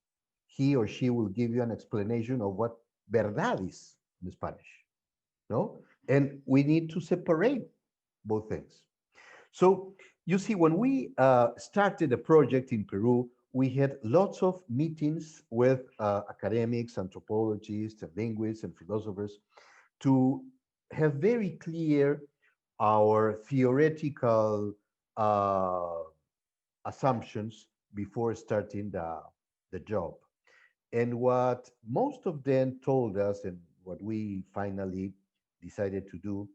he or she will give you an explanation of what verdad is in Spanish. No? And we need to separate both things. So you see, when we started the project in Peru, we had lots of meetings with academics, anthropologists, and linguists, and philosophers to have very clear our theoretical assumptions before starting the job. And what most of them told us, and what we finally decided to do,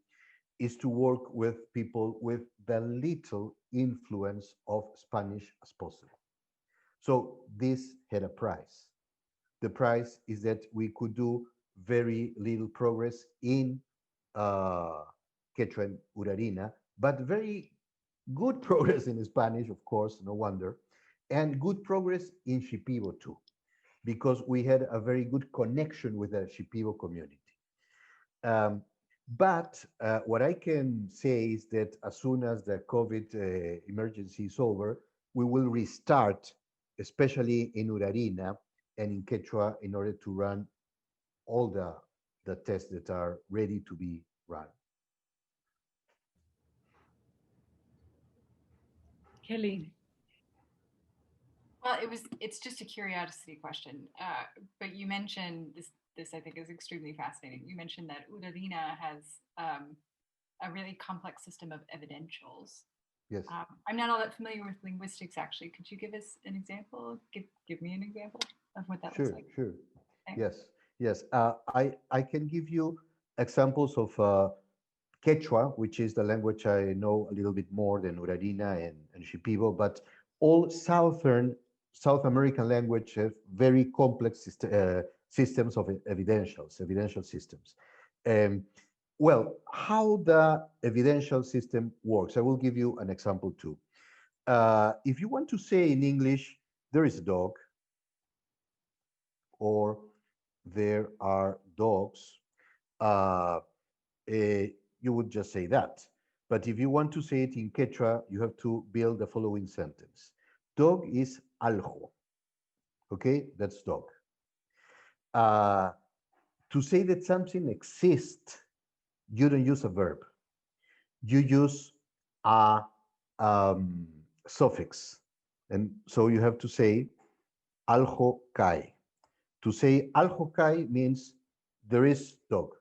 is to work with people with the little influence of Spanish as possible. So this had a price. The price is that we could do very little progress in Quechua and Urarina, but very good progress in Spanish, of course, no wonder, and good progress in Shipibo too, because we had a very good connection with the Shipibo community. But what I can say is that as soon as the COVID emergency is over, we will restart, especially in Urarina and in Quechua, in order to run all the tests that are ready to be run. Kelly. Well, it's just a curiosity question, but you mentioned this I think is extremely fascinating. You mentioned that Urarina has a really complex system of evidentials. Yes. I'm not all that familiar with linguistics, actually. Could you give us an example? Give me an example of what that looks like? Sure. Thanks. Yes. I can give you examples of Quechua, which is the language I know a little bit more than Urarina and Shipibo, but all South American languages have very complex systems of evidential systems. Well, how the evidential system works, I will give you an example too. If you want to say in English, there is a dog, or there are dogs, you would just say that. But if you want to say it in Quechua, you have to build the following sentence. Dog is aljo. Okay, that's dog. To say that something exists, you don't use a verb. You use a suffix. And so you have to say aljo kai. To say aljo kai means there is dog.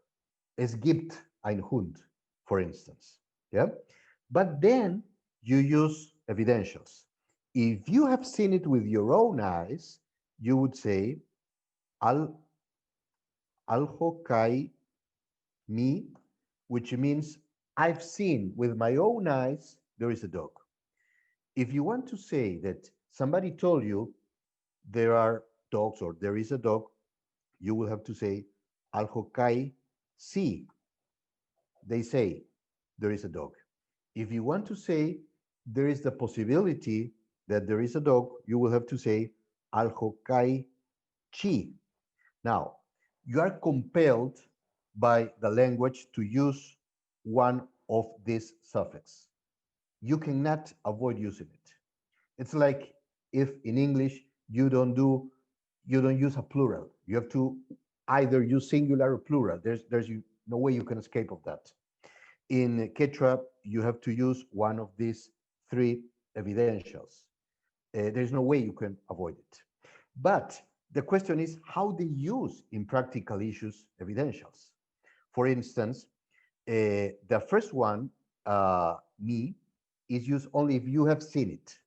Es gibt ein Hund, for instance. Yeah? But then you use evidentials. If you have seen it with your own eyes, you would say aljo kai mi, which means I've seen with my own eyes there is a dog. If you want to say that somebody told you there are dogs or there is a dog, you will have to say aljo kai si. They say there is a dog. If you want to say there is the possibility that there is a dog, you will have to say aljo kai chi. Now, you are compelled by the language to use one of these suffixes. You cannot avoid using it. It's like if in English you don't use a plural. You have to either use singular or plural. There's no way you can escape of that. In Quechua, you have to use one of these three evidentials. There's no way you can avoid it. But the question is how they use in practical issues evidentials. For instance, the first one, me, is used only if you have seen it.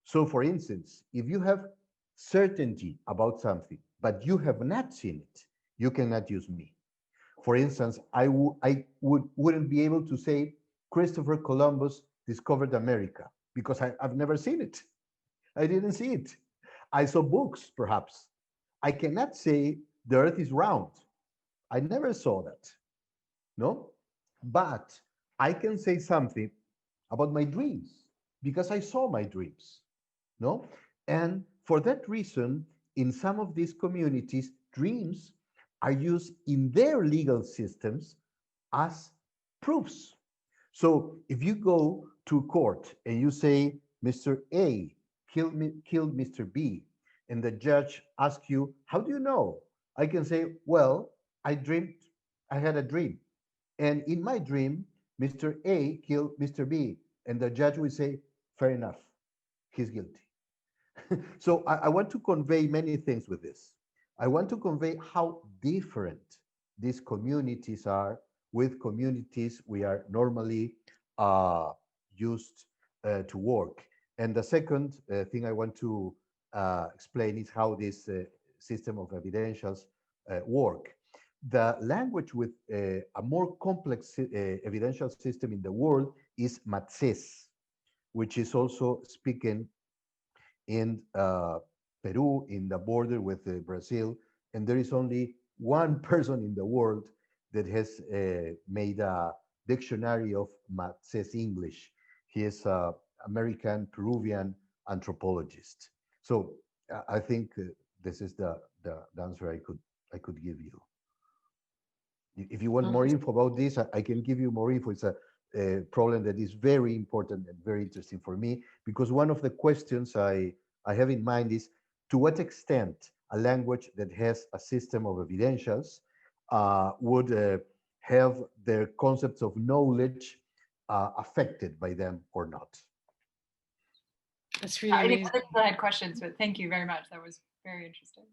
So for instance, if you have certainty about something, but you have not seen it, you cannot use me. For instance, I wouldn't be able to say Christopher Columbus discovered America because I've never seen it. I didn't see it. I saw books, perhaps. I cannot say the earth is round. I never saw that. No? But I can say something about my dreams because I saw my dreams. No? And for that reason, in some of these communities, dreams are used in their legal systems as proofs. So if you go to court and you say, Mr. A killed Mr. B, and the judge asks you, how do you know? I can say, well, I had a dream. And in my dream, Mr. A killed Mr. B. And the judge will say, Fair enough. He's guilty. So I want to convey many things with this. I want to convey how different these communities are with communities we are normally used to work. And the second thing I want to explain is how this system of evidentials work. The language with a more complex evidential system in the world is Machery, which is also speaking in Peru, in the border with Brazil, and there is only one person in the world that has made a dictionary of Machery English. He is an American Peruvian anthropologist. So I think this is the answer I could give you. If you want more info about this, I can give you more info. It's a problem that is very important and very interesting for me, because one of the questions I have in mind is, to what extent a language that has a system of evidentials would have their concepts of knowledge affected by them or not? That's really amazing. I had questions, but thank you very much. That was very interesting.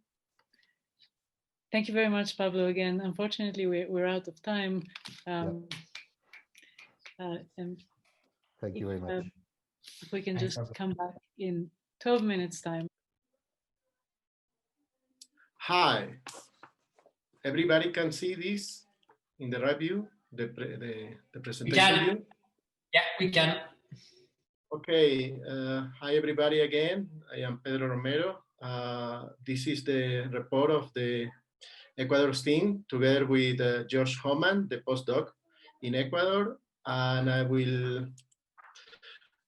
Thank you very much, Pablo. Again, unfortunately, we're out of time. And thank you very much. If we can just come back in 12 minutes time. Hi, everybody can see this in the right view, the presentation view? Yeah, we can. Okay, hi everybody again. I am Pedro Romero. This is the report of the Ecuador's team together with George Homan, the postdoc in Ecuador, and I will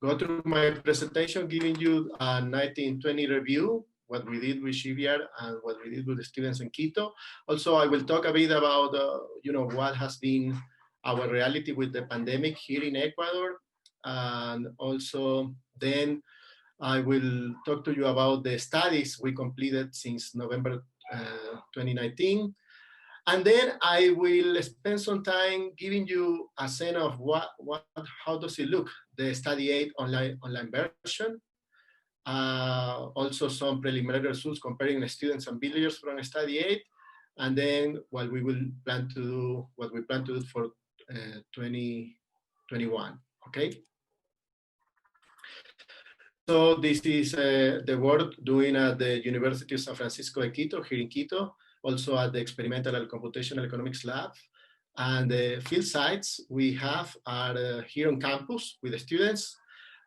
go through my presentation giving you a 1920 review, what we did with GPR and what we did with the students in Quito. Also, I will talk a bit about what has been our reality with the pandemic here in Ecuador, and also then I will talk to you about the studies we completed since November 2019. And then I will spend some time giving you a sense of how does it look, the study aid online version. Also some preliminary results comparing the students and villagers from study aid. And then what we plan to do for 2021, okay? So this is the work doing at the University of San Francisco de Quito, here in Quito, also at the Experimental and Computational Economics Lab. And the field sites we have are here on campus with the students,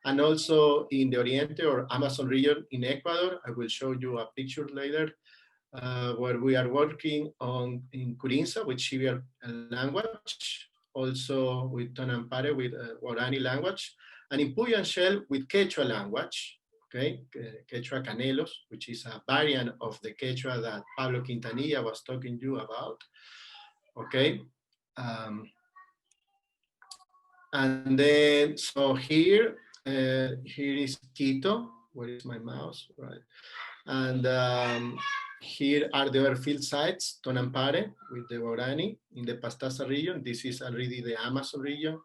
and also in the Oriente or Amazon region in Ecuador. I will show you a picture later, where we are working in Curinsa with Chivier language, also with Tonampare with Guarani language, and in Puyo and Shell with Quechua language, okay? Quechua Canelos, which is a variant of the Quechua that Pablo Quintanilla was talking to you about, okay? And then, so here is Quito. Where is my mouse? Right. And here are the other field sites, Tonampare with the Guarani in the Pastaza region. This is already the Amazon region.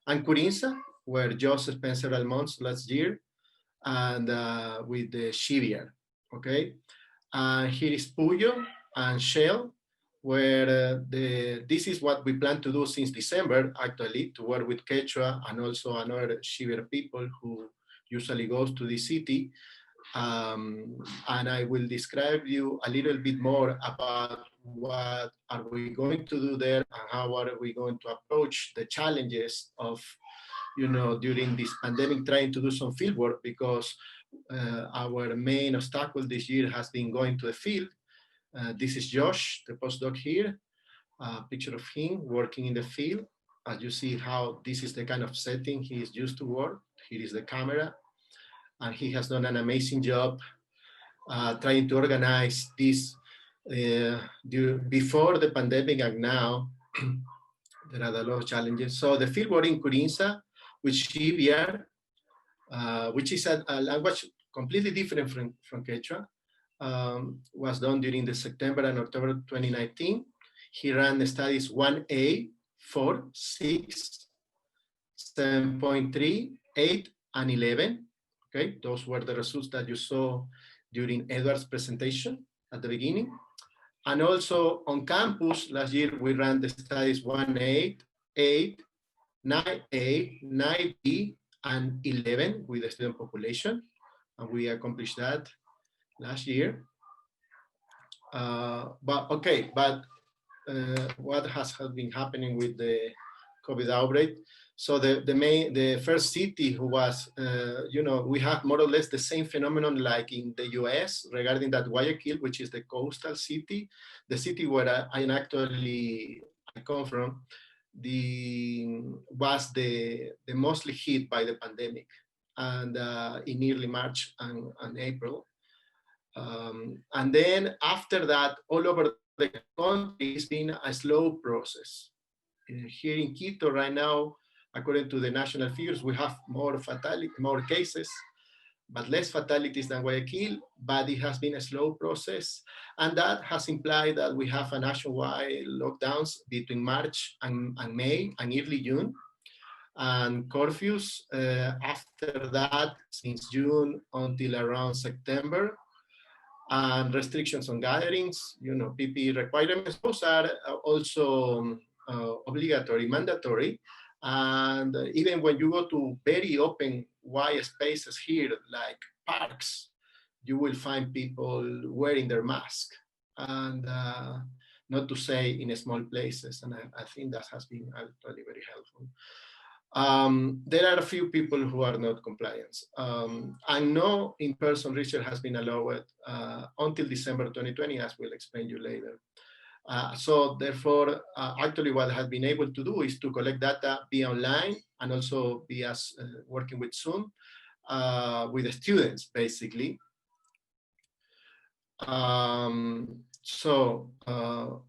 And Curinsa, where Joseph spent several months last year, and with the Chivier, okay? Here is Puyo and Shell, where this is what we plan to do since December, actually, to work with Quechua and also another Chivier people who usually goes to the city. And I will describe you a little bit more about what are we going to do there and how are we going to approach the challenges of, during this pandemic, trying to do some field work, because our main obstacle this year has been going to the field. This is Josh, the postdoc here, a picture of him working in the field. As you see how this is the kind of setting he is used to work. Here is the camera. And he has done an amazing job trying to organize this before the pandemic and now. There are a lot of challenges. So the field work in Curinsa with GPR, which is a language completely different from Quechua, was done during the September and October 2019. He ran the studies 1A, 4, 6, 7.3, 8, and 11. Okay, those were the results that you saw during Edouard's presentation at the beginning. And also on campus, last year we ran the studies 1A, 8, 9A, 9B, and 11 with the student population. And we accomplished that last year. But what has been happening with the COVID outbreak? So the first city who was, we have more or less the same phenomenon like in the US regarding that Guayaquil, which is the coastal city, the city where I come from, was the mostly hit by the pandemic, and in early March and April. And then after that, all over the country, it's been a slow process. Here in Quito right now, according to the national figures, we have more cases, but less fatalities than Guayaquil, but it has been a slow process. And that has implied that we have a nationwide lockdowns between March and May and early June, and curfews after that since June until around September, and restrictions on gatherings, PPE requirements. Those are also obligatory, mandatory. And even when you go to very open, wide spaces here, like parks, you will find people wearing their mask, and not to say in small places. And I think that has been actually very helpful. There are a few people who are not compliant. And no in-person research has been allowed until December 2020, as we'll explain you later. So therefore, actually what I have been able to do is to collect data via online and also via working with Zoom with the students, basically. So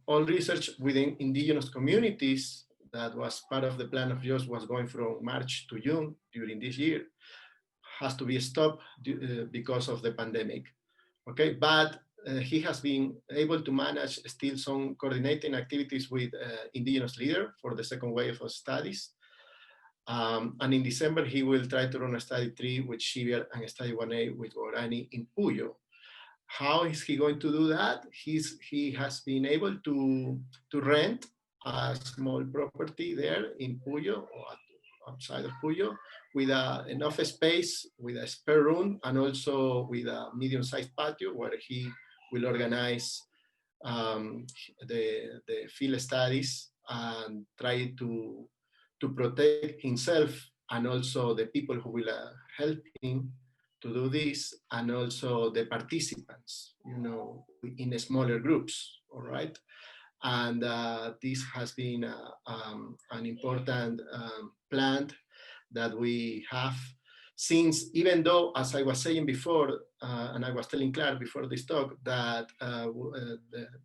all research within indigenous communities that was part of the plan of Jos was going from March to June during this year has to be stopped because of the pandemic. Okay, but he has been able to manage still some coordinating activities with indigenous leader for the second wave of studies. And in December, he will try to run a study 3 with Shiver and study 1A with Guarani in Puyo. How is he going to do that? He has been able to rent a small property there in Puyo or outside of Puyo with enough space, with a spare room, and also with a medium-sized patio where he will organize the field studies and try to protect himself and also the people who will help him to do this, and also the participants, in smaller groups, all right? And this has been an important plan that we have since, even though, as I was saying before, and I was telling Claire before this talk, that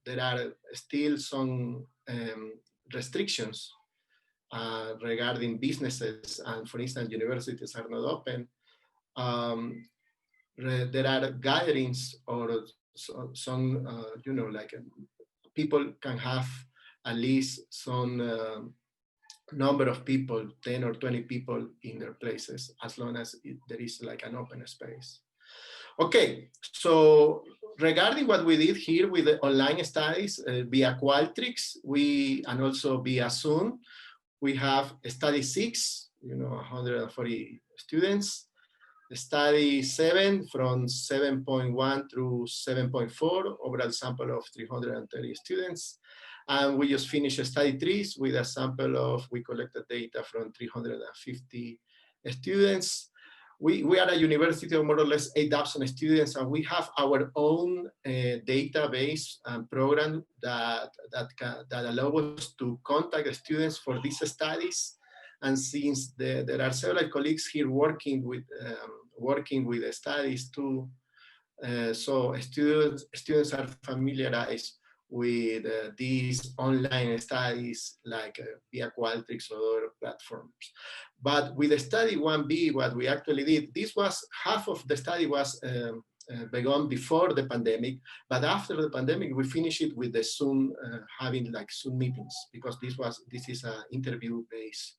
there are still some restrictions regarding businesses, and for instance, universities are not open. There are gatherings or some, like people can have at least some number of people, 10 or 20 people in their places, as long as there is like an open space. Okay, so regarding what we did here with the online studies via Qualtrics, and also via Zoom, we have study 6, 140 students, study 7 from 7.1 through 7.4, overall sample of 330 students. And we just finished study 3 with a sample of, we collected data from 350 students. We are a university of more or less 8,000 students, and we have our own database and program that allow us to contact the students for these studies. And since there are several colleagues here working with the studies too, so students are familiarized with these online studies like via Qualtrics or other platforms. But with the study 1B, what we actually did, this was half of the study was begun before the pandemic, but after the pandemic, we finished it with the Zoom, having like Zoom meetings, because this is an interview based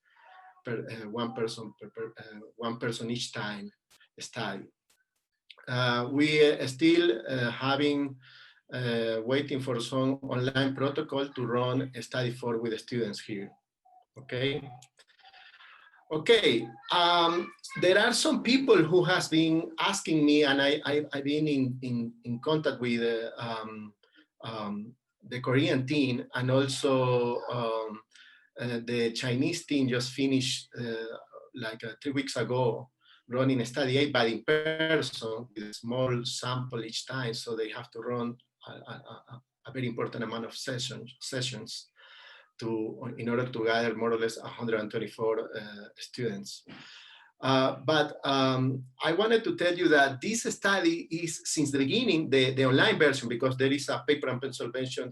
per one person each time. study. We are still waiting for some online protocol to run a study for with the students here. Okay. Okay. There are some people who has been asking me, and I've been in contact with the Korean team, and also the Chinese team just finished like 3 weeks ago running a study 8, but in person with a small sample each time, so they have to run a very important amount of sessions in order to gather more or less 124 students. But I wanted to tell you that this study is, since the beginning, the online version, because there is a paper and pencil version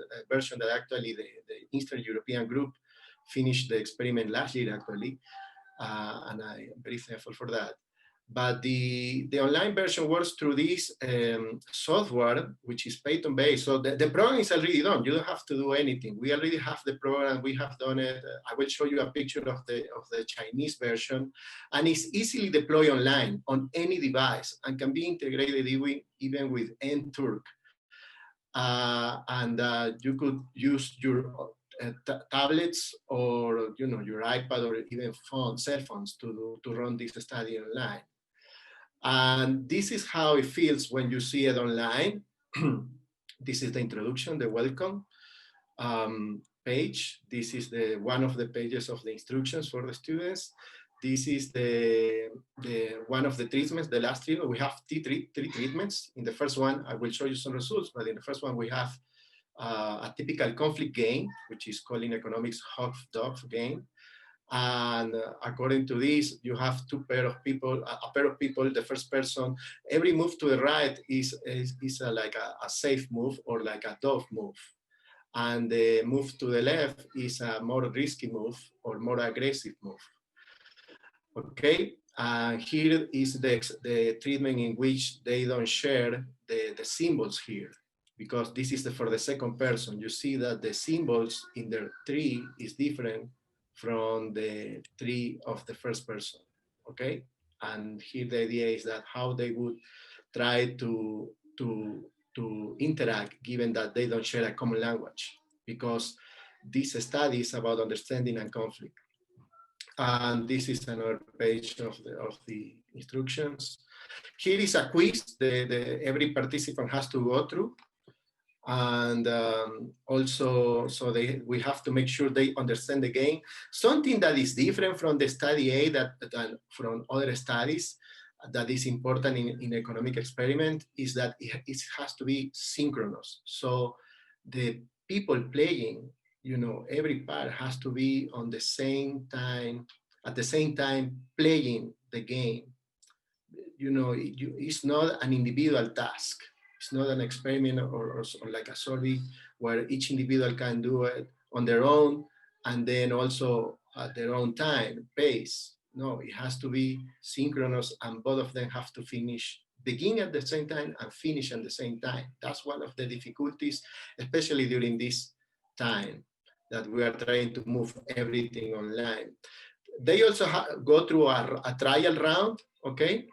that actually the Eastern European group finished the experiment last year, actually, and I'm very thankful for that. But the online version works through this software, which is Python-based. So the program is already done. You don't have to do anything. We already have the program. We have done it. I will show you a picture of the Chinese version, and it's easily deployed online on any device and can be integrated even with NTurk. And you could use your tablets or your iPad or even cell phones to run this study online. And this is how it feels when you see it online. This is the introduction, the welcome page. This is one of the pages of the instructions for the students. This is the one of the treatments, the last treatment. We have three treatments. In the first one, I will show you some results, but in the first one, we have a typical conflict game, which is called in economics hot-dog game. And according to this, you have a pair of people. The first person, every move to the right is like a safe move or like a dove move. And the move to the left is a more risky move or more aggressive move. Okay, here is the treatment in which they don't share the symbols here, because this is for the second person. You see that the symbols in their tree is different from the tree of the first person, okay? And here the idea is that how they would try to interact given that they don't share a common language, because this study is about understanding and conflict. And this is another page of the instructions. Here is a quiz every participant has to go through. And also, so we have to make sure they understand the game. Something that is different from the study A than from other studies that is important in economic experiment is that it has to be synchronous. So the people playing, every part has to be on the same time, at the same time playing the game. It's not an individual task. It's not an experiment or like a survey where each individual can do it on their own and then also at their own time, pace. No, it has to be synchronous, and both of them have to begin at the same time and finish at the same time. That's one of the difficulties, especially during this time that we are trying to move everything online. They also go through a trial round, okay,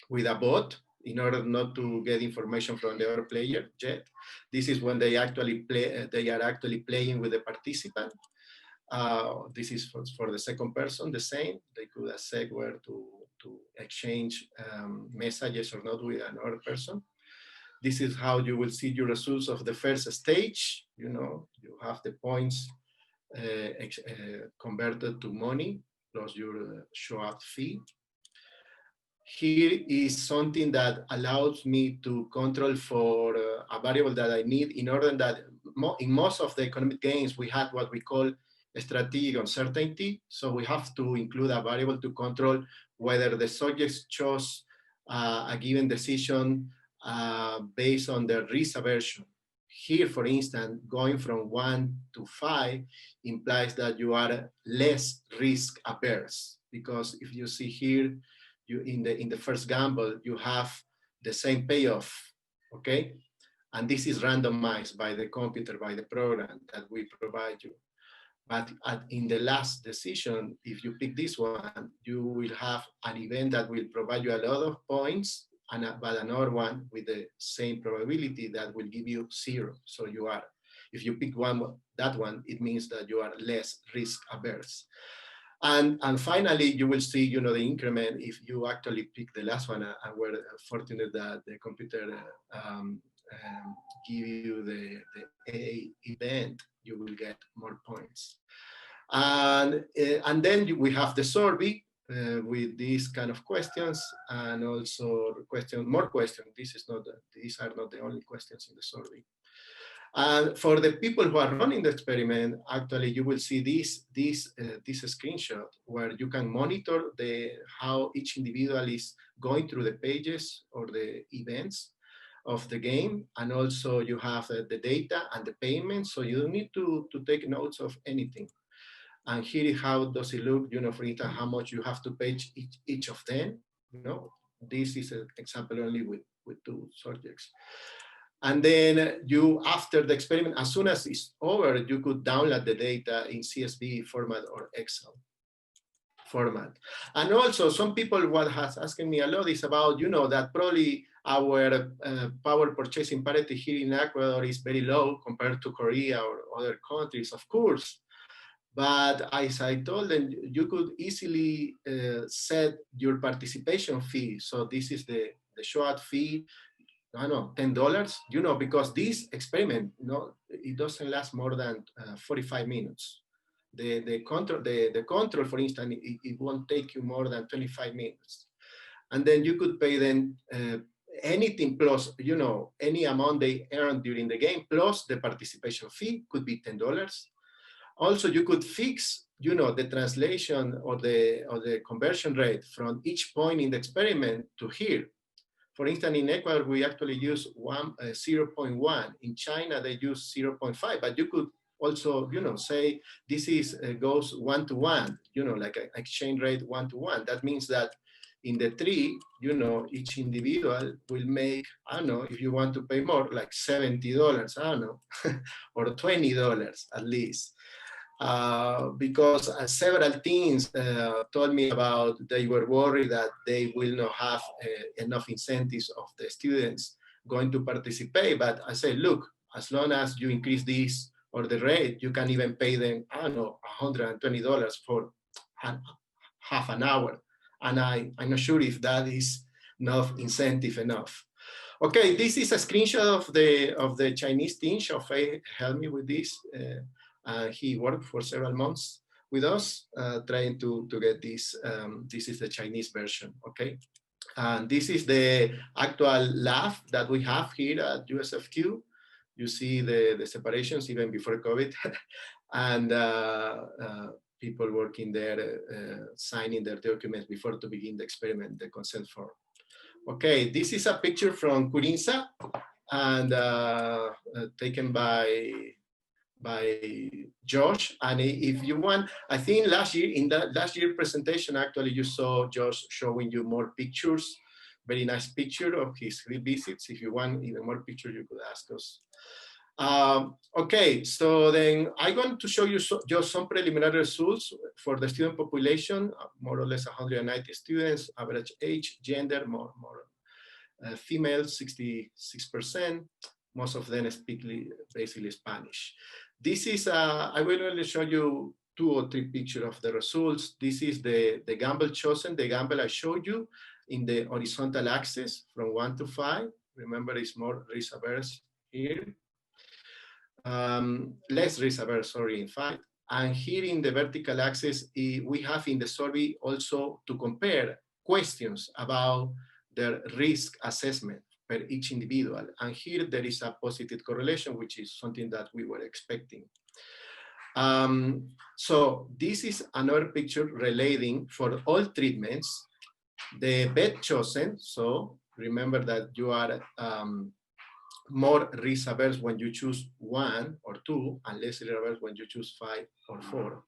with a bot, in order not to get information from the other player yet. This is when they actually play. They are actually playing with the participant. This is for the second person, the same. They could accept where to exchange messages or not with another person. This is how you will see your results of the first stage. You have the points converted to money plus your show-up fee. Here is something that allows me to control for a variable that I need in order that in most of the economic games, we have what we call a strategic uncertainty. So we have to include a variable to control whether the subjects chose a given decision based on their risk aversion. Here, for instance, going from 1 to 5 implies that you are less risk averse, because if you see here, in the first gamble, you have the same payoff, okay? And this is randomized by the computer, by the program that we provide you. But in the last decision, if you pick this one, you will have an event that will provide you a lot of points, but another one with the same probability that will give you 0. So you are, if you pick that one, it means that you are less risk averse. And finally, you will see, the increment if you actually pick the last one. And we're fortunate that the computer give you the A event, you will get more points. And then we have the survey with these kind of questions, and also more questions. These are not the only questions in the survey. And for the people who are running the experiment, actually, you will see this screenshot where you can monitor how each individual is going through the pages or the events of the game. And also you have the data and the payment. So you don't need to take notes of anything. And here is how does it look, for instance, how much you have to pay each of them. This is an example only with 2 subjects. And then after the experiment, as soon as it's over, you could download the data in CSV format or Excel format. And also some people, what has asking me a lot is about, that probably our power purchasing parity here in Ecuador is very low compared to Korea or other countries, of course. But as I told them, you could easily set your participation fee. So this is the short fee. I don't know, $10, because this experiment, it doesn't last more than 45 minutes. The control, for instance, it won't take you more than 25 minutes. And then you could pay them anything plus, any amount they earn during the game, plus the participation fee could be $10. Also, you could fix, the translation or the conversion rate from each point in the experiment to here. For instance, in Ecuador, we actually use 0.1. In China, they use 0.5. But you could also, say this goes 1-to-1, like an exchange rate 1-to-1. That means that in the 3, each individual will make, I don't know, if you want to pay more, like $70, I don't know, or $20 at least. Because several teams told me about they were worried that they will not have enough incentives of the students going to participate. But I say, look, as long as you increase this or the rate, you can even pay them, I don't know, $120 for half an hour. And I'm not sure if that is enough incentive enough. Okay, this is a screenshot of the Chinese team. Xiaofei helped me with this. He worked for several months with us, trying to get this. This is the Chinese version, okay? And this is the actual lab that we have here at USFQ. You see the separations even before COVID. And people working there, signing their documents before to begin the experiment, the consent form. Okay, this is a picture from Curinsa and taken by Josh. And if you want, I think last year, in the last year presentation, actually you saw Josh showing you more pictures, very nice picture of his visits. If you want even more pictures, you could ask us. Okay, so then I'm going to show you just some preliminary results for the student population, more or less 190 students, average age, gender, more female, 66%. Most of them speak basically Spanish. This is, I will only show you 2 or 3 pictures of the results. This is the gamble chosen, the gamble I showed you in the horizontal axis from 1 to 5. Remember, it's more risk averse here. Less risk averse, sorry, in fact. And here in the vertical axis, we have in the survey also to compare questions about their risk assessment per each individual. And here there is a positive correlation, which is something that we were expecting. So this is another picture relating for all treatments, the bet chosen. So remember that you are more risk averse when you choose 1 or 2, and less risk averse when you choose 5 or 4.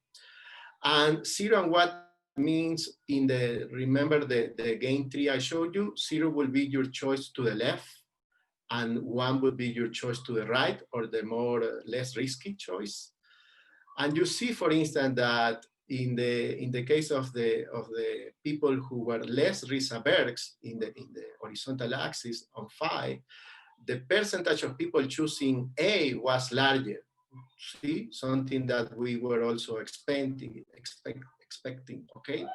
And 0 and 1 means in the, remember the game 3 I showed you, 0 will be your choice to the left, and 1 would be your choice to the right, or the more less risky choice. And you see, for instance, that in the case of the people who were less risk averse in the horizontal axis on 5, the percentage of people choosing A was larger. See, something that we were also expecting. Okay.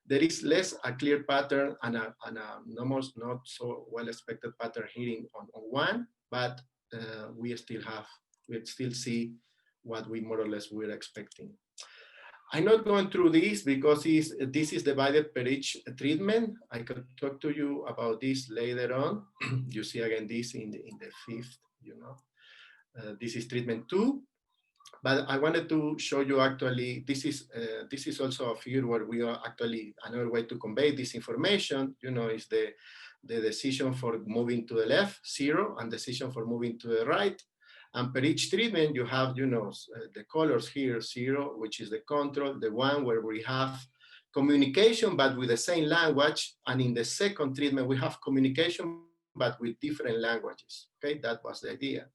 There is less a clear pattern and a almost not so well expected pattern here on 1, but we still see what we more or less were expecting. I'm not going through this because this is divided per each treatment. I could talk to you about this later on. You see again this in the 5th, you know. This is treatment 2. But I wanted to show you actually, this is also a figure where we are actually, another way to convey this information, you know, is the decision for moving to the left, 0, and decision for moving to the right. And per each treatment, you have, you know, the colors here, 0, which is the control, the 1 where we have communication, but with the same language. And in the second treatment, we have communication, but with different languages. Okay, that was the idea.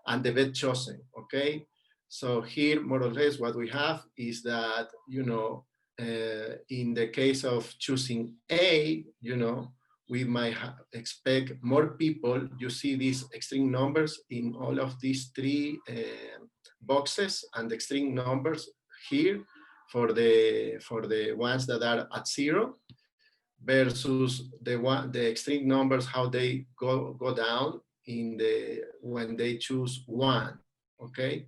And the bed chosen, okay? So here, more or less, what we have is that, you know, in the case of choosing A, you know, we might expect more people. You see these extreme numbers in all of these 3 boxes, and the extreme numbers here for the ones that are at 0 versus the extreme numbers, how they go down when they choose 1. Okay.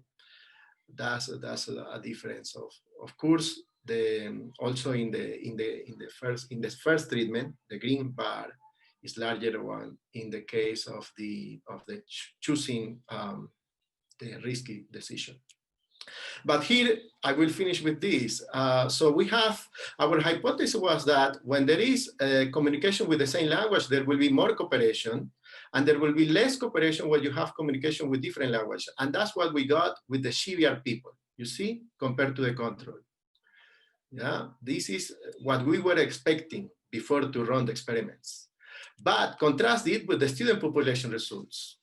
That's a difference. Of course, also in the first treatment, the green bar is larger one in the case of the choosing the risky decision. But here I will finish with this. So we have, our hypothesis was that when there is communication with the same language, there will be more cooperation. And there will be less cooperation when you have communication with different languages. And that's what we got with the GPP people, you see, compared to the control. Yeah, this is what we were expecting before to run the experiments. But contrast it with the student population results.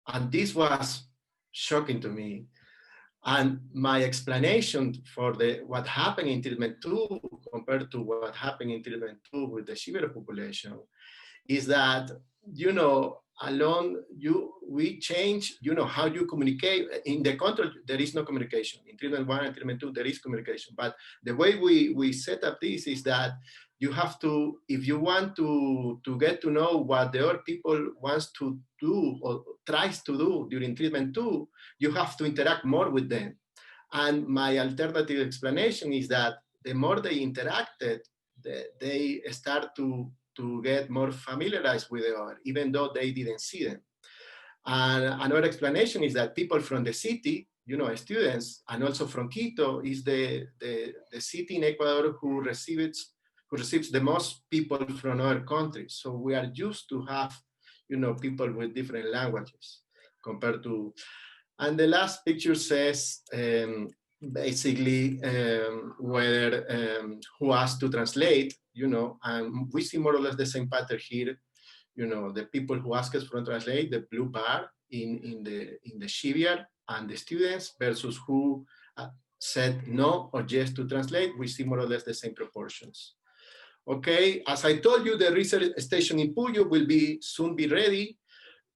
And this was shocking to me. And my explanation for what happened in treatment 2 compared to what happened in treatment 2 with the GPP population is that, you know, we change, you know, how you communicate. In the control, there is no communication. In treatment 1 and treatment 2, there is communication. But the way we set up this is that you have to, if you want to get to know what the other people wants to do or tries to do during treatment 2, you have to interact more with them. And my alternative explanation is that the more they interacted, they start to get more familiarized with the other, even though they didn't see them. And another explanation is that people from the city, you know, students, and also from Quito, is the city in Ecuador who receives the most people from other countries. So we are used to have, you know, people with different languages compared to, and the last picture says basically whether who has to translate, you know, and we see more or less the same pattern here. You know, the people who ask us for translate, the blue bar in the GPP and the students versus who said no or yes to translate, we see more or less the same proportions. Okay, as I told you, the research station in Puyo will soon be ready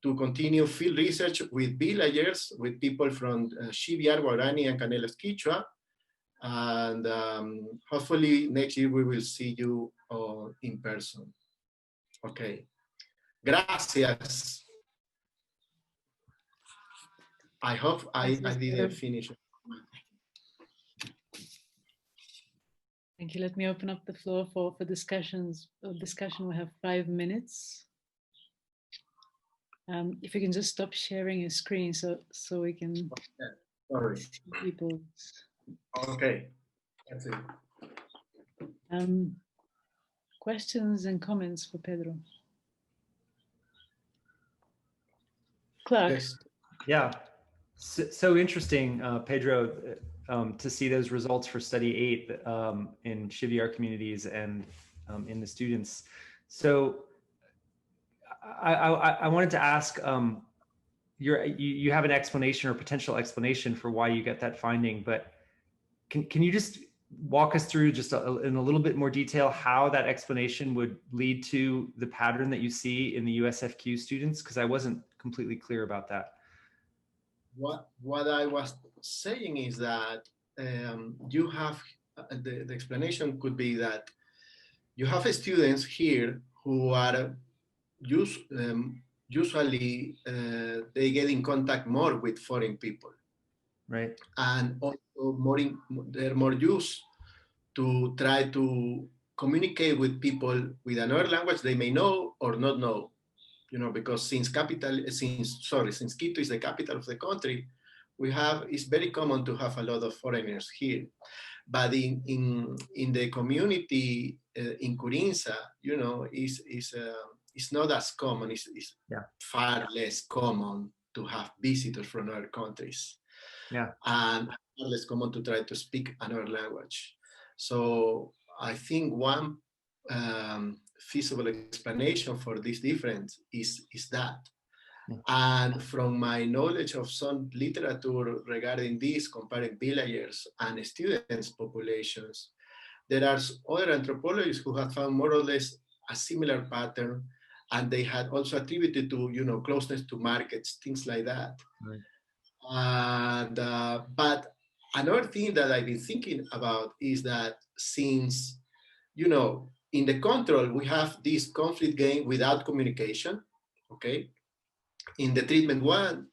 to continue field research with villagers, with people from GPP, Guarani, and Canelas Quichua. And hopefully next year we will see you in person. Okay, gracias. I hope I didn't finish. Thank you. Let me open up the floor for discussion. We have 5 minutes. If you can just stop sharing your screen so we can see people. Okay, that's it. Questions and comments for Pedro? Clark. Yes. Yeah, so interesting, Pedro, to see those results for study 8 in GPP communities and in the students. So I wanted to ask, you have an explanation or potential explanation for why you get that finding, but can you just walk us through just in a little bit more detail how that explanation would lead to the pattern that you see in the USFQ students? Because I wasn't completely clear about that. What I was saying is that you have the explanation could be that you have students here who are usually they get in contact more with foreign people, right? And also they're more used to try to communicate with people with another language they may know or not know, you know, because since Quito is the capital of the country, it's very common to have a lot of foreigners here. But in the community in Curinsa, you know, it's not as common. It's far less common to have visitors from other countries. Yeah. And far less common to try to speak another language. So I think one feasible explanation for this difference is that. And from my knowledge of some literature regarding this, comparing villagers and students populations, there are other anthropologists who have found more or less a similar pattern, and they had also attributed to, you know, closeness to markets, things like that. Right. And but another thing that I've been thinking about is that since, you know, in the control, we have this conflict game without communication, okay? In the treatment one,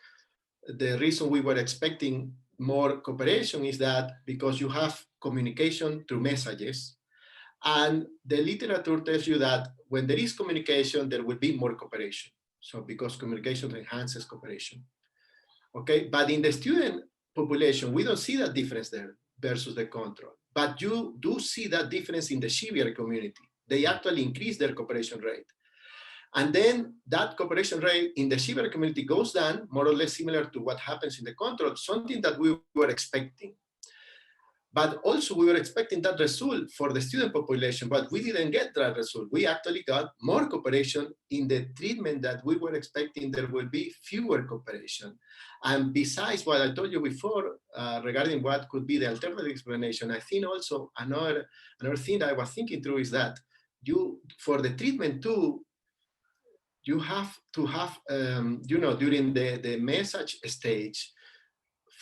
the reason we were expecting more cooperation is that because you have communication through messages, and the literature tells you that when there is communication, there will be more cooperation. So because communication enhances cooperation. Okay, but in the student population, we don't see that difference there versus the control. But you do see that difference in the severe community. They actually increase their cooperation rate. And then that cooperation rate in the severe community goes down, more or less similar to what happens in the control, something that we were expecting. But also we were expecting that result for the student population, but we didn't get that result. We actually got more cooperation in the treatment that we were expecting. There will be fewer cooperation. And besides what I told you before regarding what could be the alternative explanation, I think also another thing that I was thinking through is that for the treatment too, you have to have, you know, during the message stage,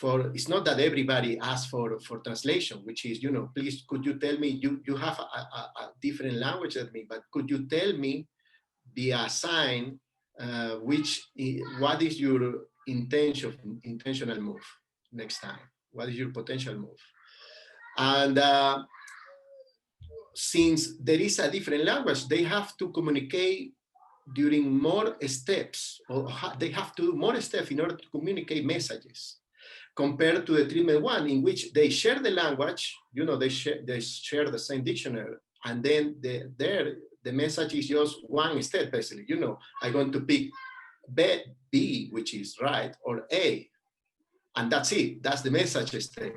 it's not that everybody asks for translation, which is, you know, please, could you tell me, you have a different language than me, but could you tell me via sign, what is your intentional move next time? What is your potential move? And since there is a different language, they have to communicate during more steps, or they have to do more steps in order to communicate messages, compared to the treatment one, in which they share the language, you know, they share the same dictionary, and then the message is just one step, basically. You know, I'm going to pick B, which is right, or A, and that's it. That's the message step.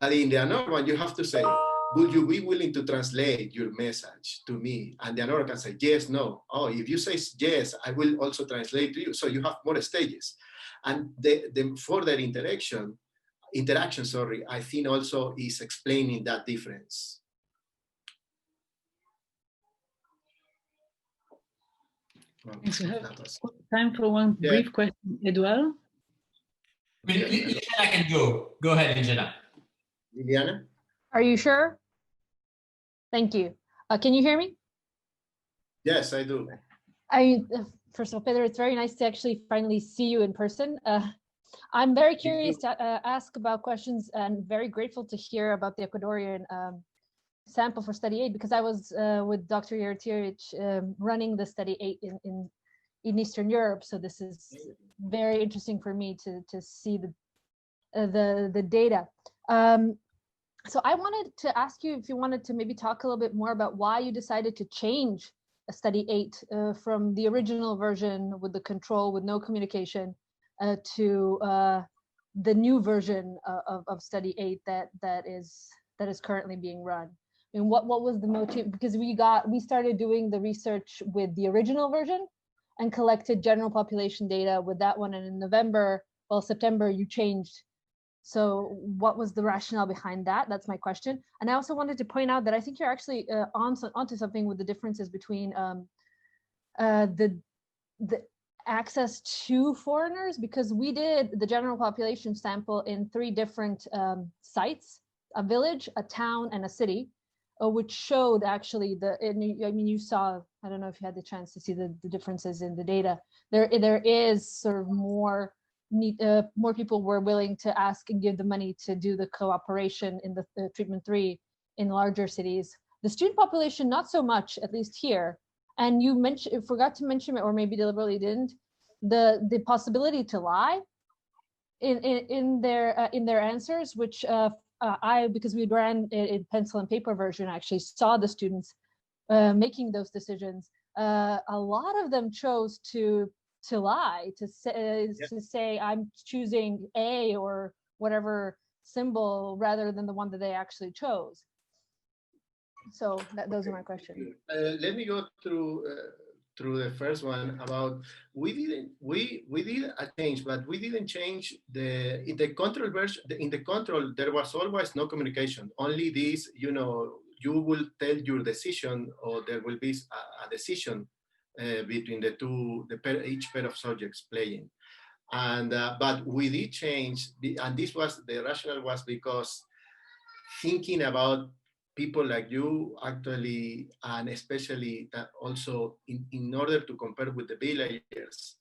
But in the another one, you have to say, would you be willing to translate your message to me? And the another can say, yes, no. Oh, if you say yes, I will also translate to you. So you have more stages. And the further interaction, I think also is explaining that difference. So we have time for one brief question, Edouard. Liliana can go. Go ahead, Liliana. Liliana? Are you sure? Thank you. Can you hear me? Yes, I do. First of all, Pedro, it's very nice to actually finally see you in person. I'm very curious to ask about questions, and very grateful to hear about the Ecuadorian sample for study 8, because I was with Dr. Jartirich running the study 8 in Eastern Europe. So this is very interesting for me to see the data. So I wanted to ask you if you wanted to maybe talk a little bit more about why you decided to change study 8 from the original version with the control with no communication to the new version of study 8 that is currently being run. I mean, what was the motive? Because we started doing the research with the original version, and collected general population data with that one. And in November, well, September, you changed. So what was the rationale behind that? That's my question. And I also wanted to point out that I think you're actually onto something with the differences between the access to foreigners, because we did the general population sample in 3 different sites, a village, a town, and a city, which showed actually I mean, you saw, I don't know if you had the chance to see the differences in the data. There is sort of more people were willing to ask and give the money to do the cooperation in the treatment 3 in larger cities. The student population, not so much, at least here. And you forgot to mention it, or maybe deliberately didn't, the possibility to lie in their answers, which because we ran in pencil and paper version, actually saw the students making those decisions. A lot of them chose to lie, to say I'm choosing A or whatever symbol rather than the one that they actually chose. So those are my questions. Let me go through the first one about we did a change, but we didn't change in the control version. In the control, there was always no communication. Only this, you will tell your decision, or there will be a decision between each pair of subjects playing. And but we did change, and this was the rationale was because thinking about people like you actually, and especially that also in order to compare with the villagers,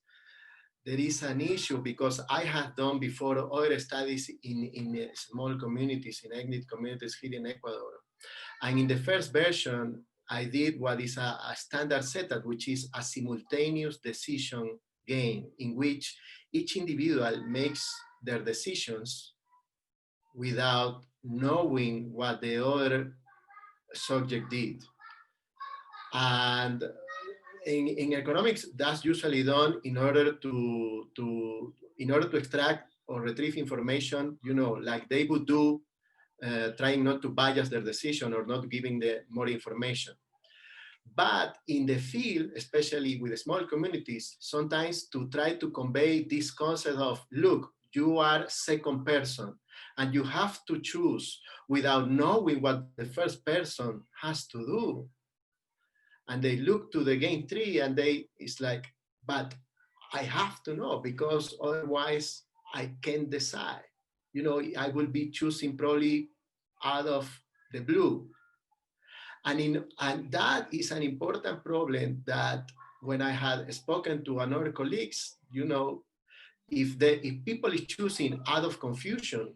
there is an issue because I have done before other studies in small communities, in ethnic communities here in Ecuador. And in the first version, I did what is a standard setup, which is a simultaneous decision game in which each individual makes their decisions without knowing what the other subject did. And in economics, that's usually done in order to extract or retrieve information, like they would do, trying not to bias their decision or not giving the more information. But in the field, especially with small communities, sometimes to try to convey this concept of, look, you are second person and you have to choose without knowing what the first person has to do. And they look to the game 3 and it's like, but I have to know because otherwise I can't decide. I will be choosing probably out of the blue. And that is an important problem that when I had spoken to another colleagues, if people is choosing out of confusion,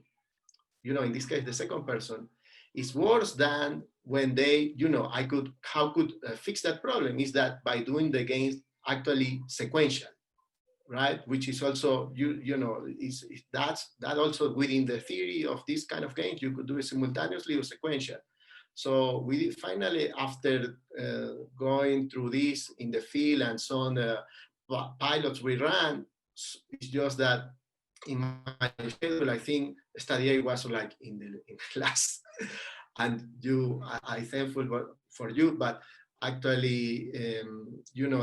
in this case, the second person, is worse than when they, how could fix that problem is that by doing the games actually sequential, right? Which is also, that also within the theory of this kind of games, you could do it simultaneously or sequential. So we finally, after going through this in the field and so on, pilots we ran, it's just that in my schedule, I think study A was like in the last, and I'm thankful for you, but actually,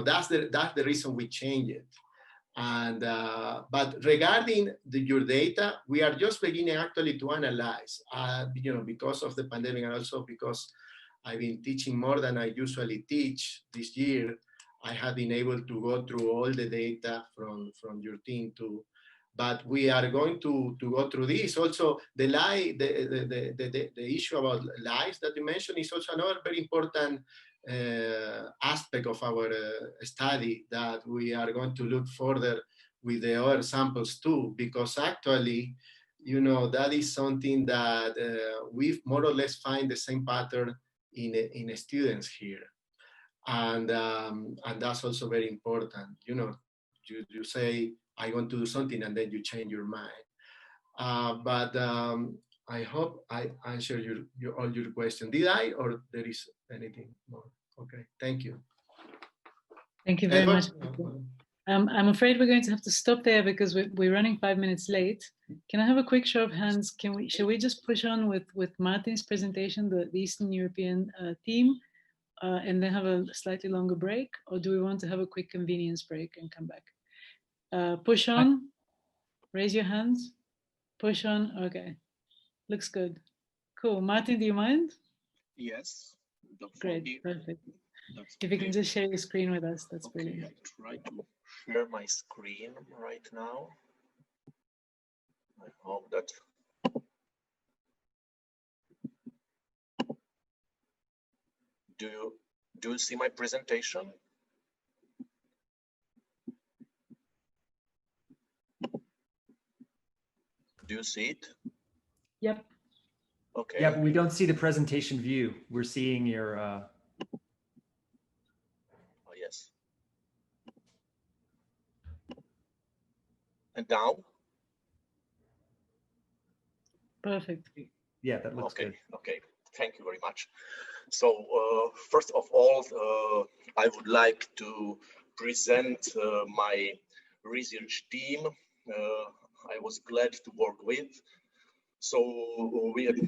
that's the reason we changed it. And but regarding your data, we are just beginning actually to analyze, because of the pandemic and also because I've been teaching more than I usually teach this year. I have been able to go through all the data from your team too. But we are going to go through this. Also, the issue about lies that you mentioned is also another very important aspect of our study that we are going to look further with the other samples too, because actually, that is something that we more or less find the same pattern in students here. And that's also very important. You say, I want to do something, and then you change your mind. But I hope I answered all your questions. Did I, or there is anything more? Okay, thank you. Thank you very much. I'm afraid we're going to have to stop there because we're running 5 minutes late. Can I have a quick show of hands? Shall we just push on with Martin's presentation, the Eastern European team? and then have a slightly longer break, or do we want to have a quick convenience break and come back? Push on, raise your hands, push on, okay, looks good. Cool, Martin, do you mind? Yes. Great, perfect. That's if you can just share your screen with us, that's okay, brilliant. I try to share my screen right now. I hope that do you see my presentation? Do you see it? Yep. Okay. Yeah, but we don't see the presentation view. We're seeing your Oh, yes. And now? Perfect. Yeah, that looks okay, good. Okay, thank you very much. So first of all, I would like to present my research team. I was glad to work with. So we had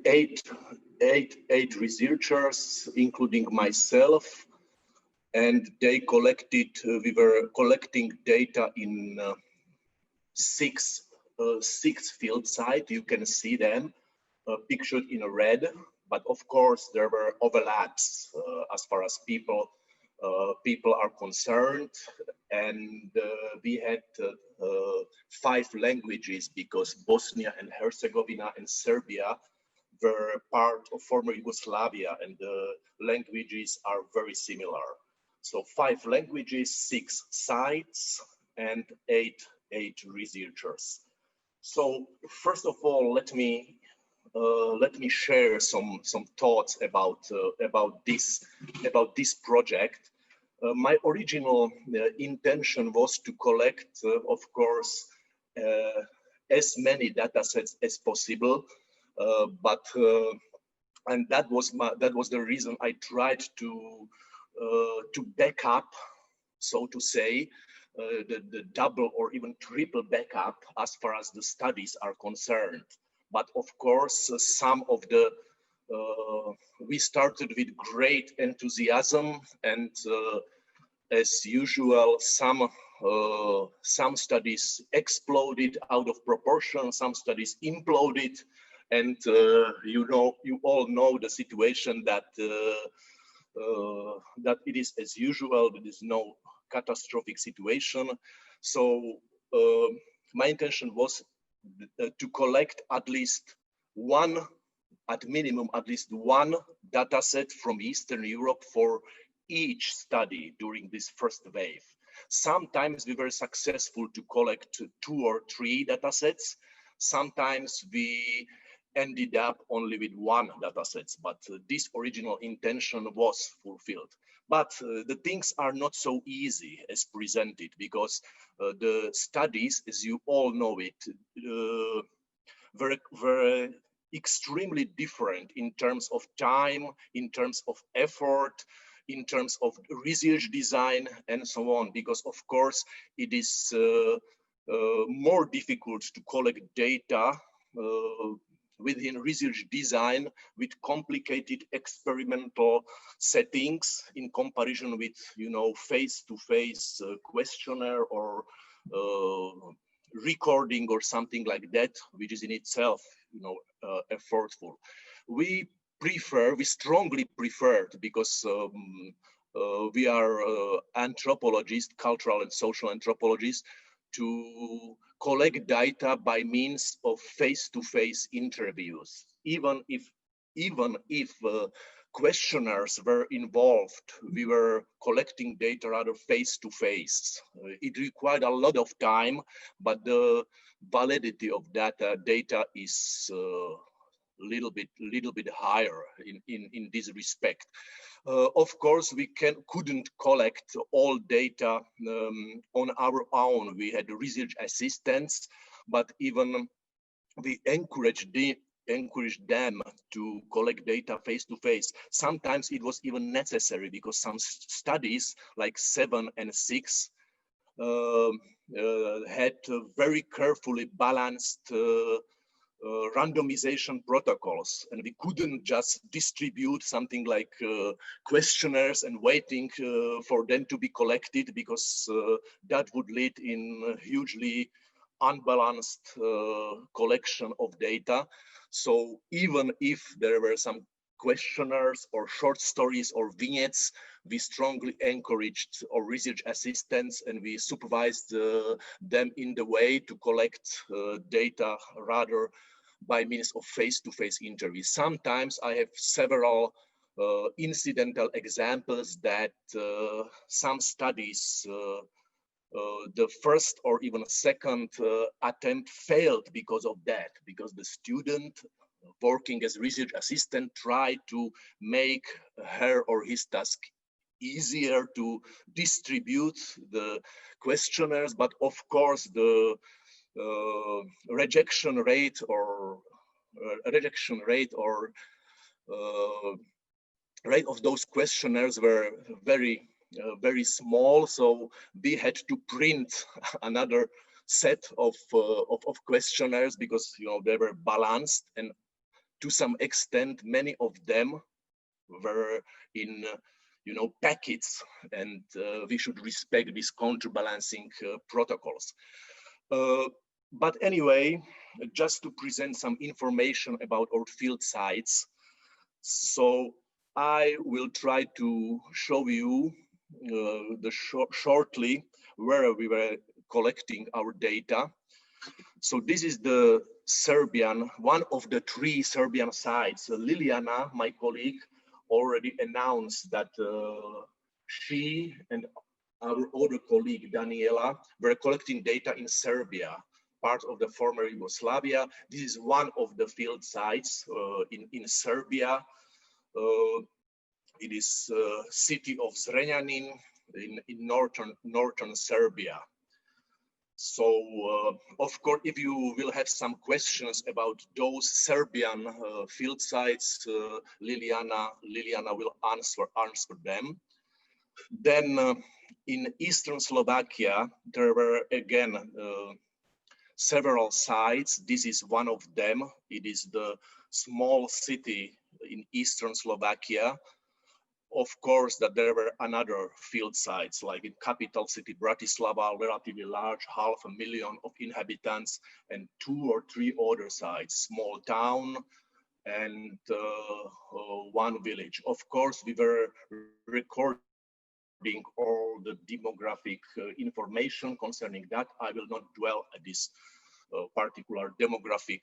eight researchers, including myself, and they collected. We were collecting data in six field sites. You can see them pictured in red, but of course there were overlaps as far as people are concerned, and we had 5 languages because Bosnia and Herzegovina and Serbia were part of former Yugoslavia, and the languages are very similar. So 5 languages, 6 sites, and eight researchers. So first of all, let me share some thoughts about this project. My original intention was to collect, of course, as many data sets as possible, and that was the reason I tried to back up, so to say, the double or even triple backup as far as the studies are concerned. But of course, some of the we started with great enthusiasm, and as usual, some studies exploded out of proportion, some studies imploded, and you all know the situation that that it is as usual. There is no catastrophic situation. So my intention was to collect at minimum at least one data set from Eastern Europe for each study during this first wave. Sometimes we were successful to collect 2 or 3 data sets. Sometimes we ended up only with 1 data set, but this original intention was fulfilled. But the things are not so easy as presented, because the studies, as you all know it, were extremely different in terms of time, in terms of effort, in terms of research design, and so on, because of course it is more difficult to collect data within research design with complicated experimental settings in comparison with, face-to-face questionnaire or recording or something like that, which is in itself, effortful. We strongly preferred, because we are anthropologists, cultural and social anthropologists, to collect data by means of face-to-face interviews, even if questionnaires were involved. We were collecting data rather face-to-face. It required a lot of time, but the validity of data is little bit higher in this respect. Of course, we couldn't collect all data on our own. We had research assistants, but even we encouraged them to collect data face-to-face. Sometimes it was even necessary, because some studies, like 7 and 6, had very carefully balanced randomization protocols, and we couldn't just distribute something like questionnaires and waiting for them to be collected, because that would lead in hugely unbalanced collection of data. So even if there were some questionnaires or short stories or vignettes, we strongly encouraged our research assistants, and we supervised them in the way to collect data rather by means of face-to-face interviews. Sometimes I have several incidental examples that some studies, the first or even second attempt failed because of that, because the student working as research assistant tried to make her or his task easier to distribute the questionnaires, but of course the rejection rate of those questionnaires were very small. So we had to print another set of questionnaires, because they were balanced, and to some extent many of them were in packets, and we should respect these counterbalancing protocols. But anyway, just to present some information about our field sites. So I will try to show you shortly where we were collecting our data. So this is the Serbian, one of the 3 Serbian sites. Liliana, my colleague, already announced that she and our other colleague Daniela were collecting data in Serbia, part of the former Yugoslavia. This is one of the field sites in Serbia. It is city of Zrenjanin in northern Serbia. So, of course, if you will have some questions about those Serbian field sites, Liliana will answer them. Then in Eastern Slovakia, there were again several sites. This is one of them. It is the small city in Eastern Slovakia. Of course, that there were another field sites, like in capital city Bratislava, relatively large, 500,000 of inhabitants, and 2 or 3 other sites, small town and 1 village. Of course, we were recording all the demographic information concerning that. I will not dwell at this particular demographic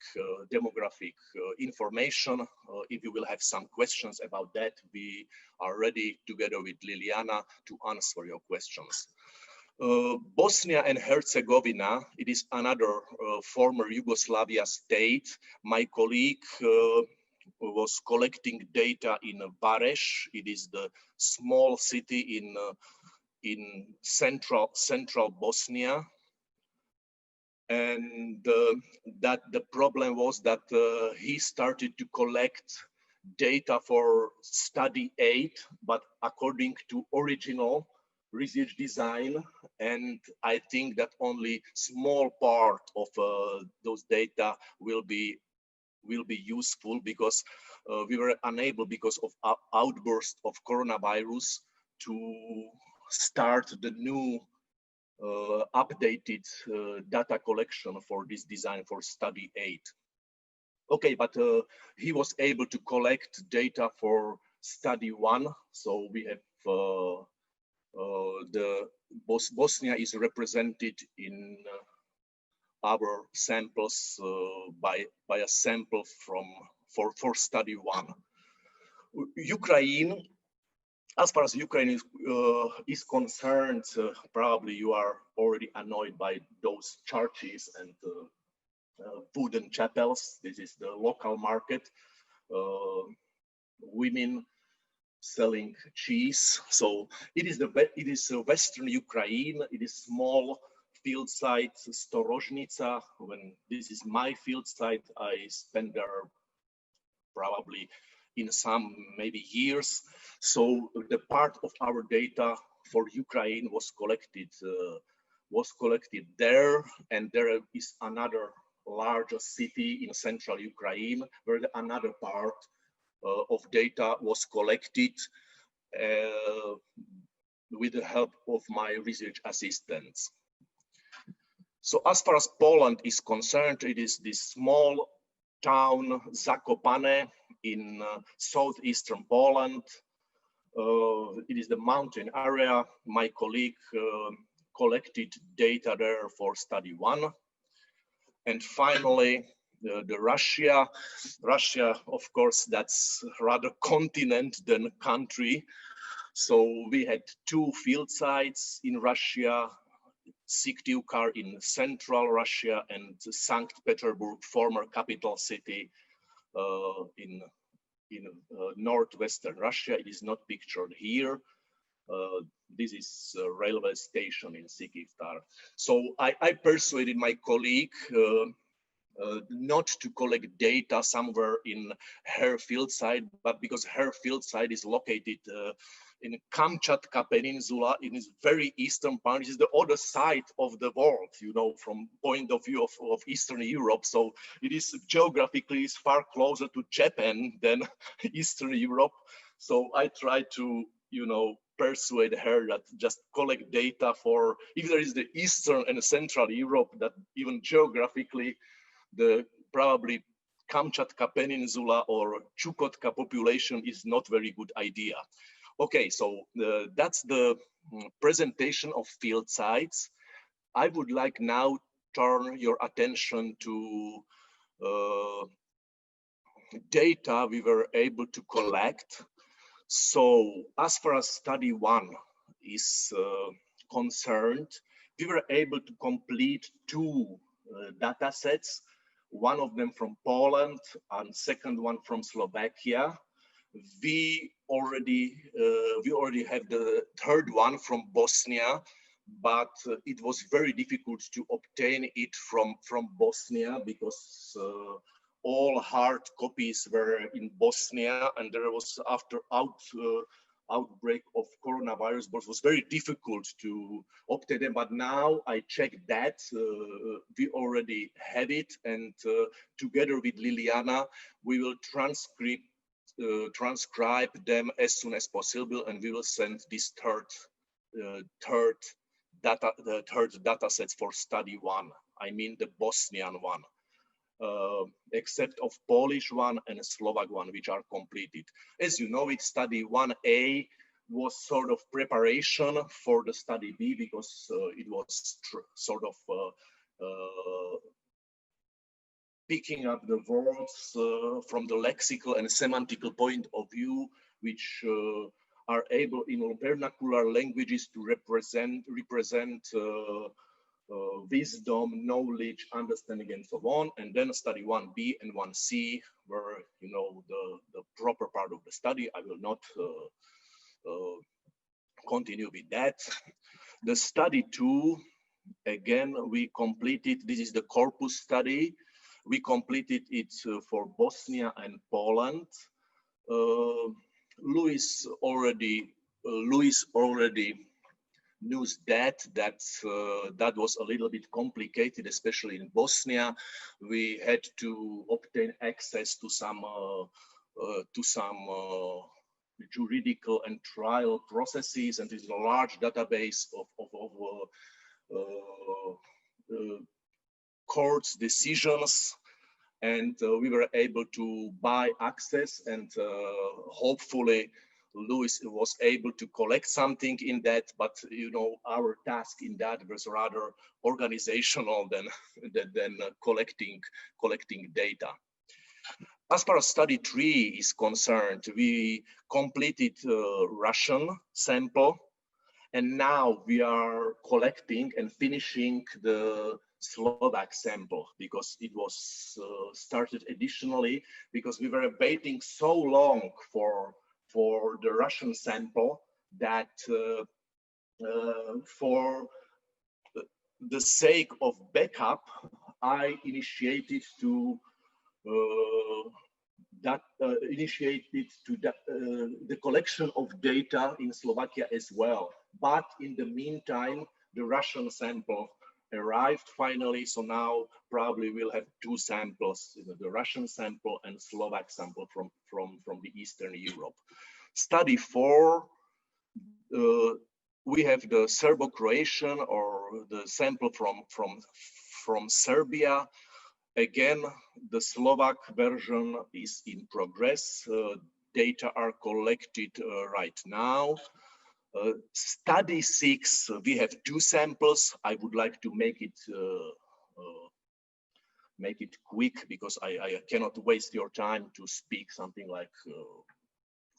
information. If you will have some questions about that, we are ready together with Liliana to answer your questions. Bosnia and Herzegovina, it is another former Yugoslavia state. My colleague was collecting data in Vareš. It is the small city in central Bosnia. And that the problem was that he started to collect data for study 8, but according to original research design. And I think that only small part of those data will be useful, because we were unable, because of outburst of coronavirus, to start the new updated data collection for this design for study 8. Okay, but he was able to collect data for study 1. So we have Bosnia is represented in our samples by a sample for study 1. Ukraine, as far as Ukraine is concerned, probably you are already annoyed by those churches and wooden chapels. This is the local market. Women selling cheese. So it is Western Ukraine. It is small field site, Storozhnica. When this is my field site, I spent there probably in some maybe years. So the part of our data for Ukraine was collected there, and there is another large city in central Ukraine, where another part of data was collected with the help of my research assistants. So as far as Poland is concerned, it is this small town Zakopane in southeastern Poland. It is the mountain area. My colleague collected data there for study 1. And finally, the Russia, of course, that's rather continent than country. So we had 2 field sites in Russia, Syktyvkar in central Russia and St. Petersburg, former capital city in northwestern Russia. It is not pictured here. This is a railway station in Syktyvkar. So I persuaded my colleague not to collect data somewhere in her field site, but because her field site is located in Kamchatka Peninsula, in its very eastern part. It is the other side of the world, you know, from point of view of Eastern Europe. So it is geographically is far closer to Japan than Eastern Europe. So I tried to, you know, persuade her that just collect data for, if there is the Eastern and Central Europe, that even geographically, the probably Kamchatka Peninsula or Chukotka population is not very good idea. Okay, so that's the presentation of field sites. I would like now turn your attention to data we were able to collect. So as far as study 1 is concerned, we were able to complete 2 data sets, one of them from Poland and second one from Slovakia. We already have the third one from Bosnia, but it was very difficult to obtain it from Bosnia because all hard copies were in Bosnia, and there was after outbreak of coronavirus, but it was very difficult to obtain them. But now I checked that we already have it, and together with Liliana, we will transcribe them as soon as possible, and we will send this third data sets for study 1. I mean the Bosnian one. Except of Polish one and Slovak one, which are completed. As you know, it study 1A was sort of preparation for the study B because it was sort of picking up the words from the lexical and semantical point of view, which are able in vernacular languages to represent wisdom, knowledge, understanding, and so on. And then study 1B and 1C were, you know, the proper part of the study. I will not continue with that. The study 2, again, we completed, this is the corpus study. We completed it for Bosnia and Poland. Luis already knows that was a little bit complicated, especially in Bosnia. We had to obtain access to some juridical and trial processes, and it's a large database of courts' decisions, and we were able to buy access, and hopefully Luis was able to collect something in that, but you know, our task in that was rather organizational than collecting data. As far as study 3 is concerned, we completed Russian sample, and now we are collecting and finishing the Slovak sample because it was started additionally because we were waiting so long for the Russian sample that for the sake of backup, I initiated the collection of data in Slovakia as well. But in the meantime, the Russian sample arrived finally. So now probably we'll have two samples, the Russian sample and Slovak sample from the Eastern Europe. Study 4, we have the Serbo-Croatian or the sample from Serbia. Again, the Slovak version is in progress. Data are collected right now. Study 6, we have two samples. I would like to make it quick because I cannot waste your time to speak something like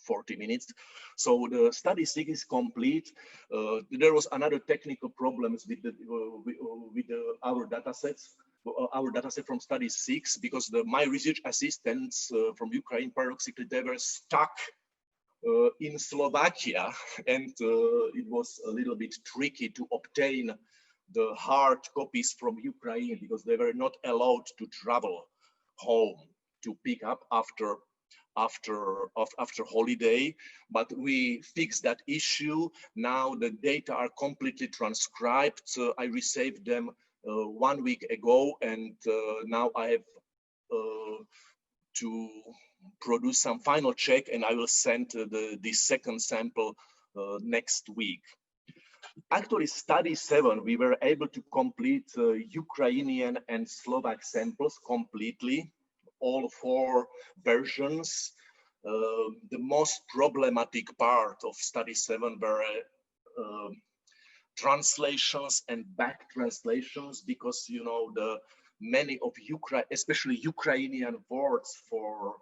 40 minutes. So the study 6 is complete. There was another technical problems with our data sets. Our dataset from study 6, because my research assistants from Ukraine paradoxically they were stuck in Slovakia, and it was a little bit tricky to obtain the hard copies from Ukraine because they were not allowed to travel home to pick up after holiday. But we fixed that issue. Now the data are completely transcribed. So I received them 1 week ago, and now I have to produce some final check, and I will send the second sample next week. Actually, study 7, we were able to complete Ukrainian and Slovak samples completely, all 4 versions. The most problematic part of study 7 were translations and back translations, because many of especially Ukrainian words for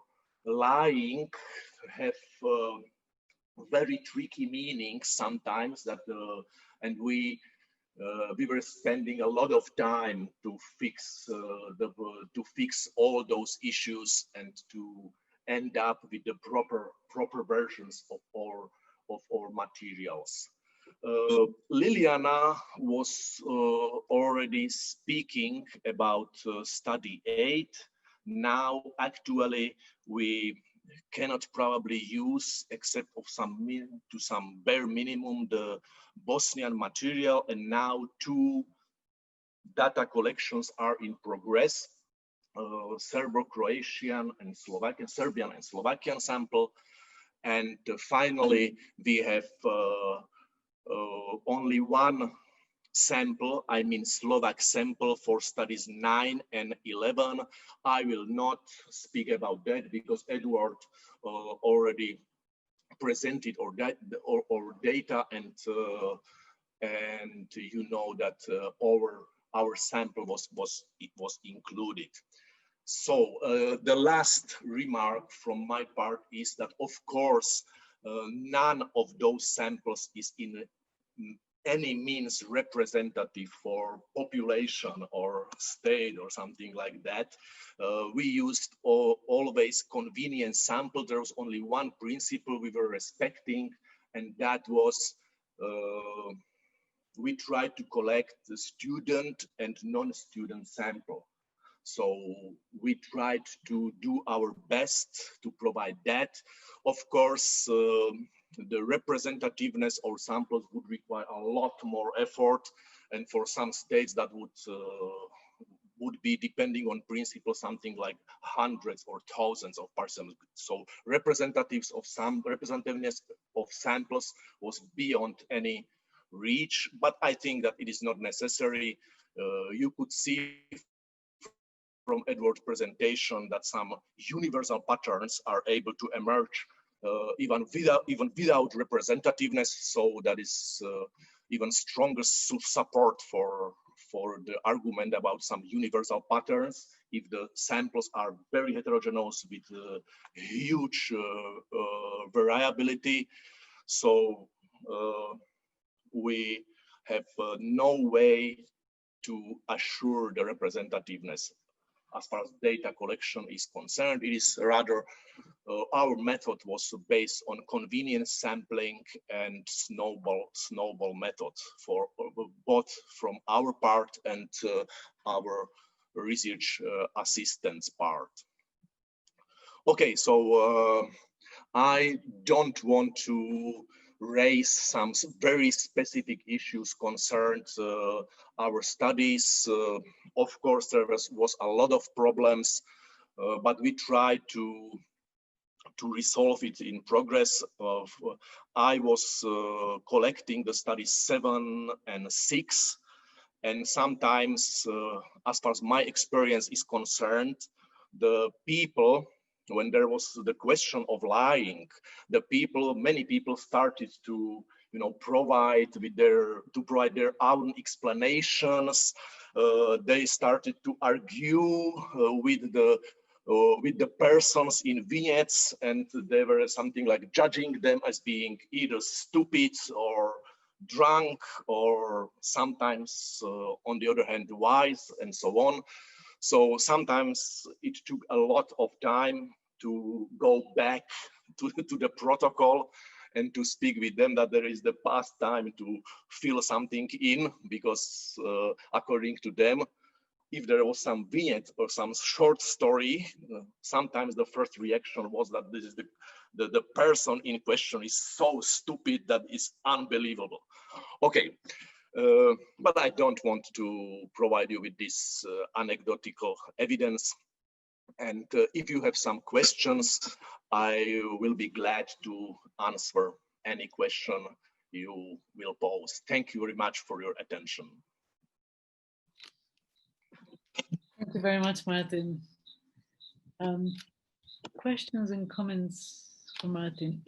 lying have very tricky meanings sometimes, and we were spending a lot of time to fix all those issues and to end up with the proper versions of our materials. Liliana was already speaking about study 8. Now, actually, we cannot probably use, except of some bare minimum, the Bosnian material, and now 2 data collections are in progress: Serbo-Croatian and Slovakian, Serbian and Slovakian sample, and finally we have only 1 sample, I mean Slovak sample, for studies 9 and 11. I will not speak about that because Edouard already presented our data, and you know that our sample was included. So the last remark from my part is that, of course, none of those samples is in any means representative for population or state or something like that. We used always convenient sample. There was only one principle we were respecting, and that was we tried to collect the student and non-student sample. So we tried to do our best to provide that. Of course, the representativeness of samples would require a lot more effort, and for some states that would be, depending on principle, something like hundreds or thousands of persons. So representativeness of samples was beyond any reach, but I think that it is not necessary. You could see from Edouard's presentation that some universal patterns are able to emerge even without representativeness. So that is even stronger support for the argument about some universal patterns if the samples are very heterogeneous with huge variability. So we have no way to assure the representativeness. As far as data collection is concerned, it is rather our method was based on convenience sampling and snowball method for both from our part and our research assistants part. Okay, so I don't want to raise some very specific issues concerned our studies. Of course, there was a lot of problems, but we tried to resolve it in progress. I was collecting the studies 7 and 6, and sometimes, as far as my experience is concerned, the people, when there was the question of lying, many people started to, provide their own explanations. They started to argue with the persons in vignettes, and they were something like judging them as being either stupid or drunk, or sometimes, on the other hand, wise, and so on. So sometimes it took a lot of time to go back to the protocol and to speak with them that there is the past time to fill something in, because according to them, if there was some vignette or some short story, sometimes the first reaction was that this is the person in question is so stupid that it's unbelievable. Okay, but I don't want to provide you with this anecdotal evidence. And if you have some questions, I will be glad to answer any question you will pose. Thank you very much for your attention. Thank you very much, Martin. Questions and comments for Martin.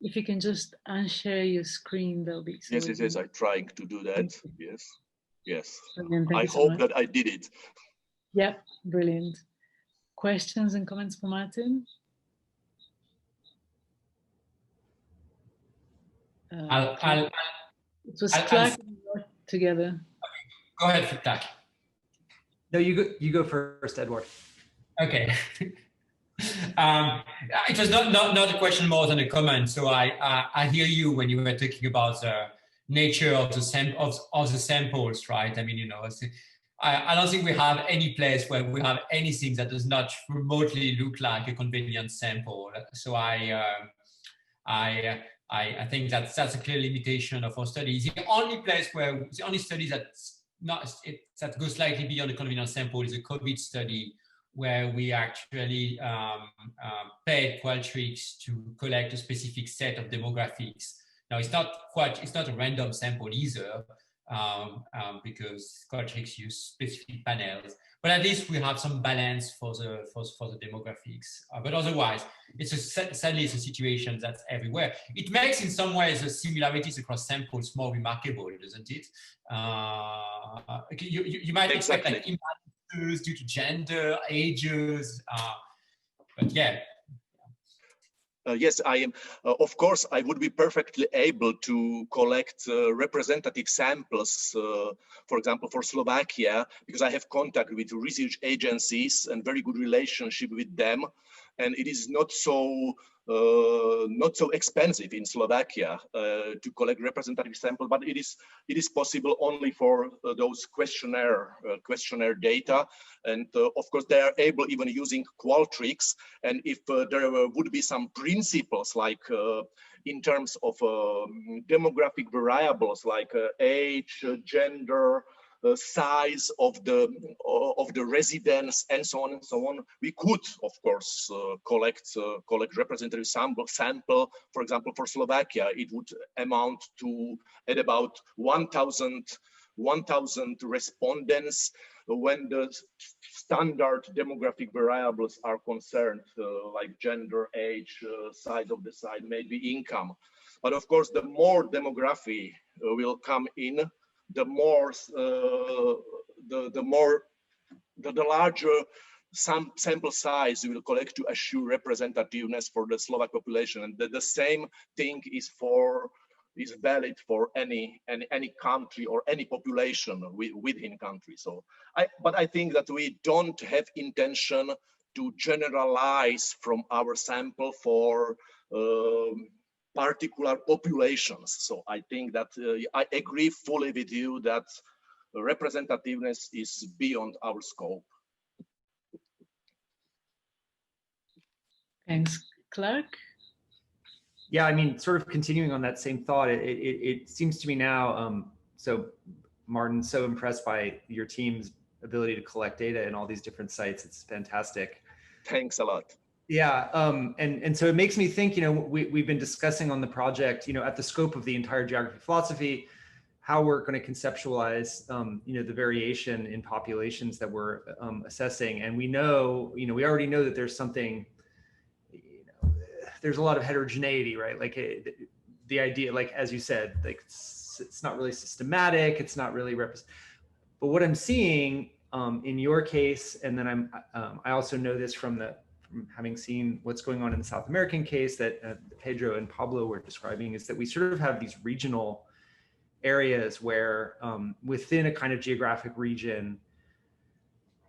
If you can just unshare your screen, that'll be so. Yes, I'm trying to do that. Yes. I hope that I did it. Yeah, brilliant. Questions and comments for Martin? It was Clark and Edouard together. Go ahead, Clark. No, you go first, Edouard. Okay. It was not a question more than a comment. So I hear you when you were talking about the nature of the samples, right? I mean, I don't think we have any place where we have anything that does not remotely look like a convenient sample. So I think that's a clear limitation of our study. The only study that goes slightly beyond the convenient sample is a COVID study, where we actually paid Qualtrics to collect a specific set of demographics. Now it's not a random sample either, because Qualtrics use specific panels. But at least we have some balance for the demographics. But otherwise, sadly it's a situation that's everywhere. It makes in some ways the similarities across samples more remarkable, doesn't it? You might expect like imbalances due to gender, ages, but yeah. Yes, I am. Of course, I would be perfectly able to collect representative samples, for example, for Slovakia, because I have contact with research agencies and very good relationship with them, and it is not so expensive in Slovakia to collect representative sample, but it is possible only for those questionnaire data, and of course they are able even using Qualtrics. And if there would be some principles like in terms of demographic variables like age, gender, size of the residence, and so on, we could of course collect representative sample. For example, for Slovakia, it would amount to at about 1,000 respondents when the standard demographic variables are concerned, like gender, age, size of the site, maybe income. But of course, the more demography will come in, the larger sample size we will collect to assure representativeness for the Slovak population. And the same thing is valid for any country or any population within country. So, but I think that we don't have intention to generalize from our sample for particular populations. So I think that I agree fully with you that representativeness is beyond our scope. Thanks, Clark. Yeah, I mean, sort of continuing on that same thought, it seems to me now, so Martin, so impressed by your team's ability to collect data in all these different sites. It's fantastic. Thanks a lot. Yeah, and so it makes me think, you know, we've been discussing on the project, you know, at the scope of the entire geography philosophy, how we're going to conceptualize, you know, the variation in populations that we're assessing. And we know, you know, we already know that there's something, you know, there's a lot of heterogeneity, right? Like the idea, like, as you said, like it's not really systematic, it's not really but what I'm seeing in your case, and then I also know this from having seen what's going on in the South American case that Pedro and Pablo were describing, is that we sort of have these regional areas where within a kind of geographic region,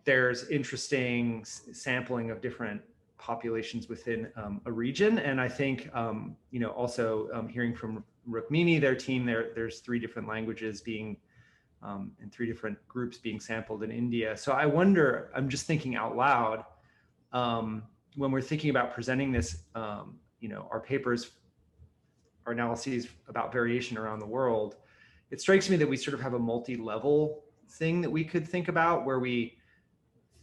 there's interesting sampling of different populations within a region. And I think, you know, also hearing from Rukmini, their team, there's 3 different languages being, and 3 different groups being sampled in India. So I wonder, I'm just thinking out loud, when we're thinking about presenting this, you know, our papers, our analyses about variation around the world, it strikes me that we sort of have a multi-level thing that we could think about, where we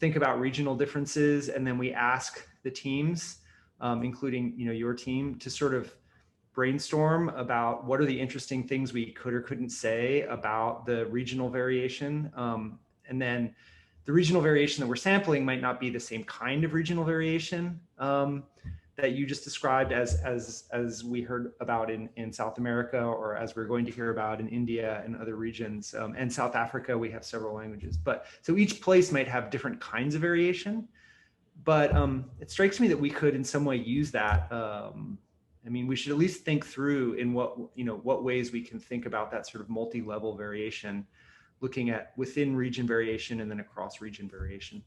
think about regional differences, and then we ask the teams, including, you know, your team, to sort of brainstorm about what are the interesting things we could or couldn't say about the regional variation. And then the regional variation that we're sampling might not be the same kind of regional variation that you just described as we heard about in South America, or as we're going to hear about in India and other regions. And South Africa, we have several languages. But so each place might have different kinds of variation. But it strikes me that we could in some way use that. I mean, we should at least think through in what ways we can think about that sort of multi-level variation, looking at within region variation and then across region variation.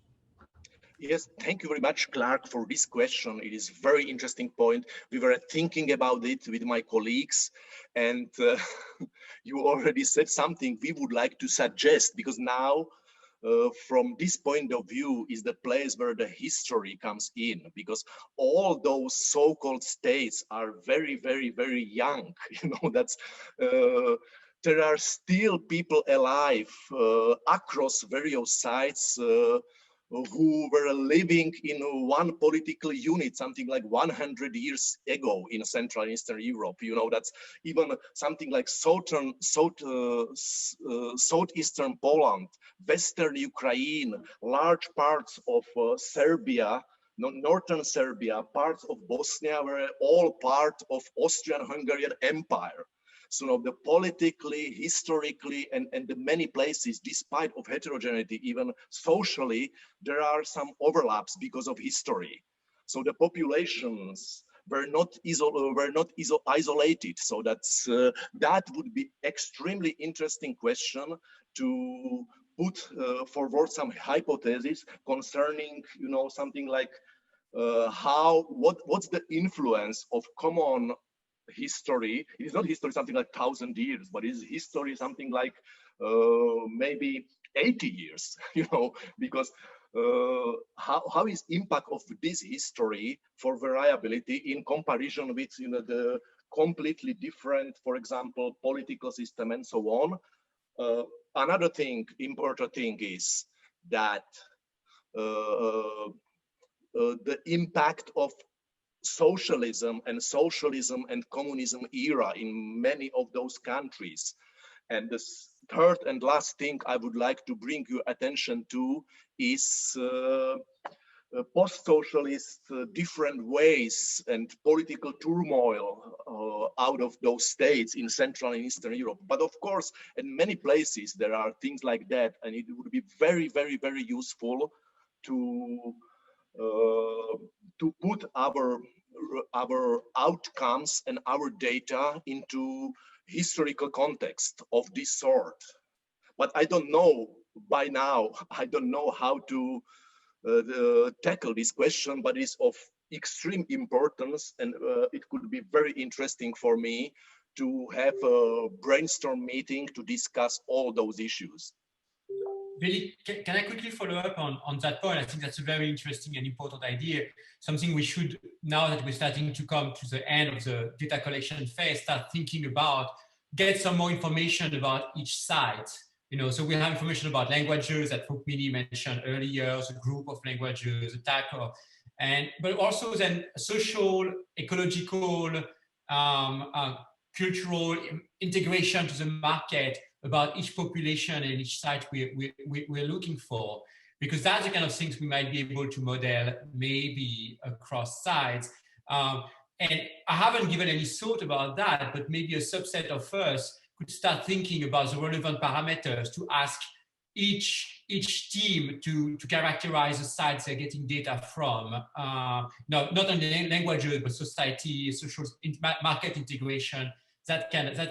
Yes, thank you very much, Clark, for this question. It is a very interesting point. We were thinking about it with my colleagues, and you already said something we would like to suggest, because now, from this point of view, is the place where the history comes in, because all those so-called states are very, very, very young. You know, that's there are still people alive across various sites who were living in one political unit, something like 100 years ago in Central and Eastern Europe. You know, that's even something like southeastern Poland, Western Ukraine, large parts of Serbia, northern Serbia, parts of Bosnia were all part of Austrian-Hungarian Empire. So the politically, historically, and the many places, despite of heterogeneity, even socially, there are some overlaps because of history. So the populations were not isolated. So that's that would be extremely interesting question to put forward some hypothesis concerning, you know, something like what's the influence of common history. It is not history something like 1,000 years, but it is history something like maybe 80 years, you know, because how is impact of this history for variability in comparison with, you know, the completely different, for example, political system and so on. Another thing, important thing is that the impact of socialism and communism era in many of those countries. And the third and last thing I would like to bring your attention to is post-socialist different ways and political turmoil out of those states in Central and Eastern Europe. But of course, in many places there are things like that, and it would be very, very, very useful to put our outcomes and our data into historical context of this sort. But I don't know by now, I don't know how to tackle this question, but it's of extreme importance, and it could be very interesting for me to have a brainstorm meeting to discuss all those issues. Veli, can I quickly follow up on that point? I think that's a very interesting and important idea. Something we should, now that we're starting to come to the end of the data collection phase, start thinking about, get some more information about each site. You know, so we have information about languages that Rukmini mentioned earlier, the group of languages, the type of, but also then social, ecological, cultural integration to the market about each population and each site we're looking for, because that's the kind of things we might be able to model maybe across sites. And I haven't given any thought about that, but maybe a subset of us could start thinking about the relevant parameters to ask each team to characterize the sites they're getting data from. Not only languages, but society, social market integration,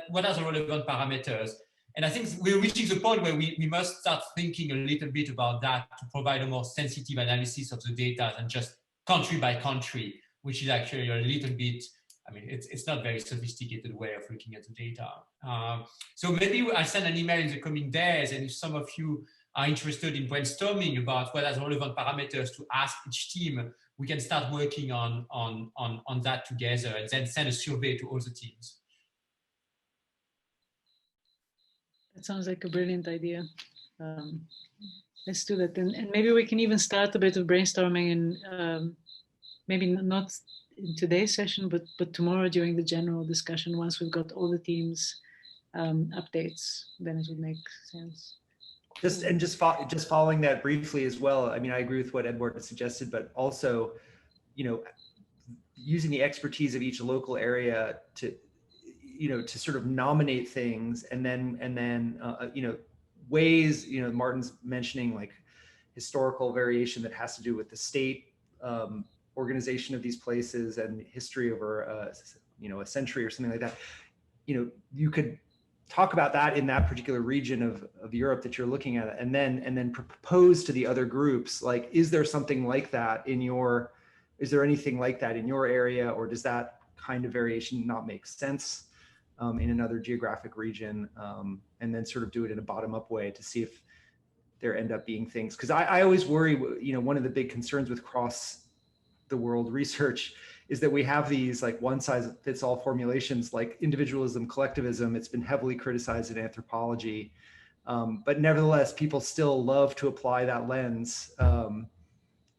what are the relevant parameters? And I think we're reaching the point where we must start thinking a little bit about that to provide a more sensitive analysis of the data than just country by country, which is actually a little bit, I mean, it's not a very sophisticated way of looking at the data. So maybe I'll send an email in the coming days, and if some of you are interested in brainstorming about what are the relevant parameters to ask each team, we can start working on that together and then send a survey to all the teams. That sounds like a brilliant idea. Let's do that. And maybe we can even start a bit of brainstorming and maybe not in today's session, but tomorrow during the general discussion, once we've got all the teams updates, then it would make sense. Just following that briefly as well. I mean, I agree with what Edouard suggested, but also, you know, using the expertise of each local area to, you know, to sort of nominate things, and then you know, ways, you know, Martin's mentioning like historical variation that has to do with the state organization of these places and history over you know, a century or something like that. You know, you could talk about that in that particular region of Europe that you're looking at, and then propose to the other groups, like, is there something like that in your, is there anything like that in your area, or does that kind of variation not make sense in another geographic region, and then sort of do it in a bottom-up way to see if there end up being things. Because I always worry, you know, one of the big concerns with cross the world research is that we have these like one-size-fits-all formulations like individualism, collectivism. It's been heavily criticized in anthropology, but nevertheless, people still love to apply that lens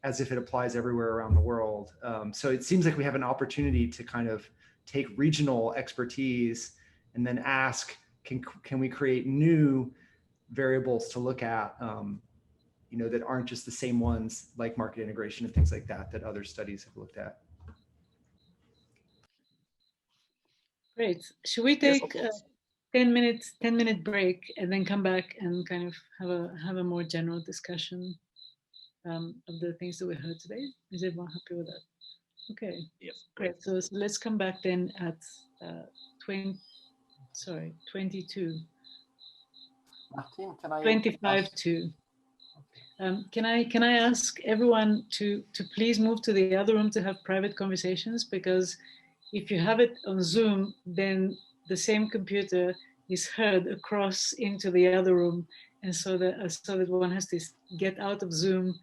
as if it applies everywhere around the world. So it seems like we have an opportunity to kind of take regional expertise and then ask, can we create new variables to look at, you know, that aren't just the same ones like market integration and things like that, that other studies have looked at. Great. Should we take a 10-minute break and then come back and kind of have a more general discussion of the things that we heard today? Is everyone happy with that? Okay. Yes. Great. So let's come back then at 22. Martin, can I 25-2. Can I ask everyone to please move to the other room to have private conversations, because if you have it on Zoom, then the same computer is heard across into the other room, and so that one has to get out of Zoom,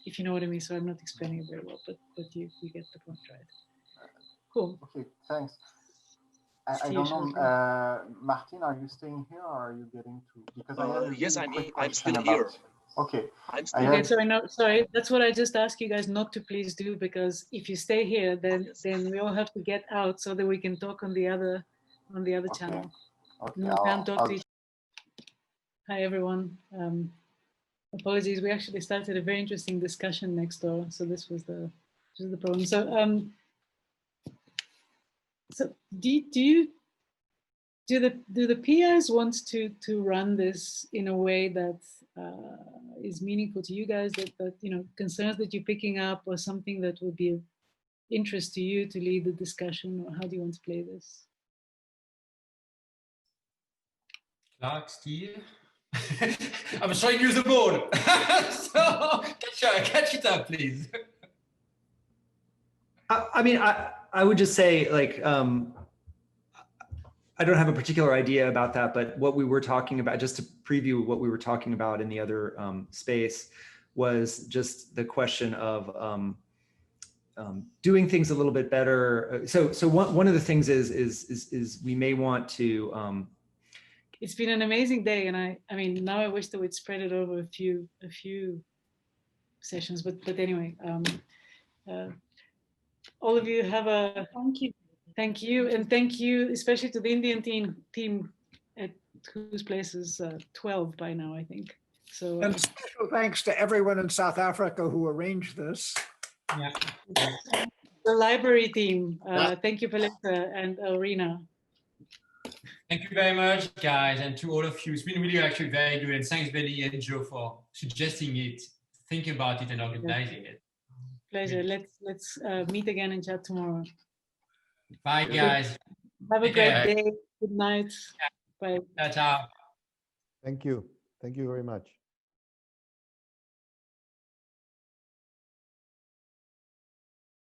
if you know what I mean. So I'm not explaining it very well, but you get the point, right? Cool. Okay, thanks. I don't know, Martin, are you staying here or are you getting to? Because yes, I'm still here. Okay. Okay, sorry. That's what I just asked you guys not to please do, because if you stay here, then we all have to get out so that we can talk on the other channel. Okay. No, can't talk to each other. Hi everyone. Apologies. We actually started a very interesting discussion next door, so this was the problem. So do the PIs want to run this in a way that is meaningful to you guys, that you know, concerns that you're picking up, or something that would be of interest to you to lead the discussion, or how do you want to play this? Clark, Steve. I'm showing you the board. So catch it up, please. I mean, I would just say, like, I don't have a particular idea about that, but what we were talking about, just to preview what we were talking about in the other space, was just the question of doing things a little bit better. So one of the things is we may want to. It's been an amazing day, and I mean, now I wish that we'd spread it over a few sessions, but anyway, all of you have a thank you, and thank you especially to the Indian team at whose place is 12 by now, I think. So and special thanks to everyone in South Africa who arranged this. Yeah. The library team, thank you, Paletta and Elrina. Thank you very much, guys, and to all of you. It's been really actually very good, and thanks, Belly and Joe, for suggesting it, thinking about it, and organizing it. Pleasure. Let's meet again and chat tomorrow. Bye, guys. Have a Take great care. day. Good night. Bye. Ciao, ciao. Thank you. Thank you very much.